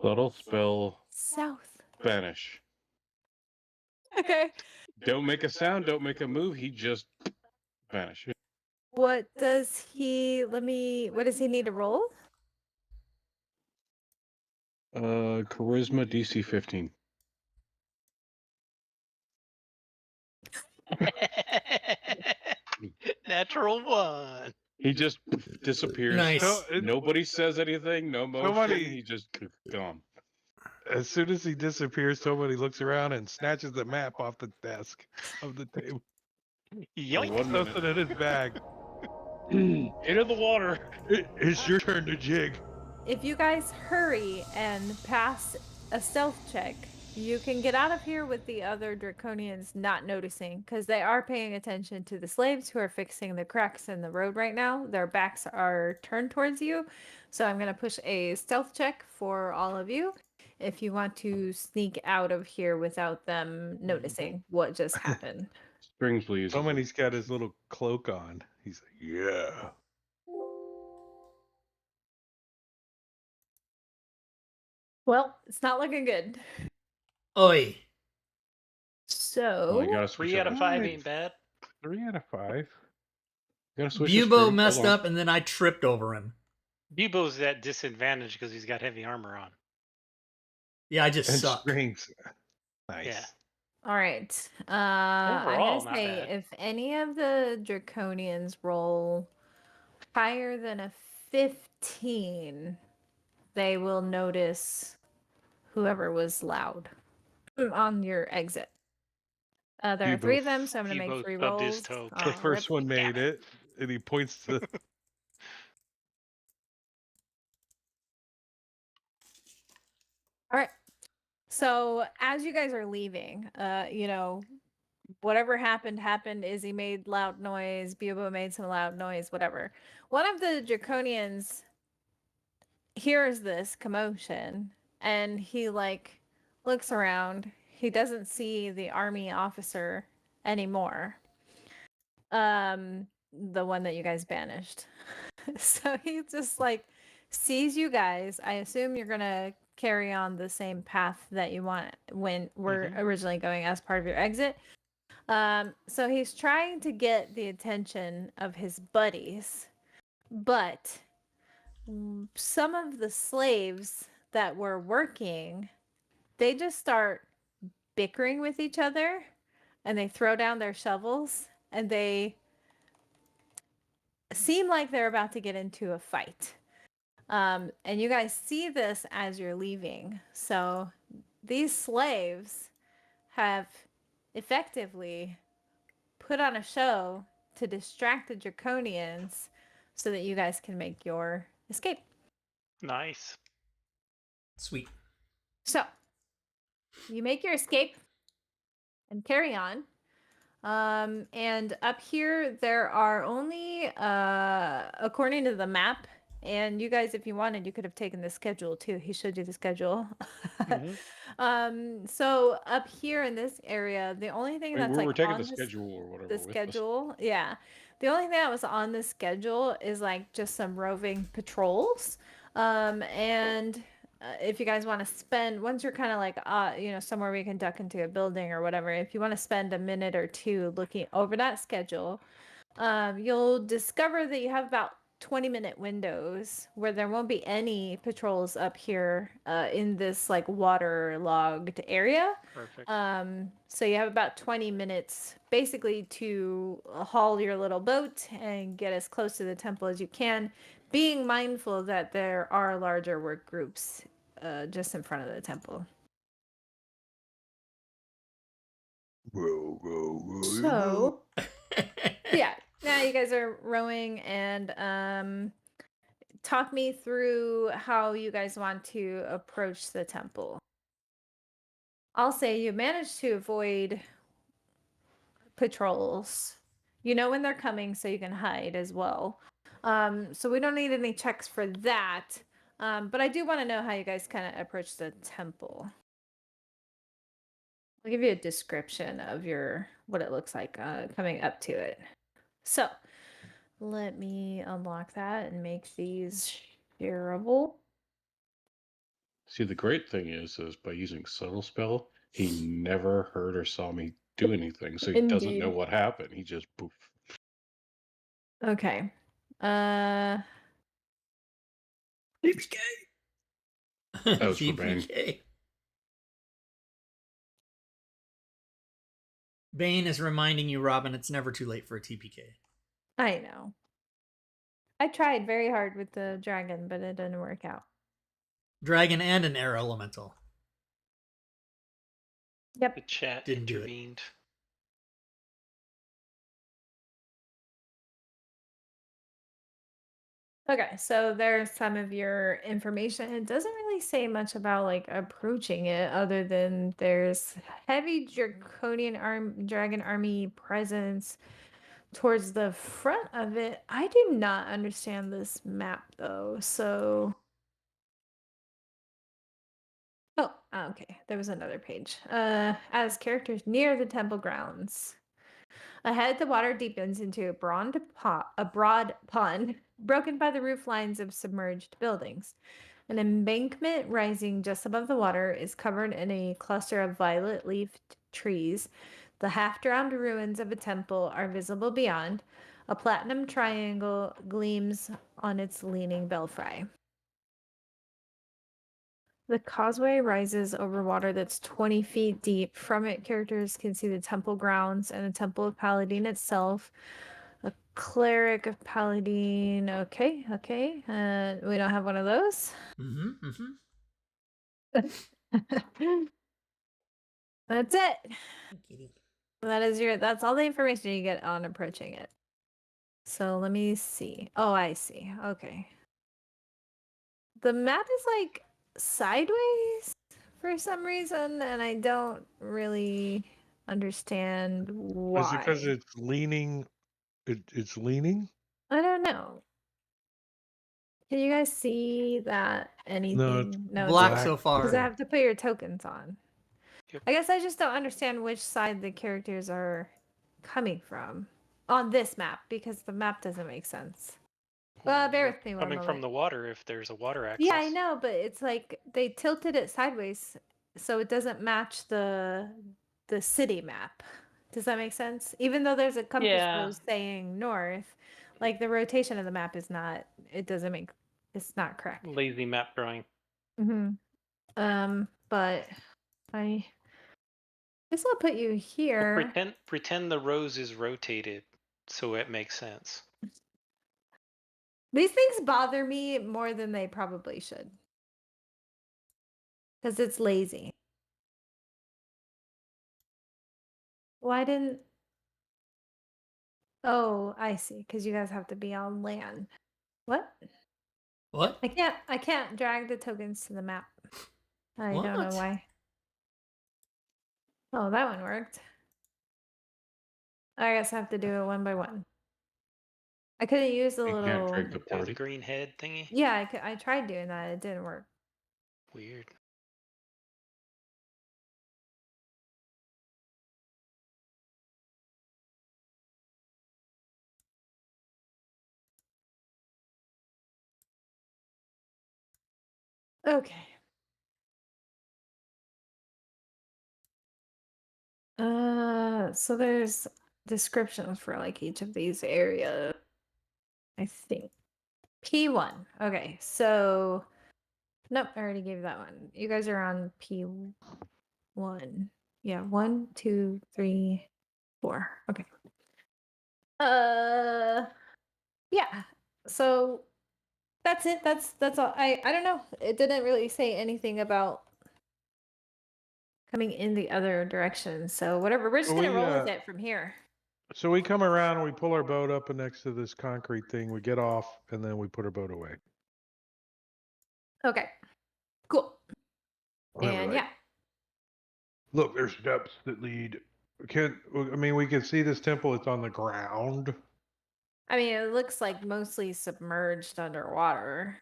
Subtle spell South. vanish. Okay. Don't make a sound, don't make a move, he just vanish. What does he? What does he need to roll? Charisma DC 15. Natural one. He just disappears. Nice. So, Nobody says anything, no motion. Somebody- He just gone. as soon as he disappears, somebody looks around and snatches the map off the desk of the table. For Yoink. 1 minute. Something in his bag. Into the water. It's your turn to jig. If you guys hurry and pass a stealth check, you can get out of here with the other Draconians not noticing, because they are paying attention to the slaves who are fixing the cracks in the road right now. Their backs are turned towards you. So I'm going to push a stealth check for all of you if you want to sneak out of here without them noticing what just happened. Strings, please. Somebody's got his little cloak on. He's like, Yeah. Well, it's not looking good. Oi. So Oh, you gotta switch 3 out of over. 5 Right. ain't bad. 3 out of 5. You gotta switch the Bubo string. messed Hold on. up and then I tripped over him. Bubo's at disadvantage because he's got heavy armor on. Yeah, I just And suck. strings. Nice. Yeah. all right. I'm Overall, gonna not say bad. if any of the Draconians roll higher than a 15, they will notice whoever was loud on your exit. There are Bubo 3 of them, so I'm gonna make Bubo 3 stubbed his rolls. toe. The Oh, first rip, one made damn it, and he points to. All right. So as you guys are leaving, whatever happened. Izzy made loud noise. Bubo made some loud noise. Whatever. One of the Draconians hears this commotion, and he looks around. He doesn't see the army officer anymore. The one that you guys banished. So he just sees you guys. I assume you're gonna carry on the same path that you want when we're originally going as part of your exit. So he's trying to get the attention of his buddies, but some of the slaves that were working, they just start bickering with each other, and they throw down their shovels, and they seem like they're about to get into a fight. And you guys see this as you're leaving. So these slaves have effectively put on a show to distract the Draconians so that you guys can make your escape. Nice. Sweet. So you make your escape and carry on. And up here, there are only, according to the map, and you guys, if you wanted, you could have taken the schedule too. He showed you the schedule. So up here in this area, the only thing that's we're taking on the schedule or whatever. the with us. schedule, yeah. The only thing that was on the schedule is just some roving patrols. And if you guys want to spend, once you're kind of somewhere where you can duck into a building or whatever, if you want to spend a minute or two looking over that schedule, you'll discover that you have about 20-minute windows where there won't be any patrols up here in this waterlogged area. Perfect. So you have about 20 minutes basically to haul your little boat and get as close to the temple as you can, being mindful that there are larger work groups just in front of the temple. Row, row, row, row. So yeah, now you guys are rowing, and talk me through how you guys want to approach the temple. I'll say you managed to avoid patrols. You know when they're coming, so you can hide as well. So we don't need any checks for that. But I do want to know how you guys kind of approach the temple. I'll give you a description of what it looks like coming up to it. So let me unlock that and make these shareable. See, the great thing is by using subtle spell, he never heard or saw me do anything, so he doesn't know Indeed. what happened. He just poof. Okay. Uh, TPK. That was for Bane. TPK. Bane is reminding you, Robin, it's never too late for a TPK. I know. I tried very hard with the dragon, but it didn't work out. Dragon and an air elemental. Yep. The chat Didn't do it. intervened. Okay, so there's some of your information. It doesn't really say much about like approaching it, other than there's heavy draconian dragon army presence towards the front of it. I do not understand this map though, so oh, okay. There was another page. As characters near the temple grounds. Ahead, the water deepens into a broad pond, broken by the roof lines of submerged buildings. An embankment rising just above the water is covered in a cluster of violet-leafed trees. The half-drowned ruins of a temple are visible beyond. A platinum triangle gleams on its leaning belfry. The causeway rises over water that's 20 feet deep. From it, characters can see the temple grounds and the Temple of Paladine itself. A cleric of Paladine. Okay, okay. We don't have one of those. That's it. That's all the information you get on approaching it. So let me see. Oh, I see. Okay. The map is like sideways for some reason, and I don't really understand why. Is it because it's leaning? It's leaning? I don't know. Can you guys see that anything? No, it's Black not, so far. because I have to put your tokens on. Yep. I guess I just don't understand which side the characters are coming from on this map, because the map doesn't make sense. Well, bear You're with me one coming from moment. the water if there's a water access. Yeah, I know, but it's like they tilted it sideways so it doesn't match the city map. Does that make sense? Even though there's a compass Yeah. rose saying north, like the rotation of the map is not. It's not correct. Lazy map drawing. But I guess I'll put you Well, here. pretend the rose is rotated so it makes sense. These things bother me more than they probably should, because it's lazy. Why didn't? Oh, I see. Because you guys have to be on land. What? What? I can't drag the tokens to the map. I don't know What? why. Oh, that one worked. I guess I have to do it one by one. I couldn't use the You can't little. drag the The party. green head thingy. Yeah, I tried doing that. It didn't work. Weird. Okay. So there's descriptions for like each of these areas. I think. P1. Okay, so nope, I already gave that one. You guys are on P1. Yeah, 1, 2, 3, 4. Okay. Yeah. So that's it. That's all. I don't know. It didn't really say anything about coming in the other direction. So whatever. We're just gonna roll with it from here. So we come around and we pull our boat up next to this concrete thing. We get off and then we put our boat away. Okay. Cool. Well, And like, yeah. look, there's steps that lead. We can see this temple. It's on the ground. I mean, it looks like mostly submerged underwater.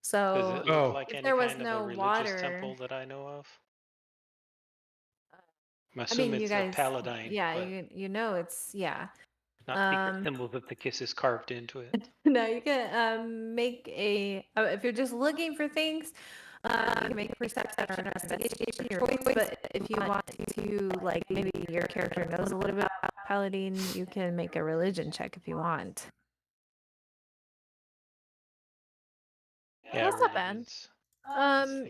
Does So it look like if any there was kind of no a religious water, temple that I know of? I I assume mean, you it's guys, a paladine. yeah, but you know, it's yeah. not secret symbols of the kisses carved into it. No, you can make a if you're just looking for things, You can make a perception or an investigation, your choice, but if you want to, like, maybe your character knows a little bit about paladin, you can make a religion check if you want. Yeah, That's not bad. religions.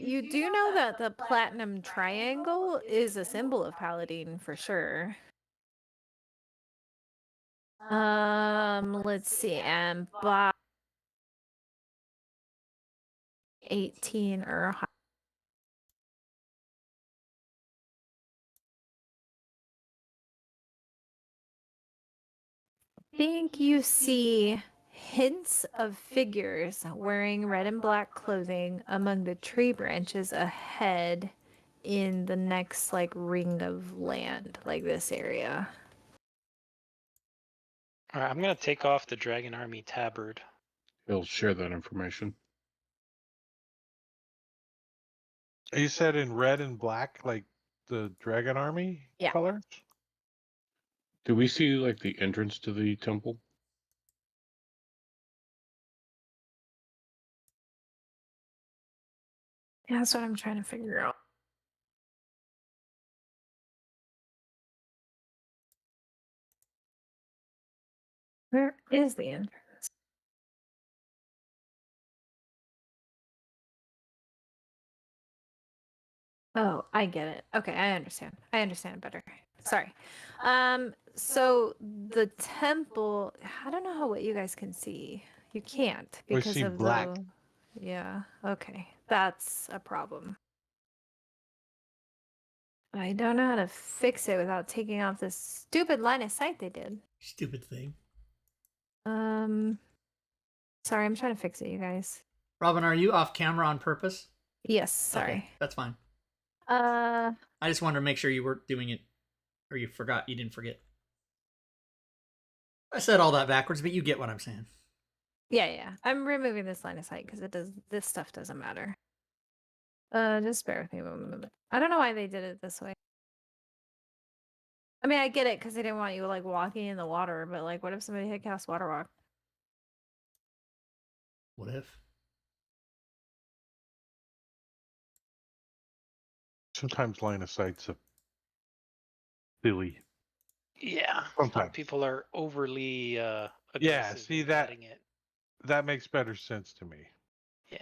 You do know that the platinum triangle is a symbol of paladin for sure. Let's see, and Bob 18 or higher. Think you see hints of figures wearing red and black clothing among the tree branches ahead in the next like ring of land, like this area. All right, I'm gonna take off the Dragon Army tabard. He'll share that information. You said in red and black, like the Dragon Army Yeah. colors? Do we see like the entrance to the temple? Yeah, that's what I'm trying to figure out. Where is the entrance? Oh, I get it. Okay, I understand. I understand better. Sorry. So the temple, I don't know how what you guys can see. You can't We because see of black. the yeah, okay. That's a problem. I don't know how to fix it without taking off this stupid line of sight they did. Stupid thing. Sorry, I'm trying to fix it, you guys. Robin, are you off camera on purpose? Yes, sorry. Okay, that's fine. Uh, I just wanted to make sure you weren't doing it, or you didn't forget. I said all that backwards, but you get what I'm saying. yeah. I'm removing this line of sight because this stuff doesn't matter. Just bear with me a moment. I don't know why they did it this way. I mean, I get it because they didn't want you like walking in the water, but like, what if somebody had cast water walk? What if? Sometimes line of sight's a silly. Yeah, some Sometimes. people are overly aggressive. Yeah, see in that adding it. that makes better sense to me. Yeah.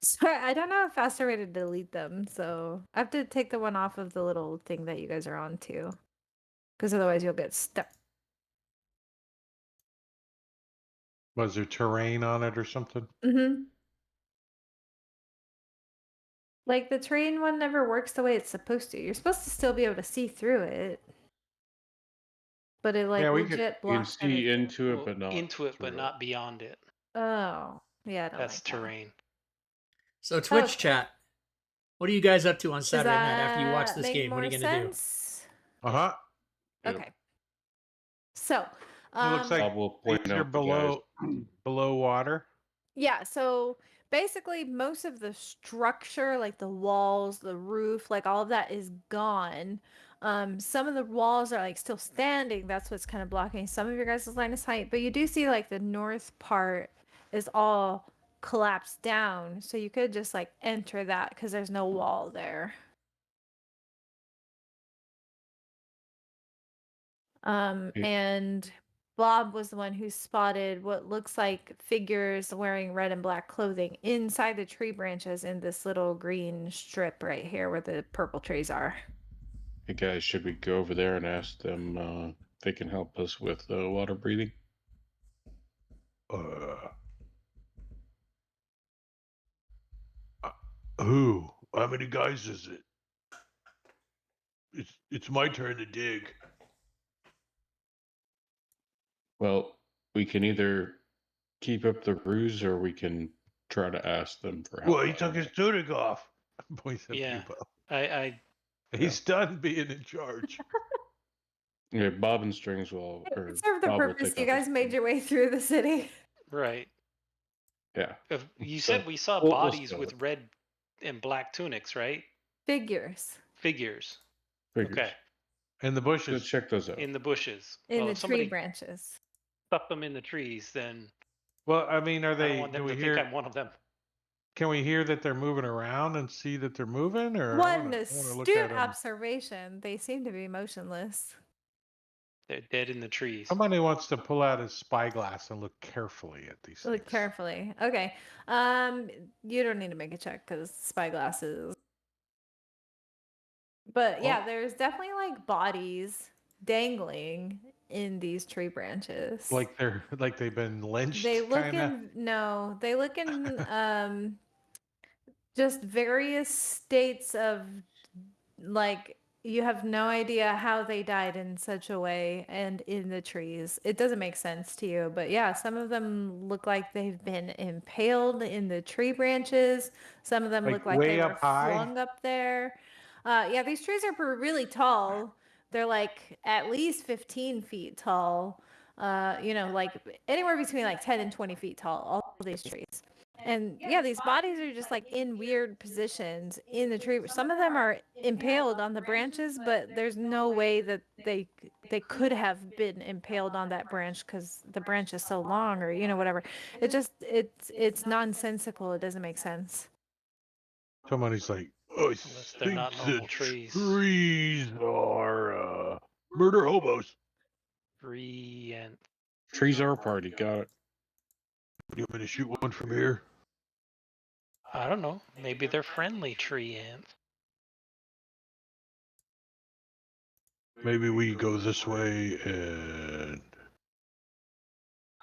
Sorry, I don't know a faster way to delete them, so I have to take the one off of the little thing that you guys are on too, because otherwise you'll get stuck. Was there terrain on it or something? Mm-hmm. Like the terrain one never works the way it's supposed to. You're supposed to still be able to see through it, but it like Yeah, we legit could- You can blocks see everything. into it, Well, but not into it, but through not beyond it. Oh, yeah, I don't That's like that. terrain. So Twitch Okay. chat, what are you guys up to on Does Saturday night after you watch that this make game? What are you more gonna do? sense? Uh-huh. Yep. Okay. So, It looks like Bob will point these are out the guys. below water. yeah, so basically most of the structure, like the walls, the roof, like all of that is gone. Some of the walls are like still standing. That's what's kind of blocking some of your guys' line of sight. But you do see like the north part is all collapsed down. So you could just like enter that because there's no wall there. Yeah. And Bob was the one who spotted what looks like figures wearing red and black clothing inside the tree branches in this little green strip right here where the purple trees are. Hey guys, should we go over there and ask them if they can help us with water breathing? Who? How many guys is it? It's my turn to dig. Well, we can either keep up the ruse or we can try to ask them for help. Well, he took his tunic off. Voice of Yeah. Pupo. I He's done being in charge. Yeah, Bob and Strings will. Or It served the Bob will purpose. take You off his guys made tunic. your way through the city. right. Yeah. If you So, said we saw we'll bodies spell with it. red and black tunics, right? Figures Figures. Figures. Okay. In the Go bushes. check those out. In the bushes. in Well, the if tree somebody branches. stuck them in the trees, then Well, I mean, are I don't they? want Do them we to think hear? I'm one of them. Can we hear that they're moving around and see that they're moving, or I One want to look astute at them? observation. They seem to be motionless. They're dead in the trees. Somebody wants to pull out his spyglass and look carefully at these Look things. carefully. Okay. You don't need to make a check because spyglasses. But yeah, there's definitely like bodies dangling in these tree branches. Like they've been lynched, They look kind of. in no, they look in just various states of like you have no idea how they died in such a way and in the trees. It doesn't make sense to you, but yeah, some of them look like they've been impaled in the tree branches. Some of them Like look like way they were up high? flung up there. Yeah, these trees are really tall. They're like at least 15 feet tall. Like anywhere between like 10 and 20 feet tall, all these trees. And yeah, these bodies are just like in weird positions in the tree. Some of them are impaled on the branches, but there's no way that they could have been impaled on that branch because the branch is so long, or whatever. It's nonsensical. It doesn't make sense. Somebody's like, I Unless they're think not the normal trees. Trees are murder hobos. Tree and Trees are a party. Got it. You want me to shoot one from here? I don't know. Maybe they're friendly tree ants. Maybe we go this way and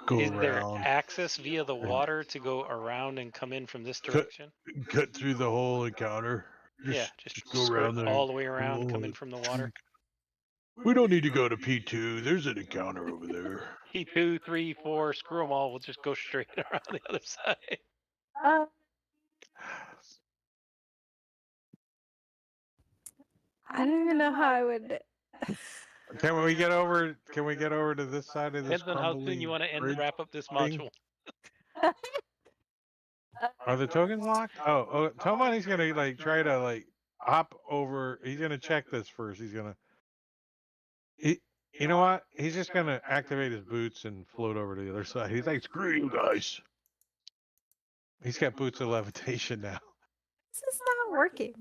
go Is there around, access via the water to go around and come in from this direction? cut through the whole encounter. Yeah, just go skirt around there. all the way around, come in from the water. We don't need to go to P2. There's an encounter over there. P2, 3, 4, screw them all. We'll just go straight around the other side. I don't even know how I would. Can we get over? Can we get over to this side of this Depends on how soon you want to bridge wrap up this thing? module. Are the tokens locked? Oh, Tomani's gonna like try to like hop over. He's gonna check this first. You know what? He's just gonna activate his boots and float over to the other side. He's like, screw you guys. He's got boots of levitation now. This is not working.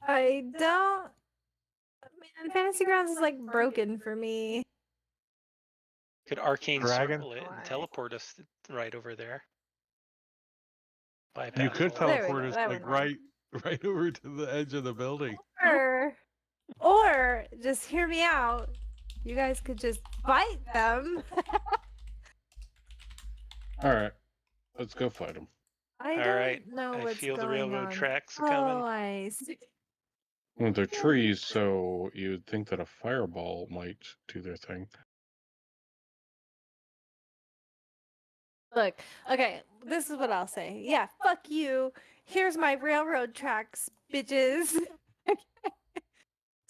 I don't. Man, Fantasy Grounds is like broken for me. Could arcane Dragon? circle it and Why? teleport us right over there. You Bypass could all that. There we teleport go, us that like would work. right over to the edge of the building. Or just hear me out. You guys could just fight them. All right, let's go fight them. I All don't right, know I what's feel the going railroad on. tracks Oh, coming. I see. Well, they're trees, so you would think that a fireball might do their thing. Look, okay, this is what I'll say. Yeah, fuck you. Here's my railroad tracks, bitches.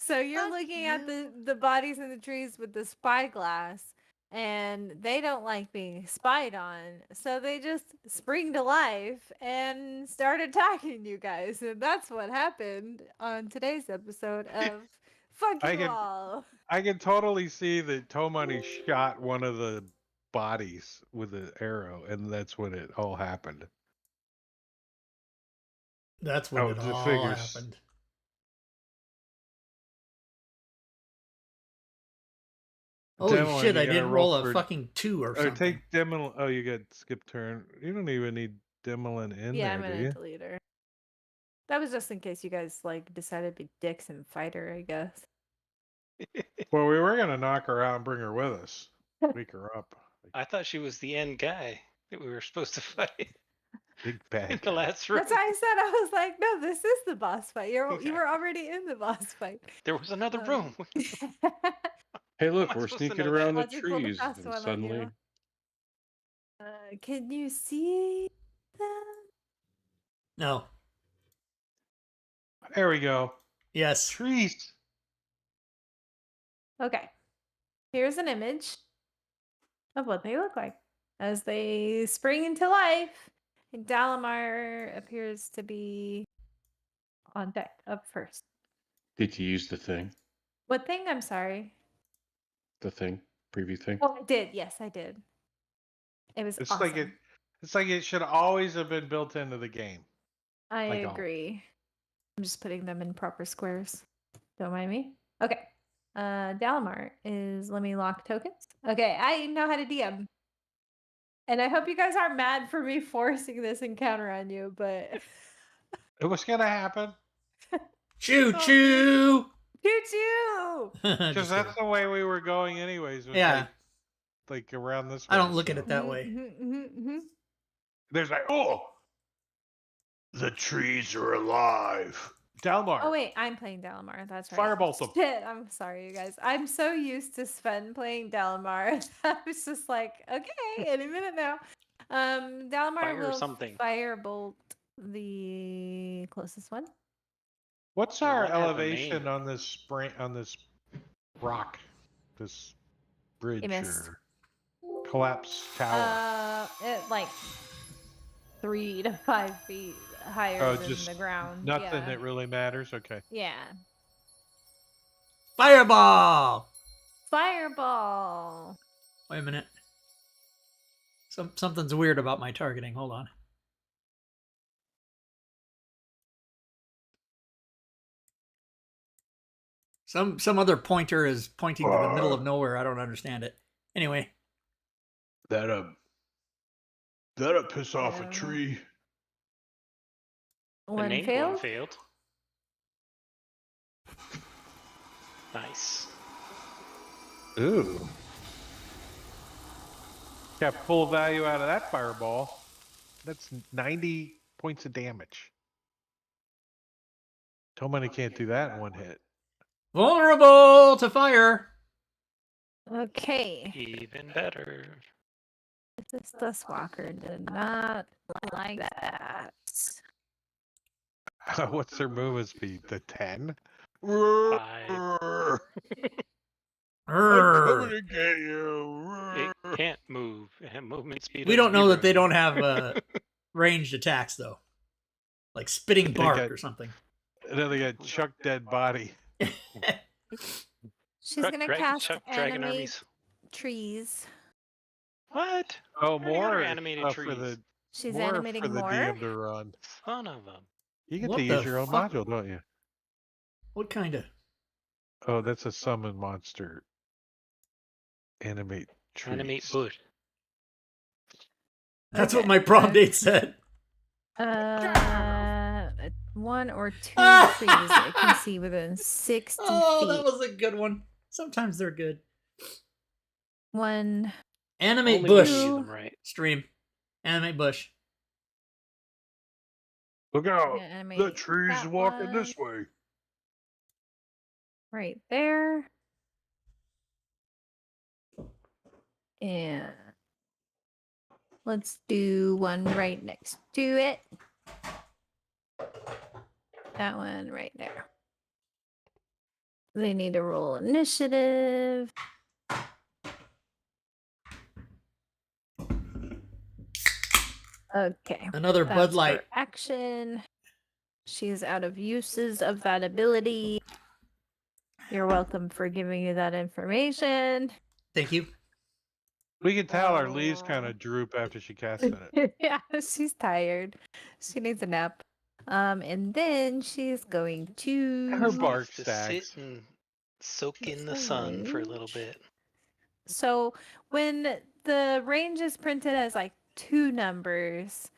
So you're Fuck looking at you. the bodies in the trees with the spyglass, and they don't like being spied on. So they just spring to life and start attacking you guys. And that's what happened on today's episode of Fuck I You can- All. I can totally see that Tomani shot one of the bodies with an arrow, and that's when it all happened. That's when Oh, it the all figures. happened. Holy Demolin, shit! you I gotta didn't roll a for- fucking 2 or Or something. take Demolin. Oh, you got skip turn. You don't even need Demolin in Yeah, I'm there, do gonna you? delete her. That was just in case you guys like decided to be dicks and fight her, I guess. Well, we were gonna knock her out and bring her with us, wake her up. I thought she was the end guy that we were supposed to fight Big in bad. the guy. last room. That's why I said I was like, no, this is the boss fight. You Okay. were already in the boss fight. There was another room. Hey, Am look, I we're supposed to sneaking know around that? the Logic pulled a trees, fast and one on suddenly, you. Can you see them? No. There we go. Yes. Trees. Okay. Here's an image of what they look like as they spring into life. And Dalamar appears to be on deck up first. did you use the thing? What thing? I'm sorry. The thing? Preview thing? Oh, I did. Yes, I did. It was It's awesome. like it should always have been built into the game. I like all. agree. I'm just putting them in proper squares. Don't mind me. Okay. Dalamar is let me lock tokens. Okay, I know how to DM. And I hope you guys aren't mad for me forcing this encounter on you, but It was gonna happen Choo Oh, choo. choo-choo! because Just that's kidding. the way we were going, anyways. Was Yeah, like around this I way. don't look at so. it that way. There's like, Oh, the trees are alive. Dalmar. Oh wait, I'm playing Dalamar. That's right. Firebolt them. Shit, I'm sorry, you guys. I'm so used to Sven playing Dalamar. I was just like, okay, any minute now. Dalamar Fire will something. firebolt the closest one. What's The our one has a elevation name. on this rock, this bridge missed. or collapse tower? It like 3 to 5 feet higher Oh, than just the ground. nothing Yeah. that really matters. Okay. Yeah. Fireball. Fireball. Wait a minute. Something's weird about my targeting. Hold on. Some other pointer is pointing to the middle of nowhere. I don't understand it. Anyway, That'll piss off a Yeah. tree. The One named failed. one failed. Nice. Ooh. Got full value out of that fireball. That's 90 points of damage. Tomani can't do that in one hit. vulnerable to fire. Okay. Even better. This Dustwalker did not like that. What's their movement speed? The 10? 5. I'm Urgh. coming to get you. It can't move. It has movement speed. We of don't know that they 0. don't have ranged attacks though, like spitting They bark got- or something. And then they got Chuck Dead Body. She's gonna cast dragon animate armies. trees. What? Oh, We already got our more animated for trees. the She's more animating for the more. DM to run. Son of a. You get What to use the your own fuck? module, don't you? What kind of? Oh, that's a summon monster. Animate trees. Animate bush. That's Okay, what my prom date said. 1 or 2 trees I can see within 60 Oh, feet. that was a good one. Sometimes they're good. 1. Animate Only when you bush. use them right. Stream. Animate bush. Look out. Yeah, animate The tree's that walking one this way. right there. And let's do one right next to it. That one right there. They need to roll initiative. Okay. Another Bud That's Light. her action. She's out of uses of that ability. You're welcome for giving you that information. Thank you. We can tell our leaves kind of droop after she casted it. Yeah, she's tired. She needs a nap. And then she's going to Her Needs bark to stacks. sit and soak in the That's sun for a little range. bit. So when the range is printed as like 2 numbers,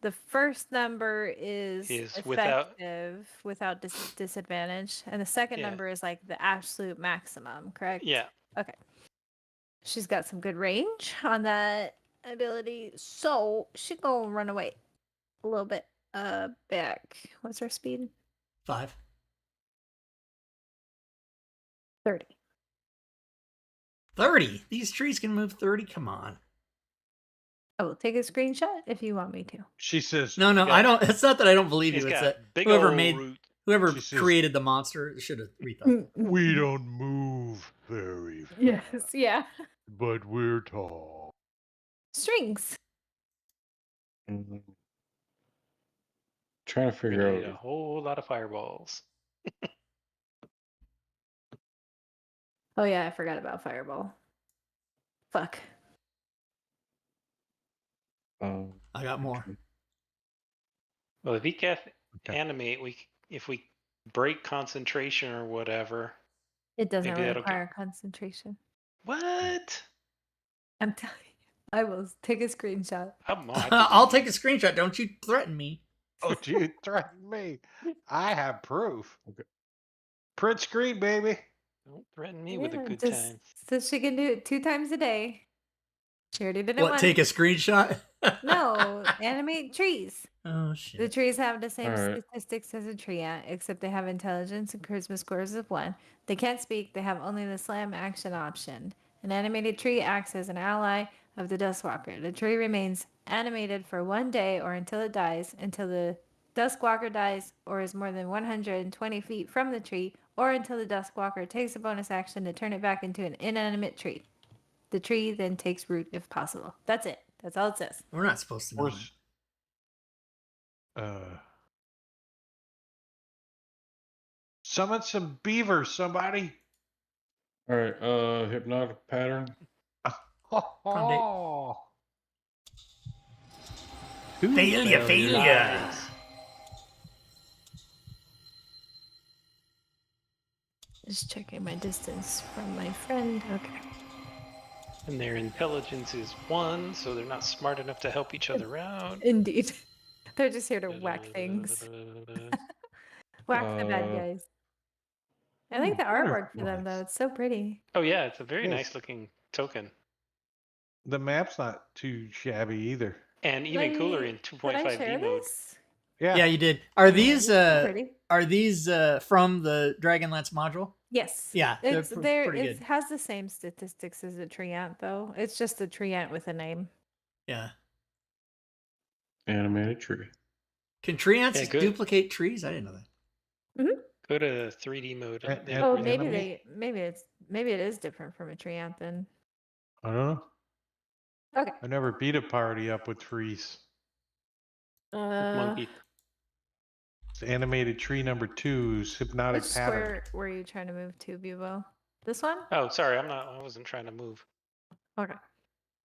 the first number is without- effective without disadvantage, and the second Yeah. number is like the absolute maximum, correct? Yeah. Okay. She's got some good range on that ability, so she gonna run away a little bit back. What's her speed? 5. 30. 30. These trees can move 30. Come on. I will take a screenshot if you want me to. She says, No, got- I don't. It's not that I don't believe He's you. It's got that big whoever old made, root. whoever She says- created the monster should have rethought. We don't move very fast, Yes, yeah. but we're tall. Strings. Trying to We figure need a out. whole lot of fireballs. Oh yeah, I forgot about Fireball. Fuck. I got more. okay. Well, if he can't Okay. animate, if we break concentration or whatever, It doesn't maybe that'll require concentration. What? I'm telling you. I will take a screenshot. I I'll believe take a screenshot. Don't you threaten me. Oh, you threatened me. I have proof. Okay. Print screen, baby. Don't threaten me with a Yeah, good just time. so she can do it 2 times a day. She already did it What? once. Take a screenshot? No, animate trees. Oh The shit. trees have the same Alright. statistics as a tree ant, except they have intelligence and charisma scores of 1. They can't speak, they have only the slam action option. An animated tree acts as an ally of the Duskwalker. The tree remains animated for 1 day or until it dies, until the Duskwalker dies or is more than 120 feet from the tree, or until the Duskwalker takes a bonus action to turn it back into an inanimate tree. The tree then takes root if possible. That's it. That's all it says. We're not supposed to know. Or summon some beavers, somebody. Alright, hypnotic pattern. Oh, Failure, failure. Nice. Just checking my distance from my friend. Okay. And their intelligence is 1, so they're not smart enough to help each other out. Indeed. They're just here to whack things. Whack the bad Uh, guys. I like the very artwork for them, though. nice. It's so pretty. Oh yeah, it's a very Yes. nice looking token. The map's not too shabby either. And even cooler in Did I 2.5D share mode. this? Yeah, you did. Are these Pretty. from the Dragonlance module? Yes. Yeah, they're It's there. pretty It good. has the same statistics as a tree ant, though. It's just a tree ant with a name. Yeah. animated tree. Can tree ants Yeah, good. duplicate trees? I didn't know that. Go to 3D mode. A- They and- Oh, really- maybe it is different from a tree ant then. I don't know. Okay. I never beat a party up with trees. monkey. It's animated tree number 2's hypnotic Which pattern. square were you trying to move to, Bubo? This one? Oh, sorry, I wasn't trying to move. Okay.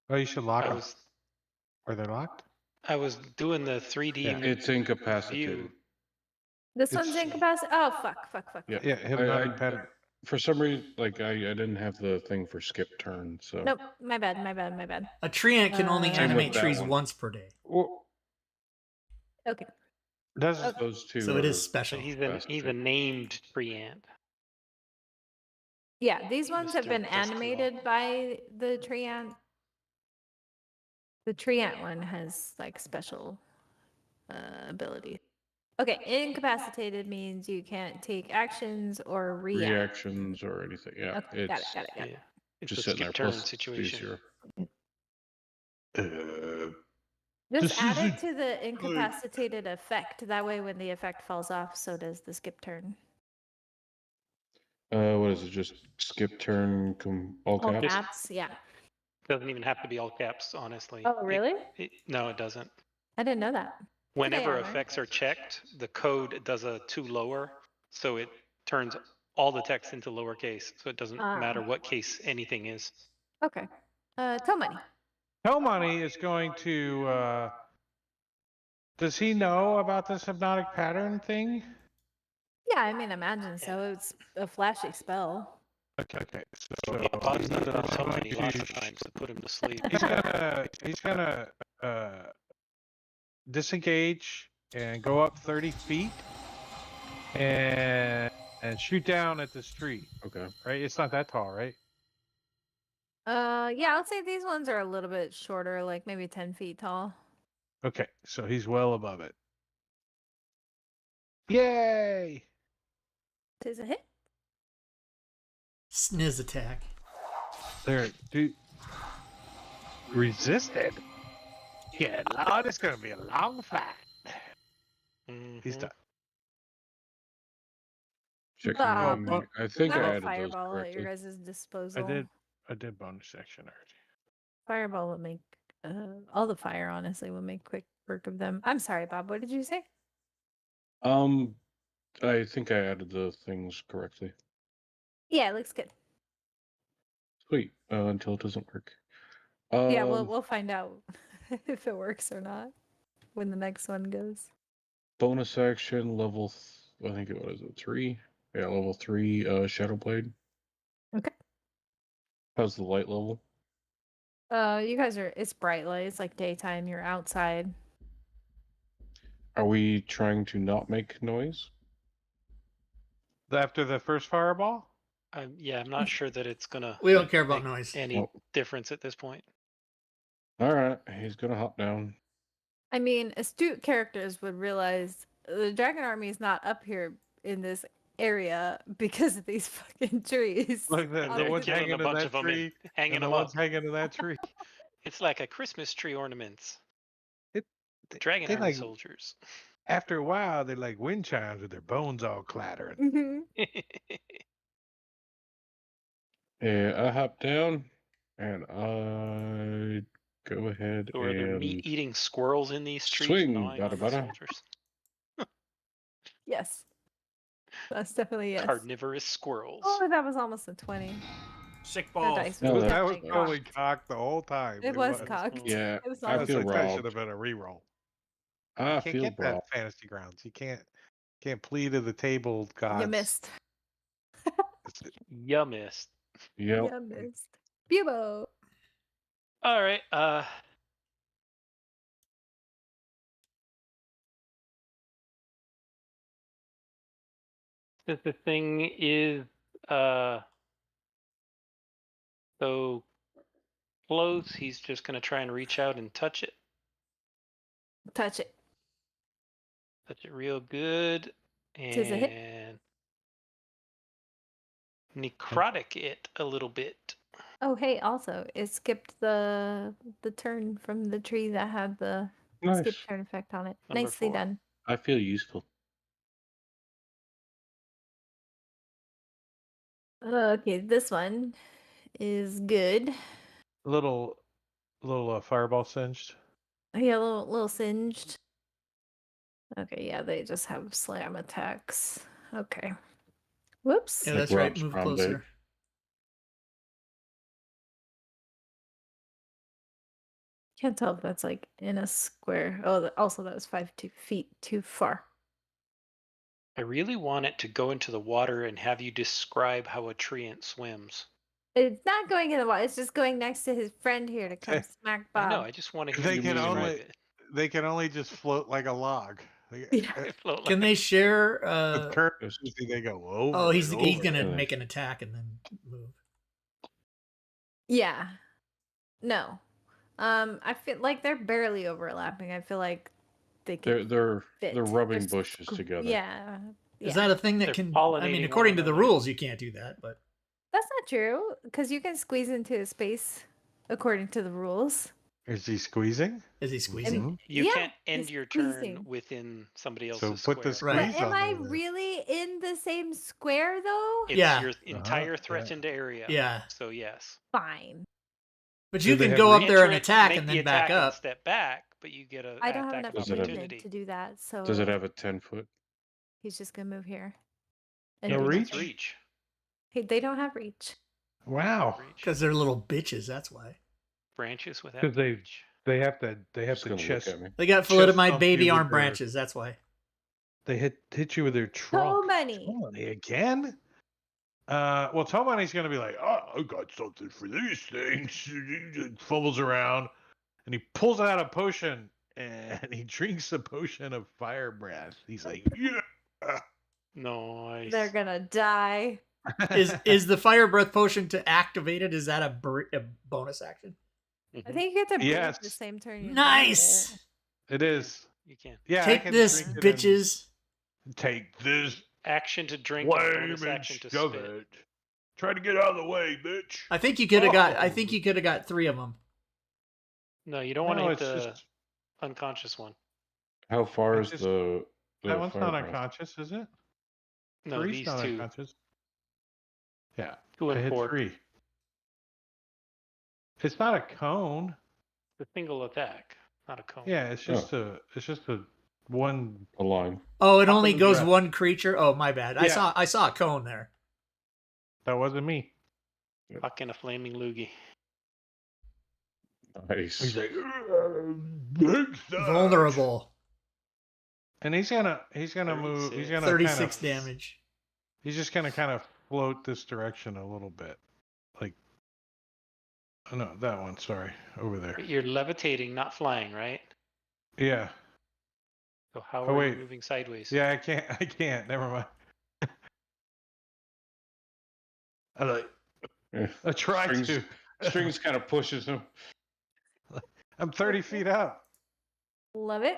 Oh, you should lock I them. was Are they locked? I was doing the 3D Yeah. It's incapacitated. view. This It's- one's incapacitated. Oh, fuck. Yeah. Yeah, hypnotic I- pattern. For some reason, like I didn't have the thing for skip turn, so Nope. My bad. A tree ant can only Same with animate that trees one. once per day, Well, Okay. does those two. so it is are- So special. he's a named preant. Yeah, these ones have Mr. been Dusty. animated by the tree ant. The tree ant one has like special ability. Okay, incapacitated means you can't take actions or react. reactions or anything. Yeah, Okay, got it, it's got it, got it. Yeah. It's just a sitting there. skip turn Plus, situation. easier. Just This add it isn't to the incapacitated effect. That way, when the effect falls off, so does the skip turn. What is it? Just skip turn, all All caps. caps, yeah. Doesn't even have to be all caps, honestly. Oh, really? No, it doesn't. I didn't know that. Whenever I learned. effects are checked, the code does a 2 lower, so it turns all the text into lowercase, so it doesn't matter what case anything is. Okay. Toe money. Toe Money is going to. Does he know about this hypnotic pattern thing? Yeah, I mean, imagine so. It's a flashy spell. Okay. So Yeah, Bob's done it on he's so going many lots of to- times to put him to sleep. He's gonna disengage and go up 30 feet and shoot down at this tree. Okay. Right? It's not that tall, right? Yeah, I'll say these ones are a little bit shorter, like maybe 10 feet tall. Okay, so he's well above it. Yay! Tis a hit. Sniz attack. There, dude. Resisted. Yeah, Lord, it's gonna be a long fight. He's Mhm. done. Checking. Bob, I think I Have a added those fireball at your correctly. guys' disposal. I did bonus section already. Fireball will make all the fire. Honestly, will make quick work of them. I'm sorry, Bob. What did you say? I think I added the things correctly. Yeah, it looks good. Sweet. Until it doesn't work. Yeah, we'll find out if it works or not when the next one goes. Bonus action level. I think it was 3. Yeah, level 3. Shadow Blade. Okay. How's the light level? You guys are. It's bright light. It's like daytime. You're outside. Are we trying to not make noise? After the first fireball? I'm not sure that it's gonna We don't care about make noise. any Oh. difference at this point. All right, he's gonna hop down. I mean, astute characters would realize the dragon army is not up here in this area because of these fucking trees. Look, the They're one's killing hanging a in bunch that of them tree, and hanging and the them one's up. hanging in that tree. It's like a Christmas tree ornaments. It, Dragon they army like soldiers. after a while, they're like wind chimes with their bones all clattering. Mhm. Yeah, I hop down, and I go ahead So are there and meat-eating squirrels in these trees swing. gnawing on the Bada. soldiers? Yes. That's definitely yes. Carnivorous squirrels. Oh, that was almost a 20. Sick The balls. dice No, was that's That was definitely totally cocked. cocked the whole time. It was cocked. Yeah, It was I almost feel a That 20. should robbed. have been a reroll. I You can't feel get that robbed. fantasy grounds. You can't plead to the table gods. You missed. You missed. Yep. You missed. Bubo. All right. Since the thing is so close, he's just gonna try and reach out and touch it. Touch it. Touch it real good. Tis a hit. And necrotic it a little bit. Oh, hey, also, it skipped the turn from the tree that had the Nice. skip turn effect on it. Number Nicely 4. done. I feel useful. Okay, this one is good. Little fireball singed. Yeah, a little singed. Okay, yeah, they just have slam attacks. Okay. Whoops. Yeah, Like that's right. Rob's Move prom date. closer. Can't tell if that's like in a square. Oh, also that was 5 feet too far. I really want it to go into the water and have you describe how a treant swims. It's not going in the water. It's just going next to his friend here to come smack I know. Bob. I just want to hear They you can describe only it. they can only just float like a log. Yeah. Float Can like- they share? With current, they go over. Oh, he's and he's over. gonna Yeah. make an attack and then move. Yeah. No. I feel like they're barely overlapping. I feel like they can They're fit. they're rubbing They're bushes squ- together. Yeah. Is Yeah. that a thing that They're can? I pollinating mean, one according to the another. rules, you can't do that. But That's not true because you can squeeze into a space according to the rules. Is he squeezing? is he squeezing? Mhm. You Yeah, can't end he's your turn squeezing. within somebody So else's put the square. Right. But squeeze am on I there then. really in the same square though? It's Yeah. your entire yeah. threatened area. Yeah, So yes. Fine. but Do you they can have go up reach? there and Enter it, attack make and the then back attack and up. step back, but you get a I don't have attack enough of Does it have- movement opportunity. to do that, so Does it have a 10-foot? he's just gonna move here. Yeah, No do but that. reach? it's reach. Hey, they don't have reach. Wow. Reach. Because they're little bitches. That's why Branches without 'Cause they- reach. They have Just to gonna chest. look at me. they got Chest thalidomide thump baby you with arm their- branches. That's why. They hit you with their trunk. many. Tomani again? Well, Tomani's gonna be like, "Oh, I got something for these things." He fumbles around and he pulls out a potion and he drinks a potion of fire breath. He's like, "Yeah." Nice. They're gonna die. Is the fire breath potion to activate it? Is that a bonus action? I think you get to breathe Yes. the same turn. You drink Nice. it. It is. You can. Yeah. I Take can this, drink it and- bitches. Take this. Action to drink and Flame bonus and action to shove spit. it. Try to get out of the way, bitch. I think you could have got. I Oh. think you could have got 3 of them. No, you don't want to No, hit it's the just unconscious one. How far It's is just- the that one's fire not breath? unconscious, is it? No, Three's these not two. unconscious. Yeah, 2 I and hit 4. 3. It's not a cone. The single attack, not a cone. Yeah, it's just a one. A line. Oh, it Top of only the goes breath. one creature. Oh, my bad. Yeah. I saw a cone there. That wasn't me. Fucking a flaming loogie. Nice. He's like, "Big sucks." Vulnerable. And he's gonna move. He's 36. gonna 36 damage. He's just gonna kind of float this direction a little bit, like. Oh, no, that one. Sorry, over there. But you're levitating, not flying, right? Yeah. So how Oh, are wait. you moving sideways? Yeah, I can't. I can't. Never mind. I like, Yeah. I tried Strings, to. Strings kind of pushes him. I'm 30 feet up. Love it.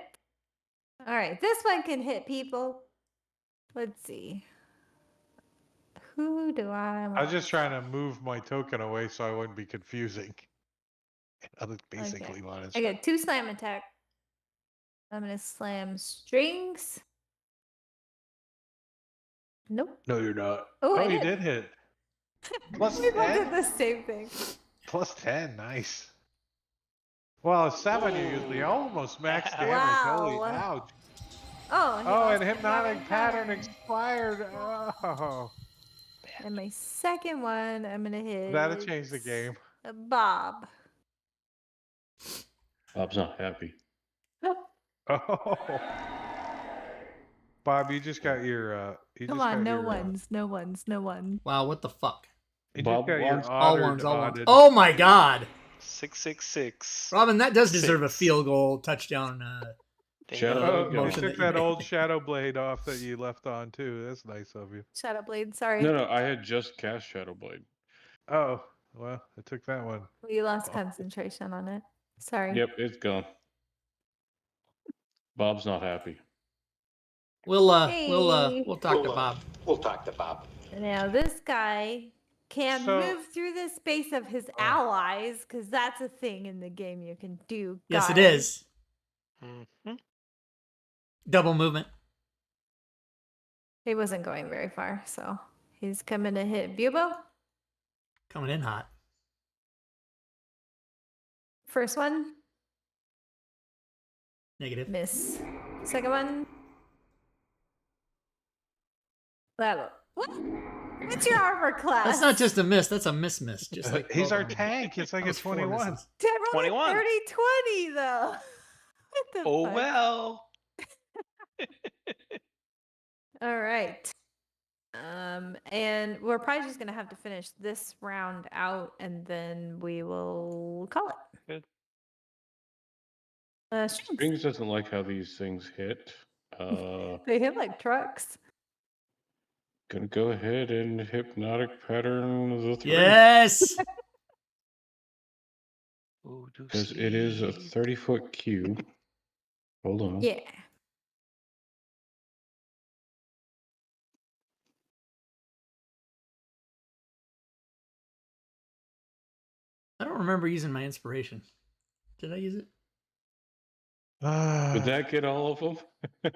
All right, this one can hit people. Let's see. Who do I want? I was just trying to move my token away so I wouldn't be confusing. That's basically what it's. I got 2 slam attack. I'm gonna slam strings. Nope. no, you're not. Oh, Oh, I you did. did hit. Plus We both 10? did the same thing. Plus 10. Nice. Well, 7, you usually almost max damage. Holy Wow. ouch. Oh, he Oh, lost and the hypnotic pattern expired. Oh. And my second one, I'm gonna hit. That'll change the game. Bob. Bob's not happy. Oh. Bob, you just got your. You Come just on, got no your, ones, no ones, no one. Wow, what the fuck? You Bob just got your wants All odded- ones, all ones. odded- Oh my god. 666. Robin, that does deserve a 6. field goal touchdown. Thank Shadow you. Oh, Blade you motion took that you that made. old Shadow Blade off that you left on too. That's nice of you. Shadow Blade, sorry. No, I had just cast Shadow Blade. Oh, well, I took that one. We lost Oh. concentration on it. Sorry. Yep, it's gone. Bob's not happy. We'll Hey. we'll talk to Bob. We'll talk to Bob. Now this guy can So- move through the space of his allies, because that's a thing in the game you can do. Yes, it guys. is. Mhm. Double movement. He wasn't going very far, so he's coming to hit Bubo. Coming in hot. First one, Negative. miss. Second one. What? What's your armor class? That's not just a miss, that's a miss. Just like He's our both of them. tank. It's like That a was 4 21. misses. I rolled 21. 30-20 though. What the Oh fuck? well. All right. And we're probably just gonna have to finish this round out, and then we will call it. Good. Strings. Strings doesn't like how these things hit. They hit like trucks. Gonna go ahead and hypnotic pattern the 3. Yes. Ooh, do Because it is a see. 30-foot cube. Hold on. Yeah. I don't remember using my inspiration. Did I use it? Would that get all of them?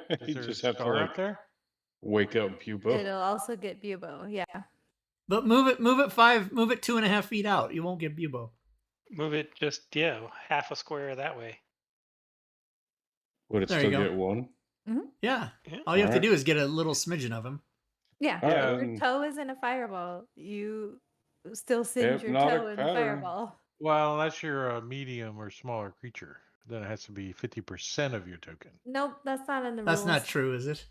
Is You there just a have to star like up there? wake up Pubo. It'll also get Bubo. Yeah. But move it 2.5 feet out. You won't get Bubo. Move it just half a square that way. Would it There you still go. get one? Yeah. Yeah. All you have to Alright. do is get a little smidgen of him. Yeah. All Your right. toe isn't a fireball. You still singe your Hypnotic toe in the pattern. fireball. Well, unless you're a medium or smaller creature, then it has to be 50% of your token. Nope, that's not in the That's rules. not true, is it?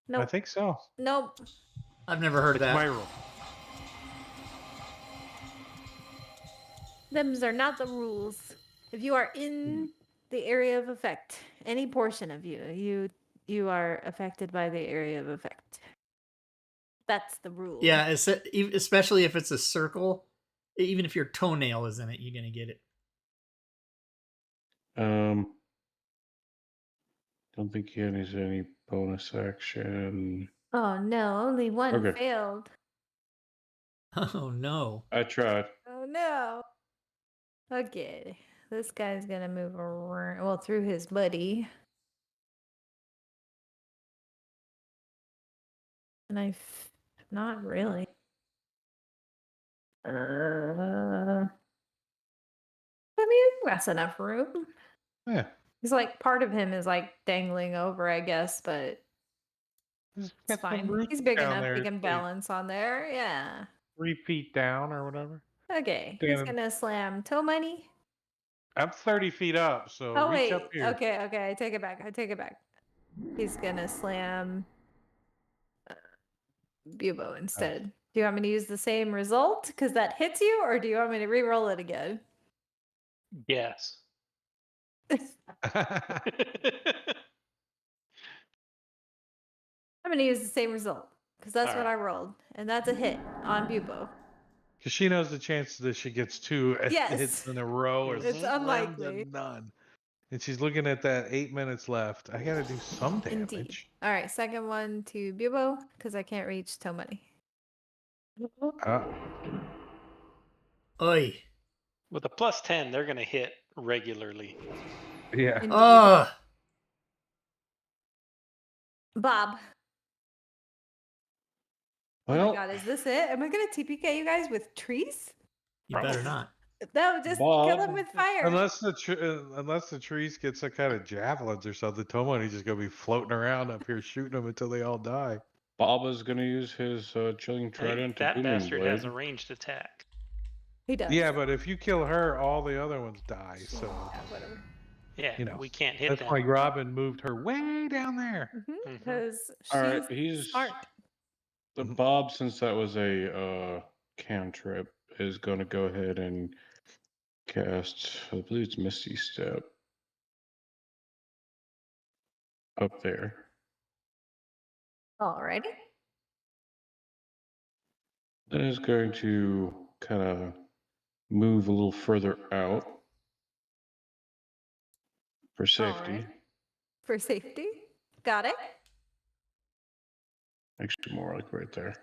I Nope. think so. Nope. I've never heard of It's that. my rule. Them's are not the rules. If you are in the area of effect, any portion of you are affected by the area of effect. That's the rule. Yeah, especially if it's a circle. Even if your toenail is in it, you're gonna get it. Don't think he has any bonus action. Oh no, only one Okay. failed. Oh no. I tried. Oh no. Okay. This guy's gonna move around, well, through his buddy. And not really. I mean, that's enough room. Yeah. He's like, part of him is like dangling over, I guess, but Just it's get some fine. roots He's big down enough, there, he can like balance on there. Yeah. 3 feet down or whatever. Okay. He's Damn. gonna slam toe money. I'm 30 feet up, so Oh reach wait. up here. Okay, I take it back. He's gonna slam Bubo instead. Do you want me to use the same result because that hits you, or do you want me to re-roll it again? Yes. I'm gonna use the same result because that's what Alright. I rolled, and that's a hit on Bubo. Because she knows the chances that she gets 2 hits Yes, in a row are it's slim unlikely. to none. And she's looking at that 8 minutes left. I gotta do some Indeed. damage. All right, second one to Bubo because I can't reach Tomani. Oi. With a +10, they're gonna hit regularly. Yeah. Indeed. Ugh. Bob. Oh Well, my God, is this it? Am I gonna TPK you guys with trees? You better not. No, just kill him Bob, with fire. Unless the trees get some kind of javelins or something, Tomoni's just gonna be floating around up here shooting them until they all die. Bob is going to use his chilling Hey, trident to that booming bastard blade. has a ranged attack. He does. Yeah, but if you kill her, all the other ones die. So Yeah, whatever. Yeah, You know, we can't hit that's them. why Robin moved her way down there. Mhm. Because All right, she's he's smart. the Bob, since that was a cantrip, is going to go ahead and cast. I believe it's Misty Step up there. Alrighty. Then is going to kind of move a little further out for safety. Alright. For safety. Got it. Actually, more like right there.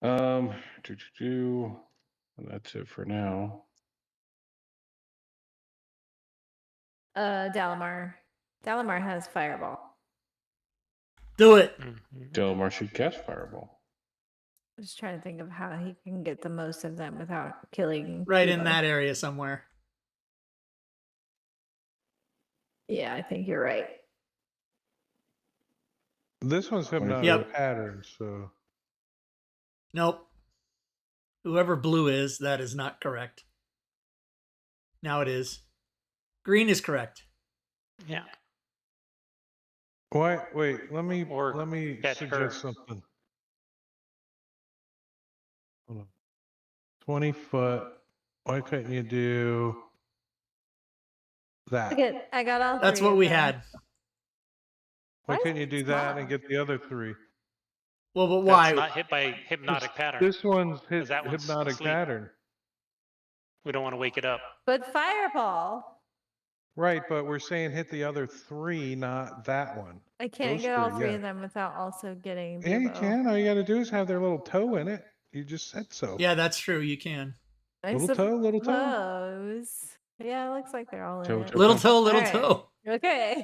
And that's it for now. Dalamar. Dalamar has fireball. Do it. Mhm. Delmar should cast Fireball. I'm just trying to think of how he can get the most of them without killing. Right in Bubo. that area somewhere. Yeah, I think you're right. This one's hypnotic Yep. pattern, so Nope. Whoever blue is, that is not correct. Now it is. Green is correct. Yeah. wait, let me Or get suggest her. something. Hold on. 20 foot. Why couldn't you do that? I got all That's three what of we them. had. Why Why is couldn't you it do that small? and get the other 3? Well, but That's why? not hit by hypnotic pattern. This one's that one's hypnotic asleep. pattern. We don't want to wake it up. But fireball. Right, but we're saying hit the other 3, not that one. I can't Those get all 3, three yeah. of them without also getting Yeah, you Bubo. can. All you got to do is have their little toe in it. You just said so. Yeah, that's true. You can. I Little toe, little toe. suppose. Yeah, it looks like they're all in Toe, it. toe, Little toe, little Alright. toe. Okay.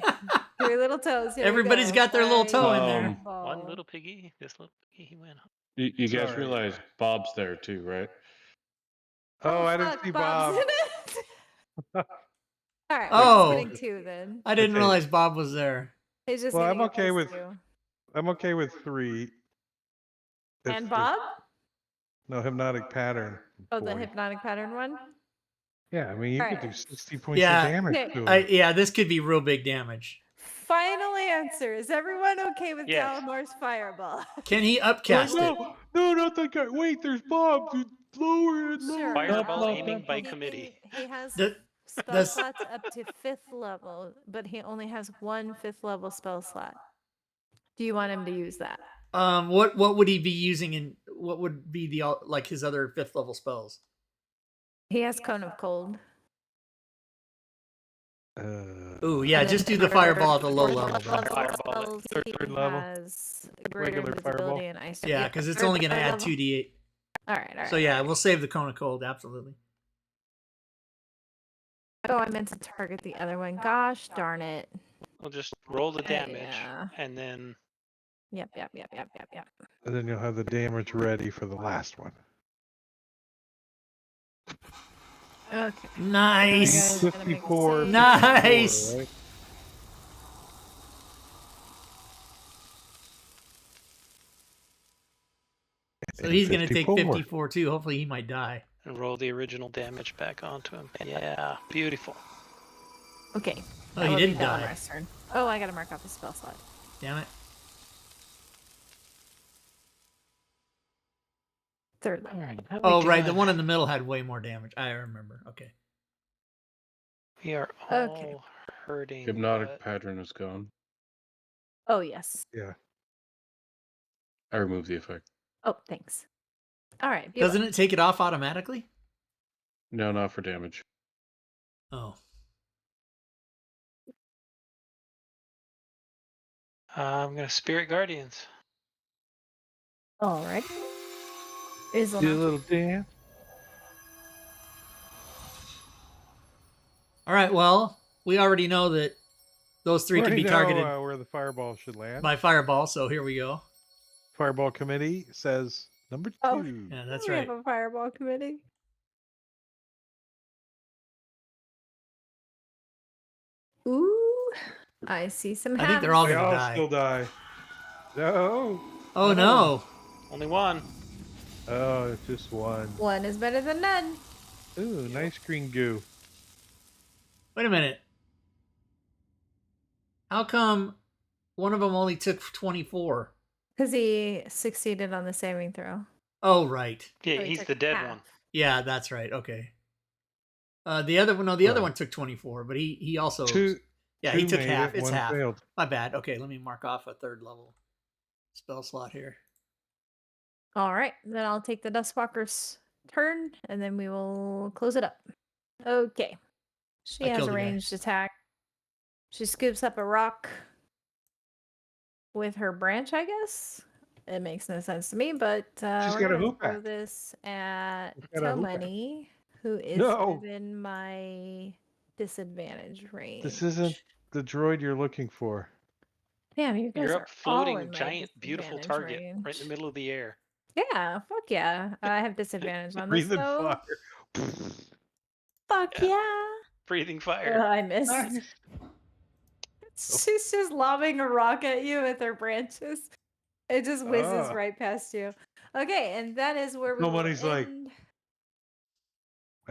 3 little toes. Here we Everybody's go. got their little toe in there. Fireball. One little piggy. This little piggy, he went. You guys Sorry. realize Bob's there too, right? Oh, I didn't fuck, see Bob's Bob. in it. All right, Oh. we're just getting 2 then. I didn't Okay. realize Bob was there. He's just Well, I'm getting okay those with 2. I'm okay with 3. And Bob? No hypnotic pattern. Oh, the 40. hypnotic pattern one? Yeah, I mean you could do Alright. 60 points Yeah. of damage Okay. to him. Yeah, this could be real big damage. Final answer. Is everyone okay with Yes. Dalamar's fireball? Can he upcast it? No, not that guy. Wait, there's Bob. Dude, lower and Sure. lower. Fireball no, aiming by He committee. he has The- spell does- slots up to 5th level, but he only has 1 5th level spell slot. Do you want him to use that? What would he be using in? What would be the like his other 5th level spells? He has Cone of Cold. Ooh, yeah, just do the fireball at the low level. Then. Fireball at He third level? has greater Regular fireball? invisibility and ice. Yeah, Yep, because it's third only going to add level. 2d8. All right. So yeah, we'll save the cone of cold. Absolutely. Oh, I meant to target the other one. Gosh darn it. We'll just roll the damage Yeah. and then Yep. And then you'll have the damage ready for the last one. Okay. Nice. Gonna make a 54. save. Nice. 54, right? So he's going to take 54. 54 too. Hopefully he might die. And roll the original damage back onto him. Yeah, beautiful. Okay. Oh, that he would be didn't die. Dalamar's turn. Oh, I gotta mark off a spell slot. Damn it. Third level. All right. Oh, right. The one in the middle had way more damage. I remember. Okay. We are all Okay. hurting. Hypnotic but- pattern is gone. Oh, yes. Yeah. I removed the effect. Oh, thanks. All right. Doesn't it take it off automatically? No, not for damage. Oh. I'm gonna Spirit Guardians. All right. Is Do a little dance. All right. Well, we already know that those three can Already be know, targeted where the fireball should land. by fireball. So here we go. Fireball committee says number 2. Oh. Yeah, that's we right. have a fireball committee. Ooh, I see some. I think they're all They gonna all die. still die. No. Oh no! Only one. Oh, it's just one. One is better than none. Ooh, nice green goo. Wait a minute. How come one of them only took 24? Because he succeeded on the saving throw. Oh, right. Yeah, So he he's took the dead half. one. Yeah, that's right. Okay. The other one, no, the other Right. one took 24, but he also, Two. yeah, two he took made half. it, It's one half. failed. My bad. Okay, let me mark off a third level spell slot here. All right, then I'll take the Dustwalker's turn, and then we will close it up. Okay. She I has killed a the guy. ranged attack. She scoops up a rock with her branch, I guess. It makes no sense to me, but She's we're got a gonna hoop throw axe. this at She's got a hoop axe. Tomani, who is No. within my disadvantage range. This isn't the droid you're looking for. Damn, you guys You're are up all floating, in my giant, beautiful disadvantage target right in range. the middle of the air. Yeah, fuck yeah. I have disadvantage on this Breathing though. fire. Fuck Yeah. yeah. Breathing fire. I missed. Nice. She's just lobbing a rock at you with her branches. It just whizzes Ah. right past you. Okay, and that is where we will Nobody's like- end.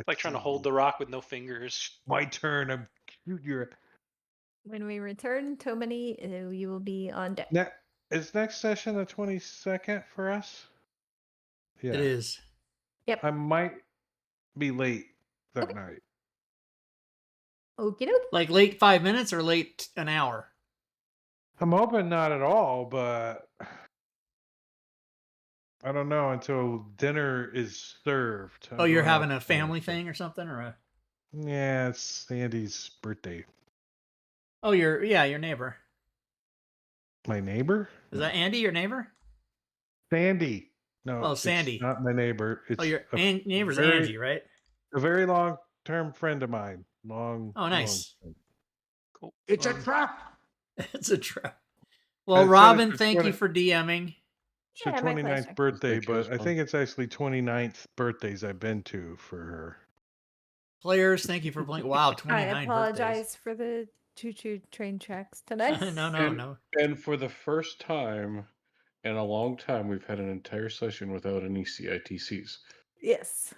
Like trying to hold the rock with no fingers. My turn. I'm shoot your. When we return, Tomani, you will be on deck. Is next session the 22nd for us? Yeah. It is. I might be late that Okay. night. Okie doke. Like late 5 minutes or late an hour? I'm hoping not at all, but I don't know until dinner is served. I'm Oh, you're going out having a for family it. thing or something? Or a... Yeah, it's Sandy's birthday. Oh, your neighbor. My neighbor? Is that Andy, your neighbor? Sandy. No. Oh, it's Sandy. not my neighbor. It's Oh, your neighbor's very- Angie, right? a very long-term friend of mine. Oh, nice. long- Cool. It's a trap. It's a trap. Well, It's Robin, it's thank you 20 for DMing. It's her Yeah, my 29th pleasure. birthday, Thank you, it was but I fun. think it's actually 29th birthdays I've been to for her. Players, thank you for playing. Wow, I 29 apologize for the choo-choo train tracks tonight. birthdays. no, And- no. And for the first time in a long time, we've had an entire session without any CITCs. Yes.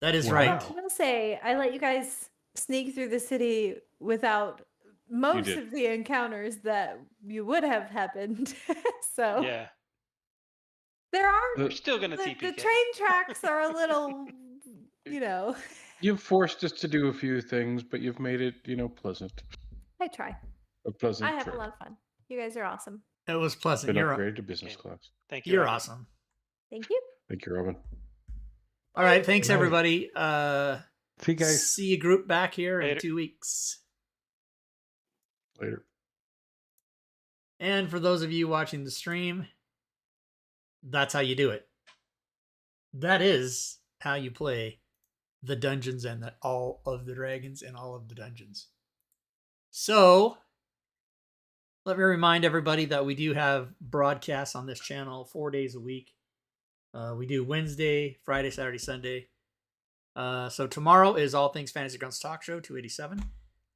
That is Wow. right. I will say, I let you guys sneak through the city without most did. of the encounters that you would have happened. So Yeah. there are The- We're still gonna the TPK. train tracks are a little, you know. You've forced us to do a few things, but you've made it, pleasant. I try. A pleasant I have trip. a lot of fun. You guys are awesome. It was pleasant. Been You're upgraded to business Okay. class. Thank you. you're Robin. awesome. Thank you. Thank you, Robin. All right, thanks Nice. everybody. See you guys. See you group back here in Later. 2 weeks. Later. And for those of you watching the stream, that's how you do it. That is how you play the dungeons and all of the dragons and all of the dungeons. So, let me remind everybody that we do have broadcasts on this channel 4 days a week. We do Wednesday, Friday, Saturday, Sunday. So tomorrow is All Things Fantasy Grounds Talk Show 287.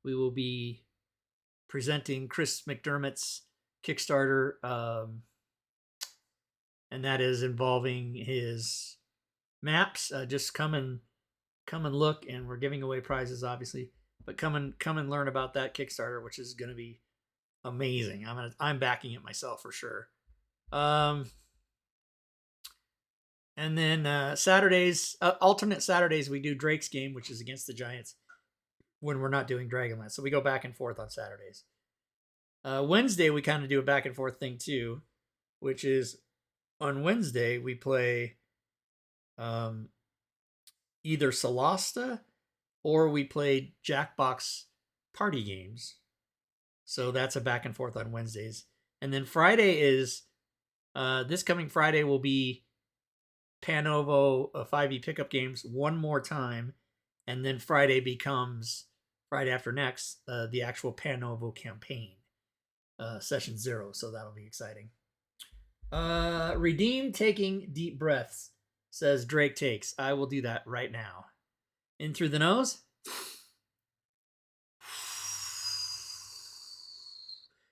We will be presenting Chris McDermott's Kickstarter, and that is involving his maps, just come and look, and we're giving away prizes, obviously. But come and learn about that Kickstarter, which is going to be amazing. I'm backing it myself for sure. And then Saturdays, alternate Saturdays, we do Drake's game, which is against the Giants when we're not doing Dragonlance. So we go back and forth on Saturdays. Wednesday, we kind of do a back and forth thing too, which is on Wednesday, we play either Solasta or we play Jackbox party games. So that's a back and forth on Wednesdays. And then Friday is, this coming Friday will be Panovo 5e pickup games one more time. And then Friday becomes, Friday after next, the actual Panovo campaign, session 0. So that'll be exciting. Redeem taking deep breaths, says Drake takes. I will do that right now. In through the nose.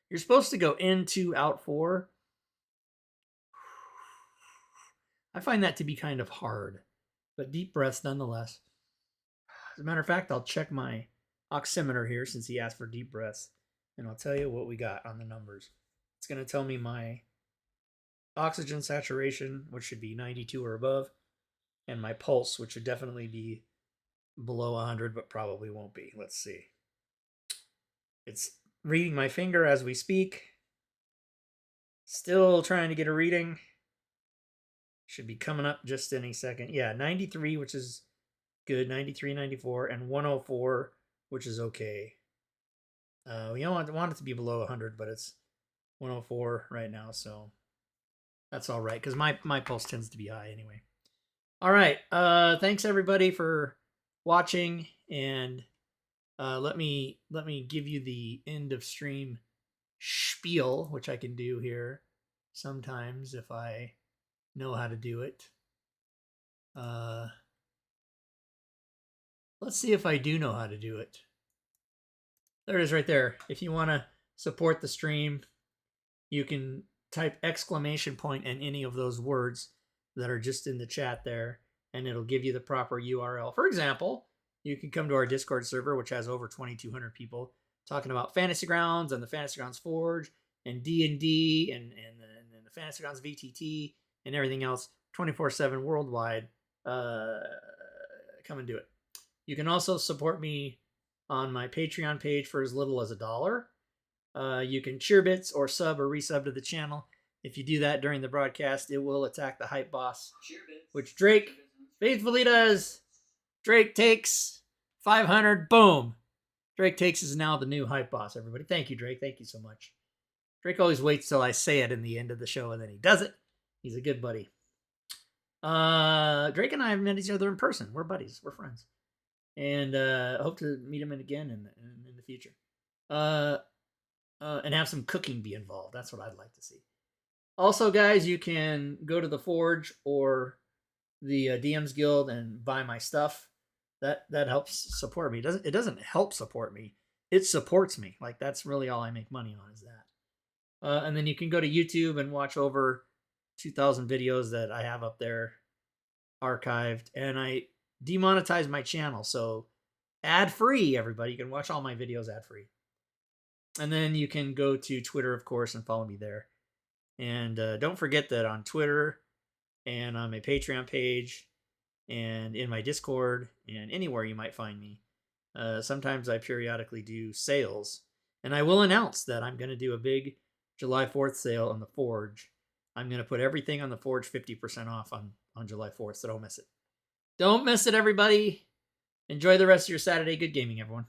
You're supposed to go in 2, out 4. I find that to be kind of hard, but deep breaths nonetheless. As a matter of fact, I'll check my oximeter here since he asked for deep breaths, and I'll tell you what we got on the numbers. It's going to tell me my oxygen saturation, which should be 92 or above, and my pulse, which should definitely be below 100, but probably won't be. Let's see. It's reading my finger as we speak. Still trying to get a reading. Should be coming up just any second. Yeah, 93, which is good. 93, 94, and 104, which is okay. We don't want it to be below 100, but it's 104 right now, so that's all right, because my pulse tends to be high anyway. All right. Thanks, everybody, for watching, and let me give you the end of stream spiel, which I can do here sometimes if I know how to do it. Let's see if I do know how to do it. There it is right there. If you want to support the stream, you can type exclamation point in any of those words that are just in the chat there, and it'll give you the proper URL. For example, you can come to our Discord server, which has over 2,200 people talking about Fantasy Grounds and the Fantasy Grounds Forge and D&D and the Fantasy Grounds VTT and everything else 24/7 worldwide. Come and do it. You can also support me on my Patreon page for as little as $1. You can cheer bits or sub or resub to the channel. If you do that during the broadcast, it will attack the hype boss, which Drake faithfully does. Drake takes 500. Boom. Drake takes is now the new hype boss, everybody. Thank you, Drake. Thank you so much. Drake always waits till I say it in the end of the show, and then he does it. He's a good buddy. Drake and I have met each other in person. We're buddies. We're friends. And hope to meet him again in the future. And have some cooking be involved. That's what I'd like to see. Also, guys, you can go to the Forge or the DM's Guild and buy my stuff. That helps support me. It doesn't help support me. It supports me. Like, that's really all I make money on is that. And then you can go to YouTube and watch over 2,000 videos that I have up there archived. And I demonetized my channel, so ad-free, everybody. You can watch all my videos ad-free. And then you can go to Twitter, of course, and follow me there. And don't forget that on Twitter and on my Patreon page and in my Discord and anywhere you might find me, sometimes I periodically do sales. And I will announce that I'm going to do a big July 4th sale on the Forge. I'm going to put everything on the Forge 50% off on July 4th, so don't miss it. Don't miss it, everybody. Enjoy the rest of your Saturday. Good gaming, everyone.